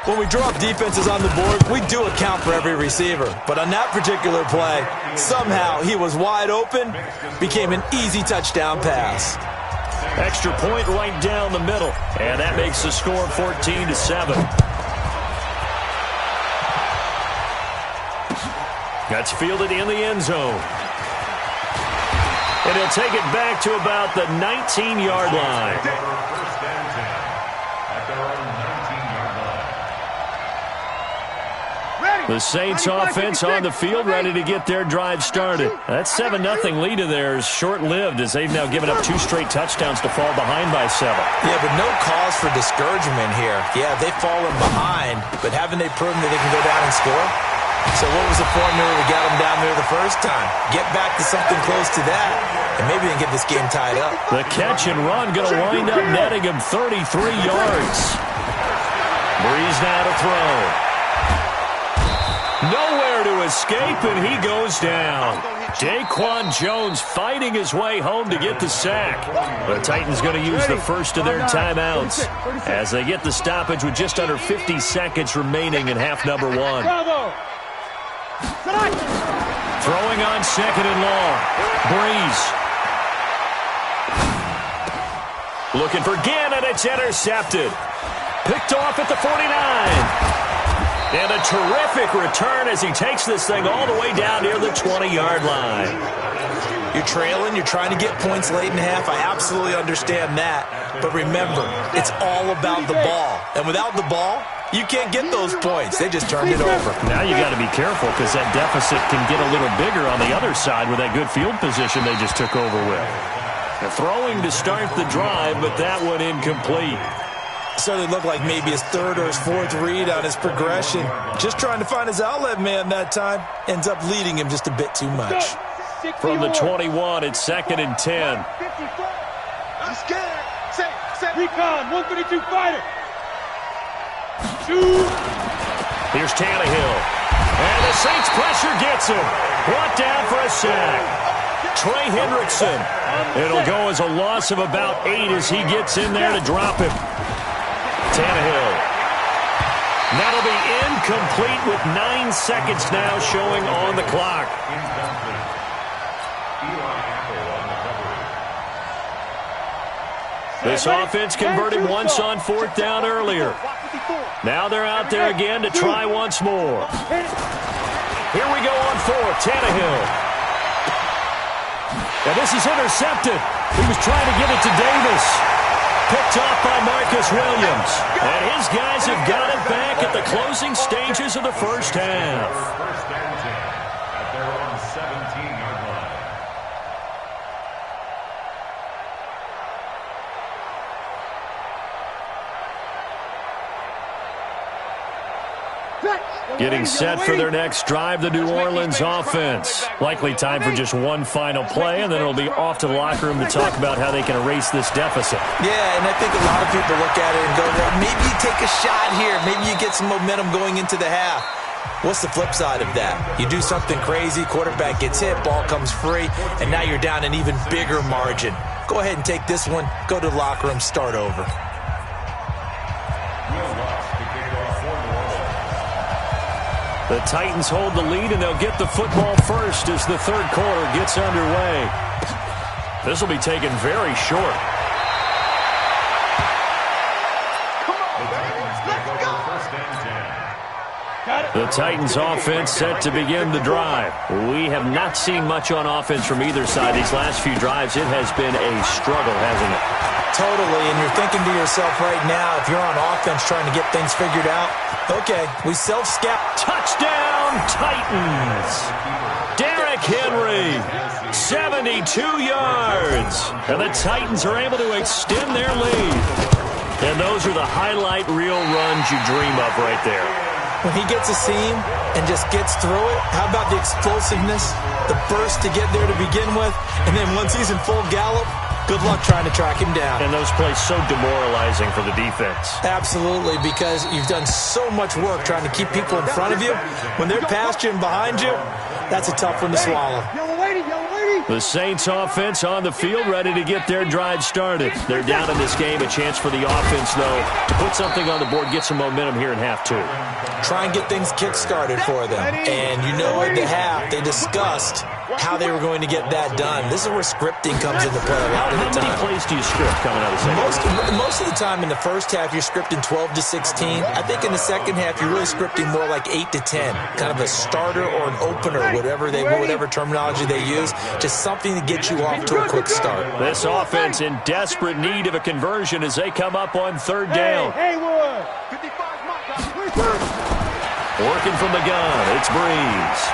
When we drop defenses on the board, we do account for every receiver. But on that particular play, somehow he was wide open, became an easy touchdown pass. Extra point right down the middle. And that makes the score 14-7. That's fielded in the end zone. And he'll take it back to about the 19-yard line. First and 10 at their own 19-yard line. The Saints offense on the field, ready to get their drive started. That 7-0 lead of theirs short-lived as they've now given up 2 straight touchdowns to fall behind by 7. Yeah, but no cause for discouragement here. Yeah, they've fallen behind, but haven't they proven that they can go down and score? So what was the formula that got them down there the first time? Get back to something close to that, and maybe they can get this game tied up. The catch and run going to wind up netting him 33 yards. Breeze now to throw. Nowhere to escape, and he goes down. Daquan Jones fighting his way home to get the sack. The Titans going to use the first of their timeouts as they get the stoppage with just under 50 seconds remaining in half number 1. Throwing on second and long. Breeze. Looking for Gannon. It's intercepted. Picked off at the 49. And a terrific return as he takes this thing all the way down near the 20-yard line. You're trailing. You're trying to get points late in half. I absolutely understand that. But remember, it's all about the ball. And without the ball, you can't get those points. They just turned it over. Now you got to be careful because that deficit can get a little bigger on the other side with that good field position they just took over with. They're throwing to start the drive, but that one incomplete. Certainly looked like maybe his 3rd or his 4th read on his progression. Just trying to find his outlet man that time. Ends up leading him just a bit too much. From the 21, it's 2nd and 10. I'm scared. Set. Recon, 132 fighter. Shoot. Here's Tannehill. And the Saints pressure gets him. Brought down for a sack. Trey Hendrickson. It'll go as a loss of about 8 as he gets in there to drop him. Tannehill. That'll be incomplete with 9 seconds now showing on the clock. This offense converted once on 4th down earlier. Now they're out there again to try once more. Here we go on 4th. Tannehill. And this is intercepted. He was trying to give it to Davis. Picked off by Marcus Williams. And his guys have got it back at the closing stages of the first half. First and 10 at their own 17-yard line. Getting set for their next drive, the New Orleans offense. Likely time for just one final play, and then it'll be off to the locker room to talk about how they can erase this deficit. Yeah, and I think a lot of people look at it and go, well, maybe you take a shot here. Maybe you get some momentum going into the half. What's the flip side of that? You do something crazy, quarterback gets hit, ball comes free, and now you're down an even bigger margin. Go ahead and take this one, go to the locker room, start over. The Titans hold the lead, and they'll get the football first as the 3rd quarter gets underway. This will be taken very short. The Titans offense set to begin the drive. We have not seen much on offense from either side. These last few drives, it has been a struggle, hasn't it? Totally, and you're thinking to yourself right now, if you're on offense trying to get things figured out, okay, we self-scout. Touchdown, Titans! Derrick Henry, 72 yards. And the Titans are able to extend their lead. And those are the highlight reel runs you dream of right there. when he gets a seam and just gets through it, how about the explosiveness, the burst to get there to begin with, and then once he's in full gallop, good luck trying to track him down. And those plays so demoralizing for the defense. Absolutely, because you've done so much work trying to keep people in front of you. When they're past you and behind you, that's a tough one to swallow. The Saints offense on the field, ready to get their drive started. They're down in this game. A chance for the offense, though, to put something on the board, get some momentum here in half 2. Try and get things kick-started for them. And you know at the half, they discussed how they were going to get that done. This is where scripting comes into play a lot of the time. How many plays do you script coming out of the second half? Most of the time in the first half, you're scripting 12 to 16. I think in the second half, you're really scripting more like 8 to 10. Kind of a starter or an opener, whatever terminology they use. Just something to get you off to a quick start. This offense in desperate need of a conversion as they come up on third down. Working from the gun, it's Breeze.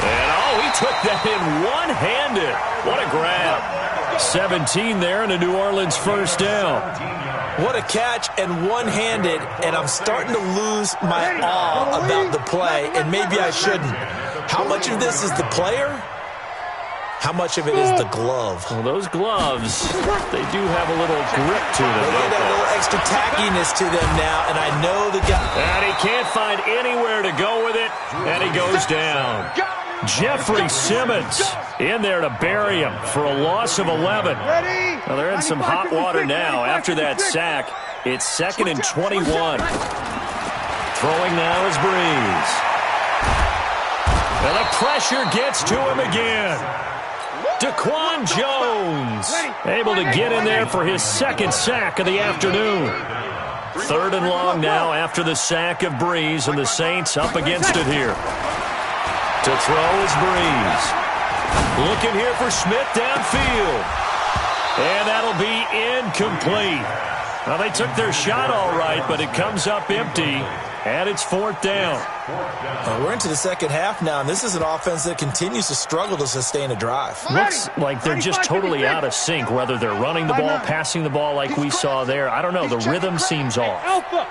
And, he took that in one-handed. What a grab. 17 there and a New Orleans first down. What a catch and one-handed, and I'm starting to lose my awe about the play, and maybe I shouldn't. How much of this is the player? How much of it is the glove? Well, those gloves, they do have a little grip to them. They get a little extra tackiness to them now, and I know the guy. And he can't find anywhere to go with it, and he goes down. Jeffrey Simmons in there to bury him for a loss of 11. Well, they're in some hot water now after that sack. It's 2nd and 21. Throwing now is Breeze. And the pressure gets to him again. Daquan Jones able to get in there for his second sack of the afternoon. 3rd and long now after the sack of Breeze, and the Saints up against it here. To throw is Breeze. Looking here for Smith downfield. And that'll be incomplete. Well, they took their shot all right, but it comes up empty, and it's 4th down. We're into the second half now, and this is an offense that continues to struggle to sustain a drive. Looks like they're just totally out of sync, whether they're running the ball, passing the ball like we saw there. I don't know. The rhythm seems off. Alpha.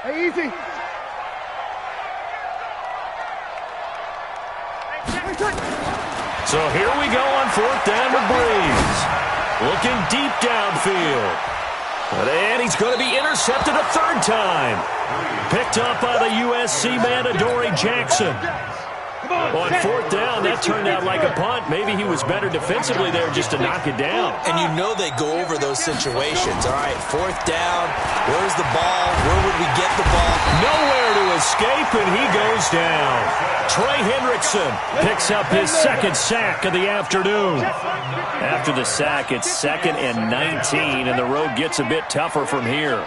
Hey, easy. So here we go on 4th down with Breeze. Looking deep downfield. And he's going to be intercepted a 3rd time. Picked up by the USC man, Adoree Jackson. On 4th down, that turned out like a punt. Maybe he was better defensively there just to knock it down. And you know they go over those situations. All right, 4th down. Where's the ball? Where would we get the ball? Nowhere to escape, and he goes down. Trey Hendrickson picks up his 2nd sack of the afternoon. After the sack, it's 2nd and 19, and the road gets a bit tougher from here.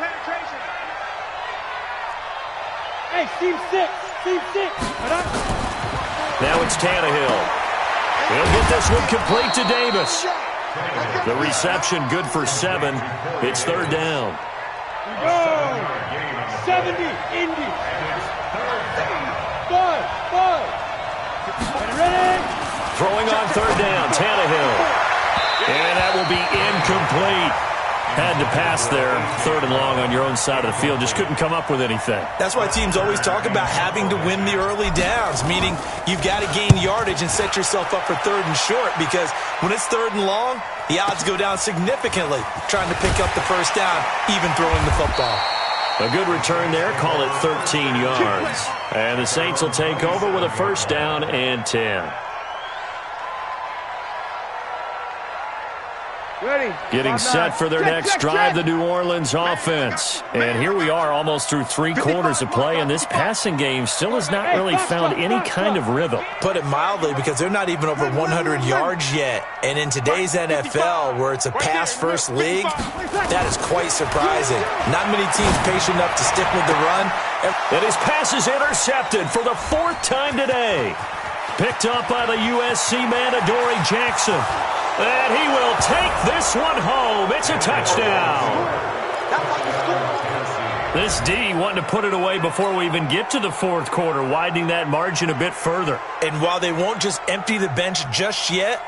Hey, Team 6. Now it's Tannehill. He'll get this one complete to Davis. The reception good for 7. It's 3rd down. Go! 70, Indy. 5. Ready? Throwing on 3rd down, Tannehill. And that will be incomplete. Had to pass there, 3rd and long on your own side of the field. Just couldn't come up with anything. That's why teams always talk about having to win the early downs, meaning you've got to gain yardage and set yourself up for 3rd and short, because when it's 3rd and long, the odds go down significantly trying to pick up the 1st down, even throwing the football. A good return there, call it 13 yards. And the Saints will take over with a 1st down and 10. Ready. Getting set for their next drive, the New Orleans offense. And here we are almost through 3 quarters of play, and this passing game still has not really found any kind of rhythm. Put it mildly, because they're not even over 100 yards yet. And in today's NFL, where it's a pass-first league, that is quite surprising. Not many teams patient enough to stick with the run. And his pass is intercepted for the 4th time today. Picked up by the USC man, Adoree Jackson. And he will take this one home. It's a touchdown. This D wanting to put it away before we even get to the 4th quarter, widening that margin a bit further. And while they won't just empty the bench just yet,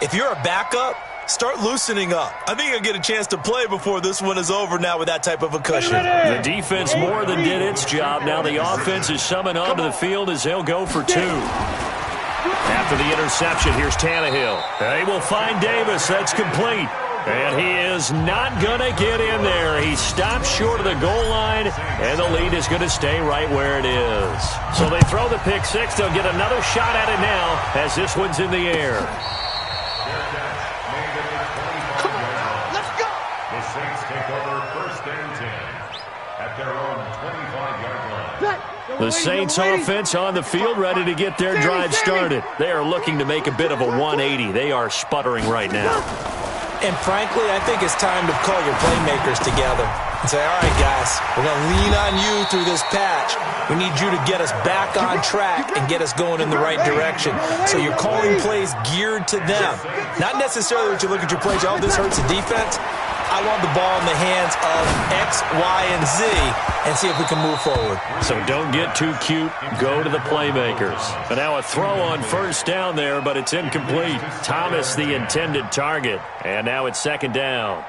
if you're a backup, start loosening up. I think he'll get a chance to play before this one is over now with that type of a cushion. The defense more than did its job. Now the offense is summoned onto the field as they'll go for 2. After the interception, here's Tannehill. They will find Davis. That's complete. And he is not going to get in there. He stops short of the goal line, and the lead is going to stay right where it is. So they throw the pick 6. They'll get another shot at it now as this one's in the air. Let's go! The Saints take over 1st and 10 at their own 25-yard line. The Saints offense on the field ready to get their drive started. They are looking to make a bit of a 180. They are sputtering right now. And frankly, I think it's time to call your playmakers together and say, all right, guys, we're going to lean on you through this patch. We need you to get us back on track and get us going in the right direction. So you're calling plays geared to them. Not necessarily that you look at your plays, oh, this hurts the defense. I want the ball in the hands of X, Y, and Z and see if we can move forward. So don't get too cute. Go to the playmakers. And now a throw on 1st down there, but it's incomplete. Thomas the intended target. And now it's 2nd down.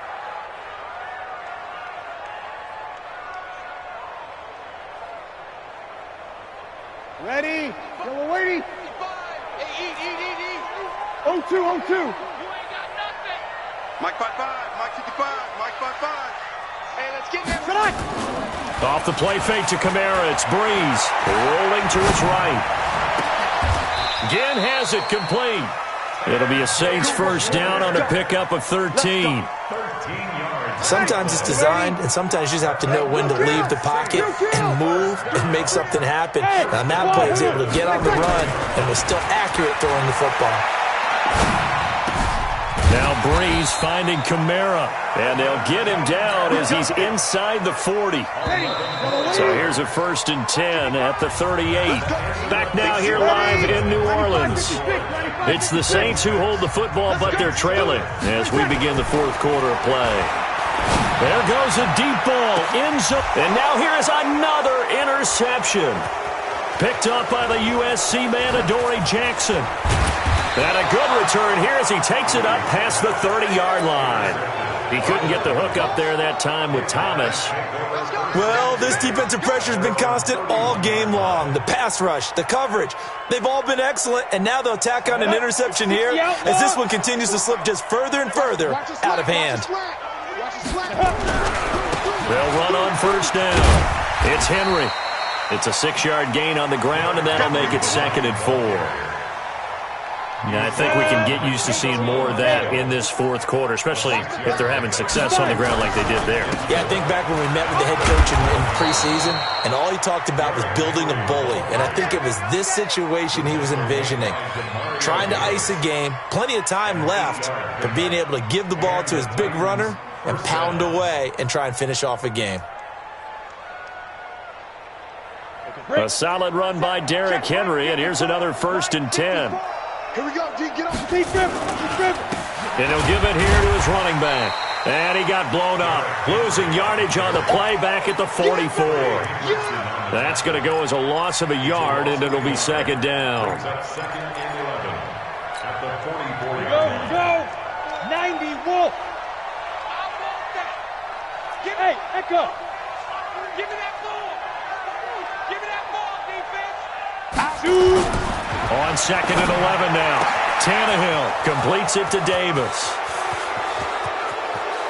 Ready? We're waiting. 0-2. Mike 5-5, Mike 55, Mike 5-5. Hey, let's get that. Off the play fake to Kamara. It's Breeze rolling to his right. Again has it complete. It'll be a Saints 1st down on a pickup of 13. Sometimes it's designed, and sometimes you just have to know when to leave the pocket and move and make something happen. Now, that play was able to get on the run and was still accurate throwing the football. Now Breeze finding Kamara, and they'll get him down as he's inside the 40. So here's a 1st and 10 at the 38. Back now here live in New Orleans. It's the Saints who hold the football, but they're trailing as we begin the 4th quarter of play. There goes a deep ball, end zone, and now here is another interception. Picked up by the USC man, Adoree Jackson. And a good return here as he takes it up past the 30-yard line. He couldn't get the hook up there that time with Thomas. Well, this defensive pressure has been constant all game long. The pass rush, the coverage, they've all been excellent, and now they'll tack on an interception here as this one continues to slip just further and further out of hand. They'll run on 1st down. It's Henry. It's a 6-yard gain on the ground, and that'll make it 2nd and 4. Yeah, I think we can get used to seeing more of that in this 4th quarter, especially if they're having success on the ground like they did there. Yeah, I think back when we met with the head coach in preseason, and all he talked about was building a bully. And I think it was this situation he was envisioning. Trying to ice a game, plenty of time left, but being able to give the ball to his big runner and pound away and try and finish off a game. A solid run by Derrick Henry, and here's another 1st and 10. Here we go, G. Get off the defense. And he'll give it here to his running back. And he got blown up. Losing yardage on the play back at the 44. That's going to go as a loss of a yard, and it'll be 2nd down. Go. 90, Wolf. Hey, Echo. Give me that ball. Give me that ball, defense. Shoot. On 2nd and 11 now. Tannehill completes it to Davis.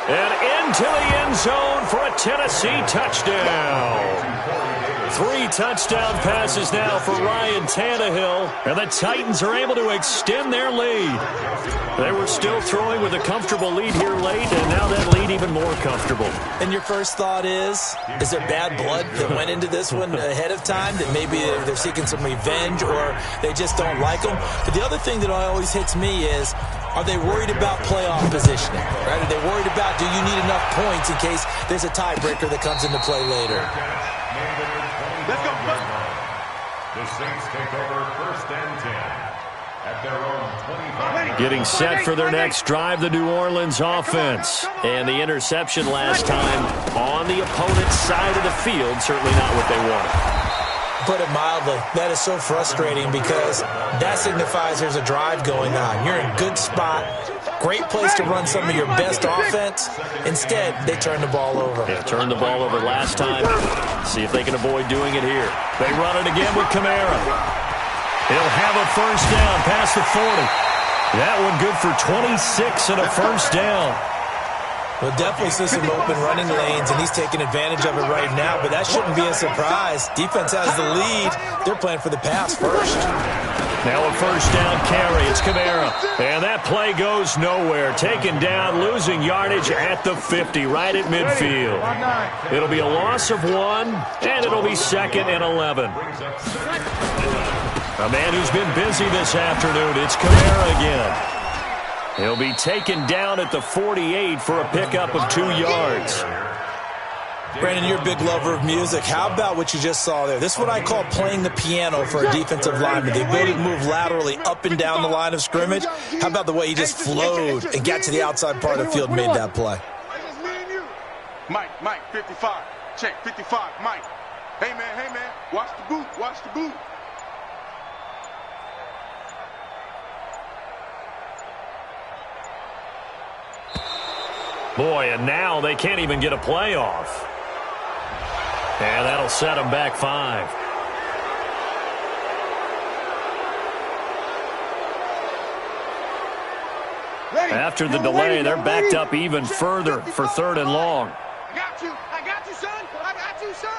And into the end zone for a Tennessee touchdown. 3 touchdown passes now for Ryan Tannehill, and the Titans are able to extend their lead. They were still throwing with a comfortable lead here late, and now that lead even more comfortable. And your first thought is there bad blood that went into this one ahead of time, that maybe they're seeking some revenge or they just don't like them? But the other thing that always hits me is, are they worried about playoff positioning? Right? Are they worried about, do you need enough points in case there's a tiebreaker that comes into play later? Let's go. The Saints take over 1st and 10 at their own 25. Getting set for their next drive, the New Orleans offense. And the interception last time on the opponent's side of the field, certainly not what they wanted. put it mildly. That is so frustrating because that signifies there's a drive going on. You're in a good spot. Great place to run some of your best offense. Instead, they turn the ball over. They turned the ball over last time. See if they can avoid doing it here. They run it again with Kamara. He'll have a first down past the 40. That one good for 26 and a first down. We'll definitely see some open running lanes, and he's taking advantage of it right now, but that shouldn't be a surprise. Defense has the lead. They're playing for the pass first. Now a first down carry. It's Kamara. And that play goes nowhere. Taken down, losing yardage at the 50, right at midfield. It'll be a loss of 1, and it'll be 2nd and 11. A man who's been busy this afternoon. It's Kamara again. He'll be taken down at the 48 for a pickup of 2 yards. Brandon, you're a big lover of music. How about what you just saw there? This is what I call playing the piano for a defensive lineman. The ability to move laterally up and down the line of scrimmage. How about the way he just flowed and got to the outside part of the field and made that play? Mike, 55. Check, 55, Mike. Hey, man, watch the boot. Boy, and now they can't even get a play off. And that'll set them back 5. After the delay, they're backed up even further for 3rd and long. I got you, son. I got you, son.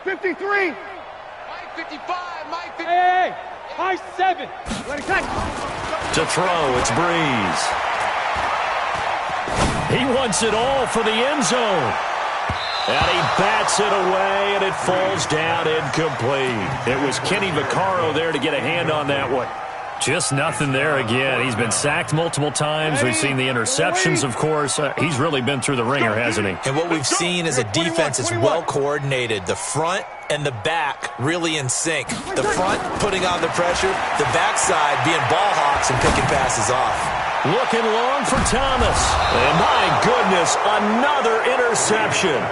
53. Mike 55, Mike 55. Hey, high 7. Let it catch. To throw, it's Breeze. He wants it all for the end zone. And he bats it away, and it falls down incomplete. It was Kenny Vaccaro there to get a hand on that one. Just nothing there again. He's been sacked multiple times. We've seen the interceptions, of course. He's really been through the ringer, hasn't he? And what we've seen is a defense that's well coordinated. The front and the back really in sync. The front putting on the pressure, the backside being ball hawks and picking passes off. Looking long for Thomas. And my goodness, another interception.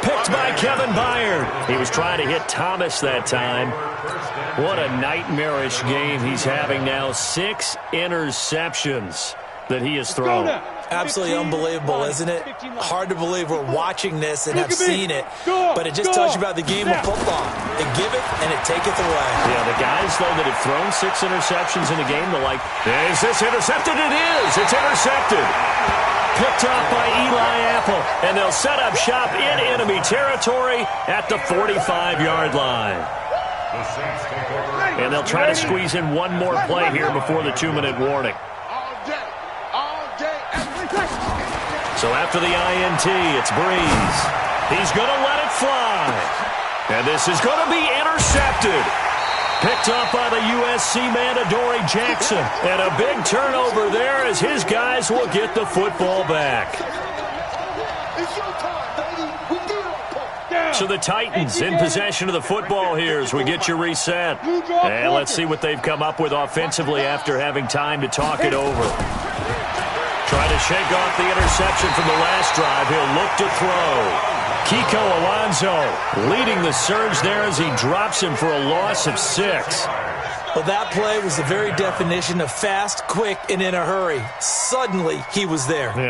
Picked by Kevin Byard. He was trying to hit Thomas that time. What a nightmarish game he's having now. 6 interceptions that he has thrown. Absolutely unbelievable, isn't it? Hard to believe we're watching this and have seen it, but it just tells you about the game of football. It giveth and it taketh away. Yeah, the guys, though, that have thrown 6 interceptions in a game, they're like, is this intercepted? It is. It's intercepted. Picked off by Eli Apple, and they'll set up shop in enemy territory at the 45-yard line. And they'll try to squeeze in one more play here before the 2-minute warning. So after the INT, it's Breeze. He's going to let it fly. And this is going to be intercepted. Picked up by the USC man, Adoree Jackson. And a big turnover there as his guys will get the football back. So the Titans in possession of the football here as we get you reset. And let's see what they've come up with offensively after having time to talk it over. Trying to shake off the interception from the last drive. He'll look to throw. Kiko Alonso leading the surge there as he drops him for a loss of 6. Well, that play was the very definition of fast, quick, and in a hurry. Suddenly, he was there. Yeah.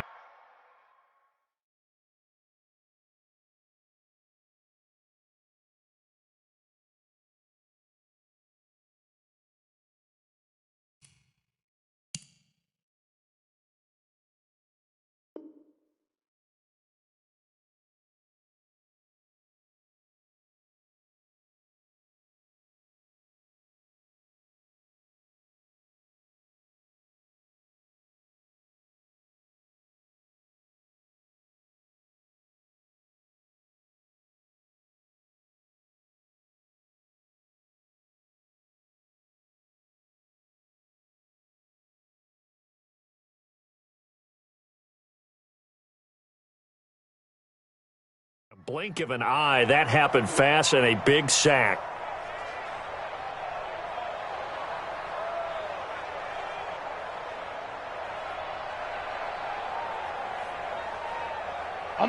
Blink of an eye, that happened fast, and a big sack.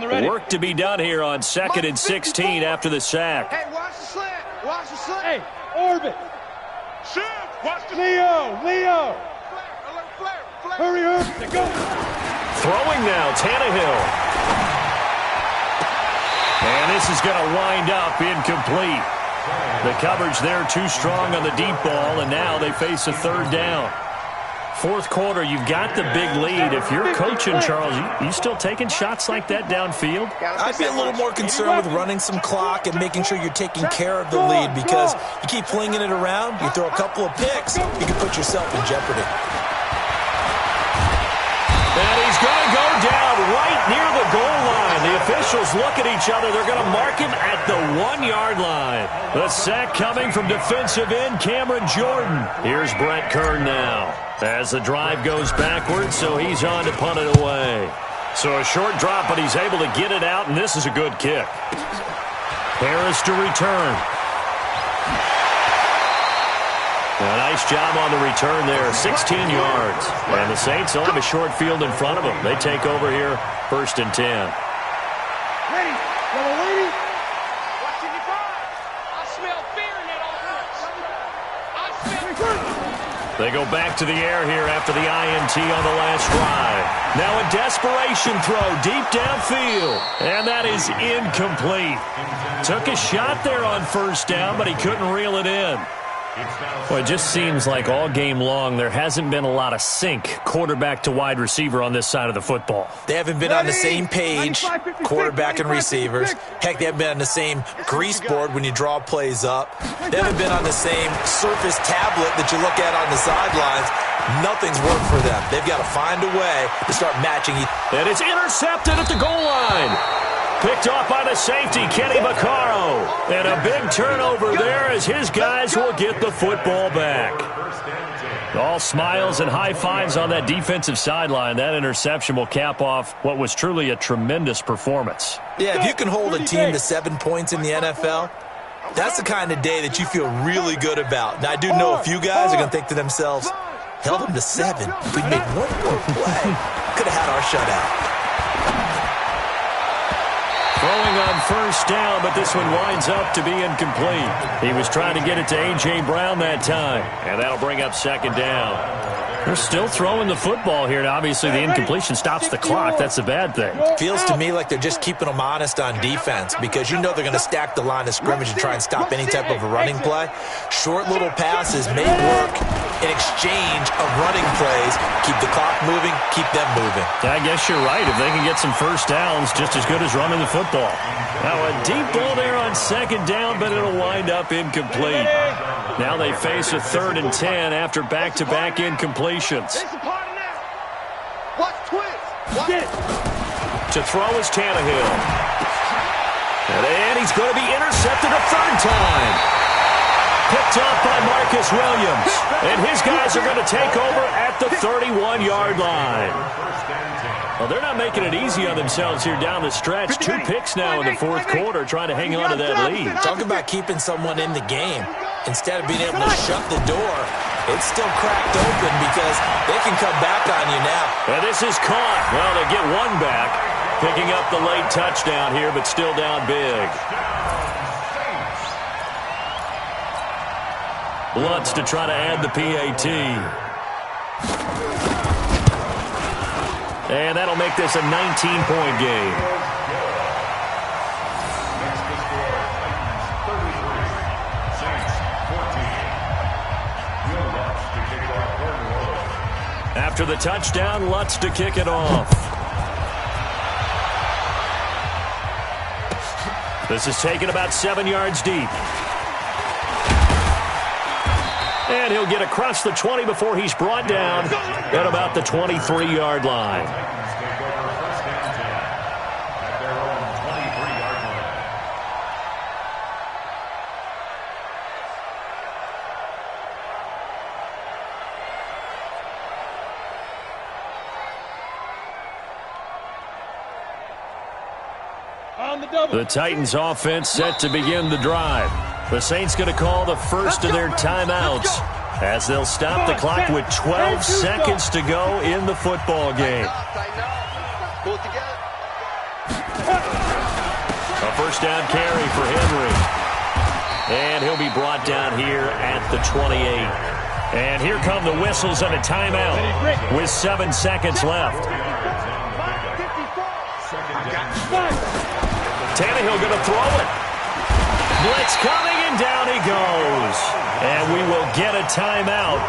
Work to be done here on 2nd and 16 after the sack. Hey, watch the slant. Watch the slant. Hey, orbit. Shoot. Watch the Leo. flare. Hurry. Go. Throwing now, Tannehill. And this is going to wind up incomplete. The coverage there too strong on the deep ball, and now they face a 3rd down. 4th quarter, you've got the big lead. If you're coaching, Charles, you still taking shots like that downfield? I'd be a little more concerned with running some clock and making sure you're taking care of the lead, because you keep flinging it around, you throw a couple of picks, you can put yourself in jeopardy. And he's going to go down right near the goal line. The officials look at each other. They're going to mark him at the 1-yard line. The sack coming from defensive end Cameron Jordan. Here's Brett Kern now as the drive goes backwards, so he's on to punt it away. So a short drop, but he's able to get it out, and this is a good kick. Harris to return. A nice job on the return there, 16 yards. And the Saints will have a short field in front of them. They take over here, 1st and 10. Ready. Yellow lady. Watch the drive. I smell fear in that offense. They go back to the air here after the INT on the last drive. Now a desperation throw deep downfield. And that is incomplete. Took a shot there on 1st down, but he couldn't reel it in. Well, it just seems like all game long there hasn't been a lot of sync quarterback to wide receiver on this side of the football. They haven't been on the same page, quarterback and receivers. Heck, they haven't been on the same grease board when you draw plays up. They haven't been on the same Surface tablet that you look at on the sidelines. Nothing's worked for them. They've got to find a way to start matching each. And it's intercepted at the goal line. Picked off by the safety, Kenny Vaccaro. And a big turnover there as his guys will get the football back. All smiles and high fives on that defensive sideline. That interception will cap off what was truly a tremendous performance. Yeah, if you can hold a team to 7 points in the NFL, that's the kind of day that you feel really good about. Now, I do know a few guys are going to think to themselves, held them to 7. If we'd made one more play, could have had our shutout. Throwing on 1st down, but this one winds up to be incomplete. He was trying to get it to A.J. Brown that time, and that'll bring up 2nd down. They're still throwing the football here, and obviously the incompletion stops the clock. That's a bad thing. Feels to me like they're just keeping them honest on defense, because you know they're going to stack the line of scrimmage and try and stop any type of a running play. Short little passes may work in exchange of running plays. Keep the clock moving, keep them moving. I guess you're right. If they can get some 1st downs, just as good as running the football. Now a deep ball there on 2nd down, but it'll wind up incomplete. Now they face a 3rd and 10 after back-to-back incompletions. Watch twist. To throw is Tannehill. And he's going to be intercepted a 3rd time. Picked off by Marcus Williams. And his guys are going to take over at the 31-yard line. Well, they're not making it easy on themselves here down the stretch. 2 picks now in the 4th quarter trying to hang on to that lead. Talk about keeping someone in the game. Instead of being able to shut the door, it's still cracked open because they can come back on you now. And this is caught. Well, they get one back. Picking up the late touchdown here, but still down big. Lutz to try to add the PAT. And that'll make this a 19-point game. After the touchdown, Lutz to kick it off. This is taken about 7 yards deep. And he'll get across the 20 before he's brought down at about the 23-yard line. The Titans offense set to begin the drive. The Saints going to call the first of their timeouts as they'll stop the clock with 12 seconds to go in the football game. A first down carry for Henry. And he'll be brought down here at the 28. And here come the whistles and a timeout with 7 seconds left. Tannehill going to throw it. Blitz coming, and down he goes. And we will get a timeout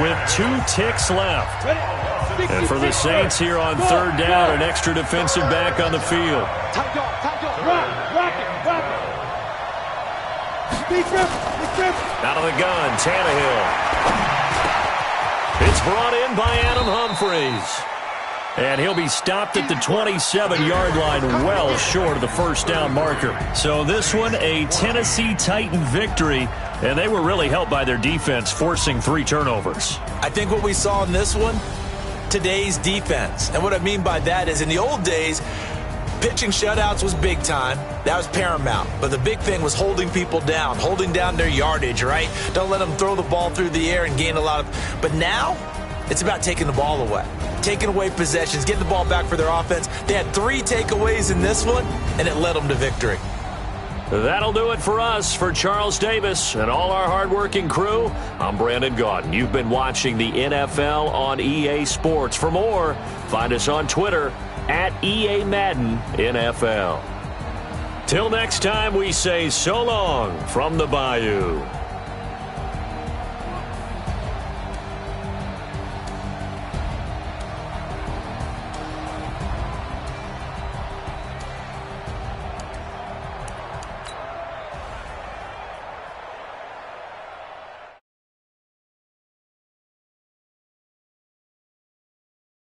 with 2 ticks left. And for the Saints here on third down, an extra defensive back on the field. Out of the gun, Tannehill. It's brought in by Adam Humphries. And he'll be stopped at the 27-yard line, well short of the first down marker. So this one, a Tennessee Titan victory, and they were really helped by their defense, forcing 3 turnovers. I think what we saw in this one, today's defense. And what I mean by that is in the old days, pitching shutouts was big time. That was paramount. But the big thing was holding people down, holding down their yardage, right? Don't let them throw the ball through the air and gain a lot of... But now, it's about taking the ball away. Taking away possessions, getting the ball back for their offense. They had 3 takeaways in this one, and it led them to victory. That'll do it for us. For Charles Davis and all our hardworking crew, I'm Brandon Gaudin. You've been watching the NFL on EA Sports. For more, find us on Twitter at EA Madden NFL. Till next time, we say so long from the Bayou.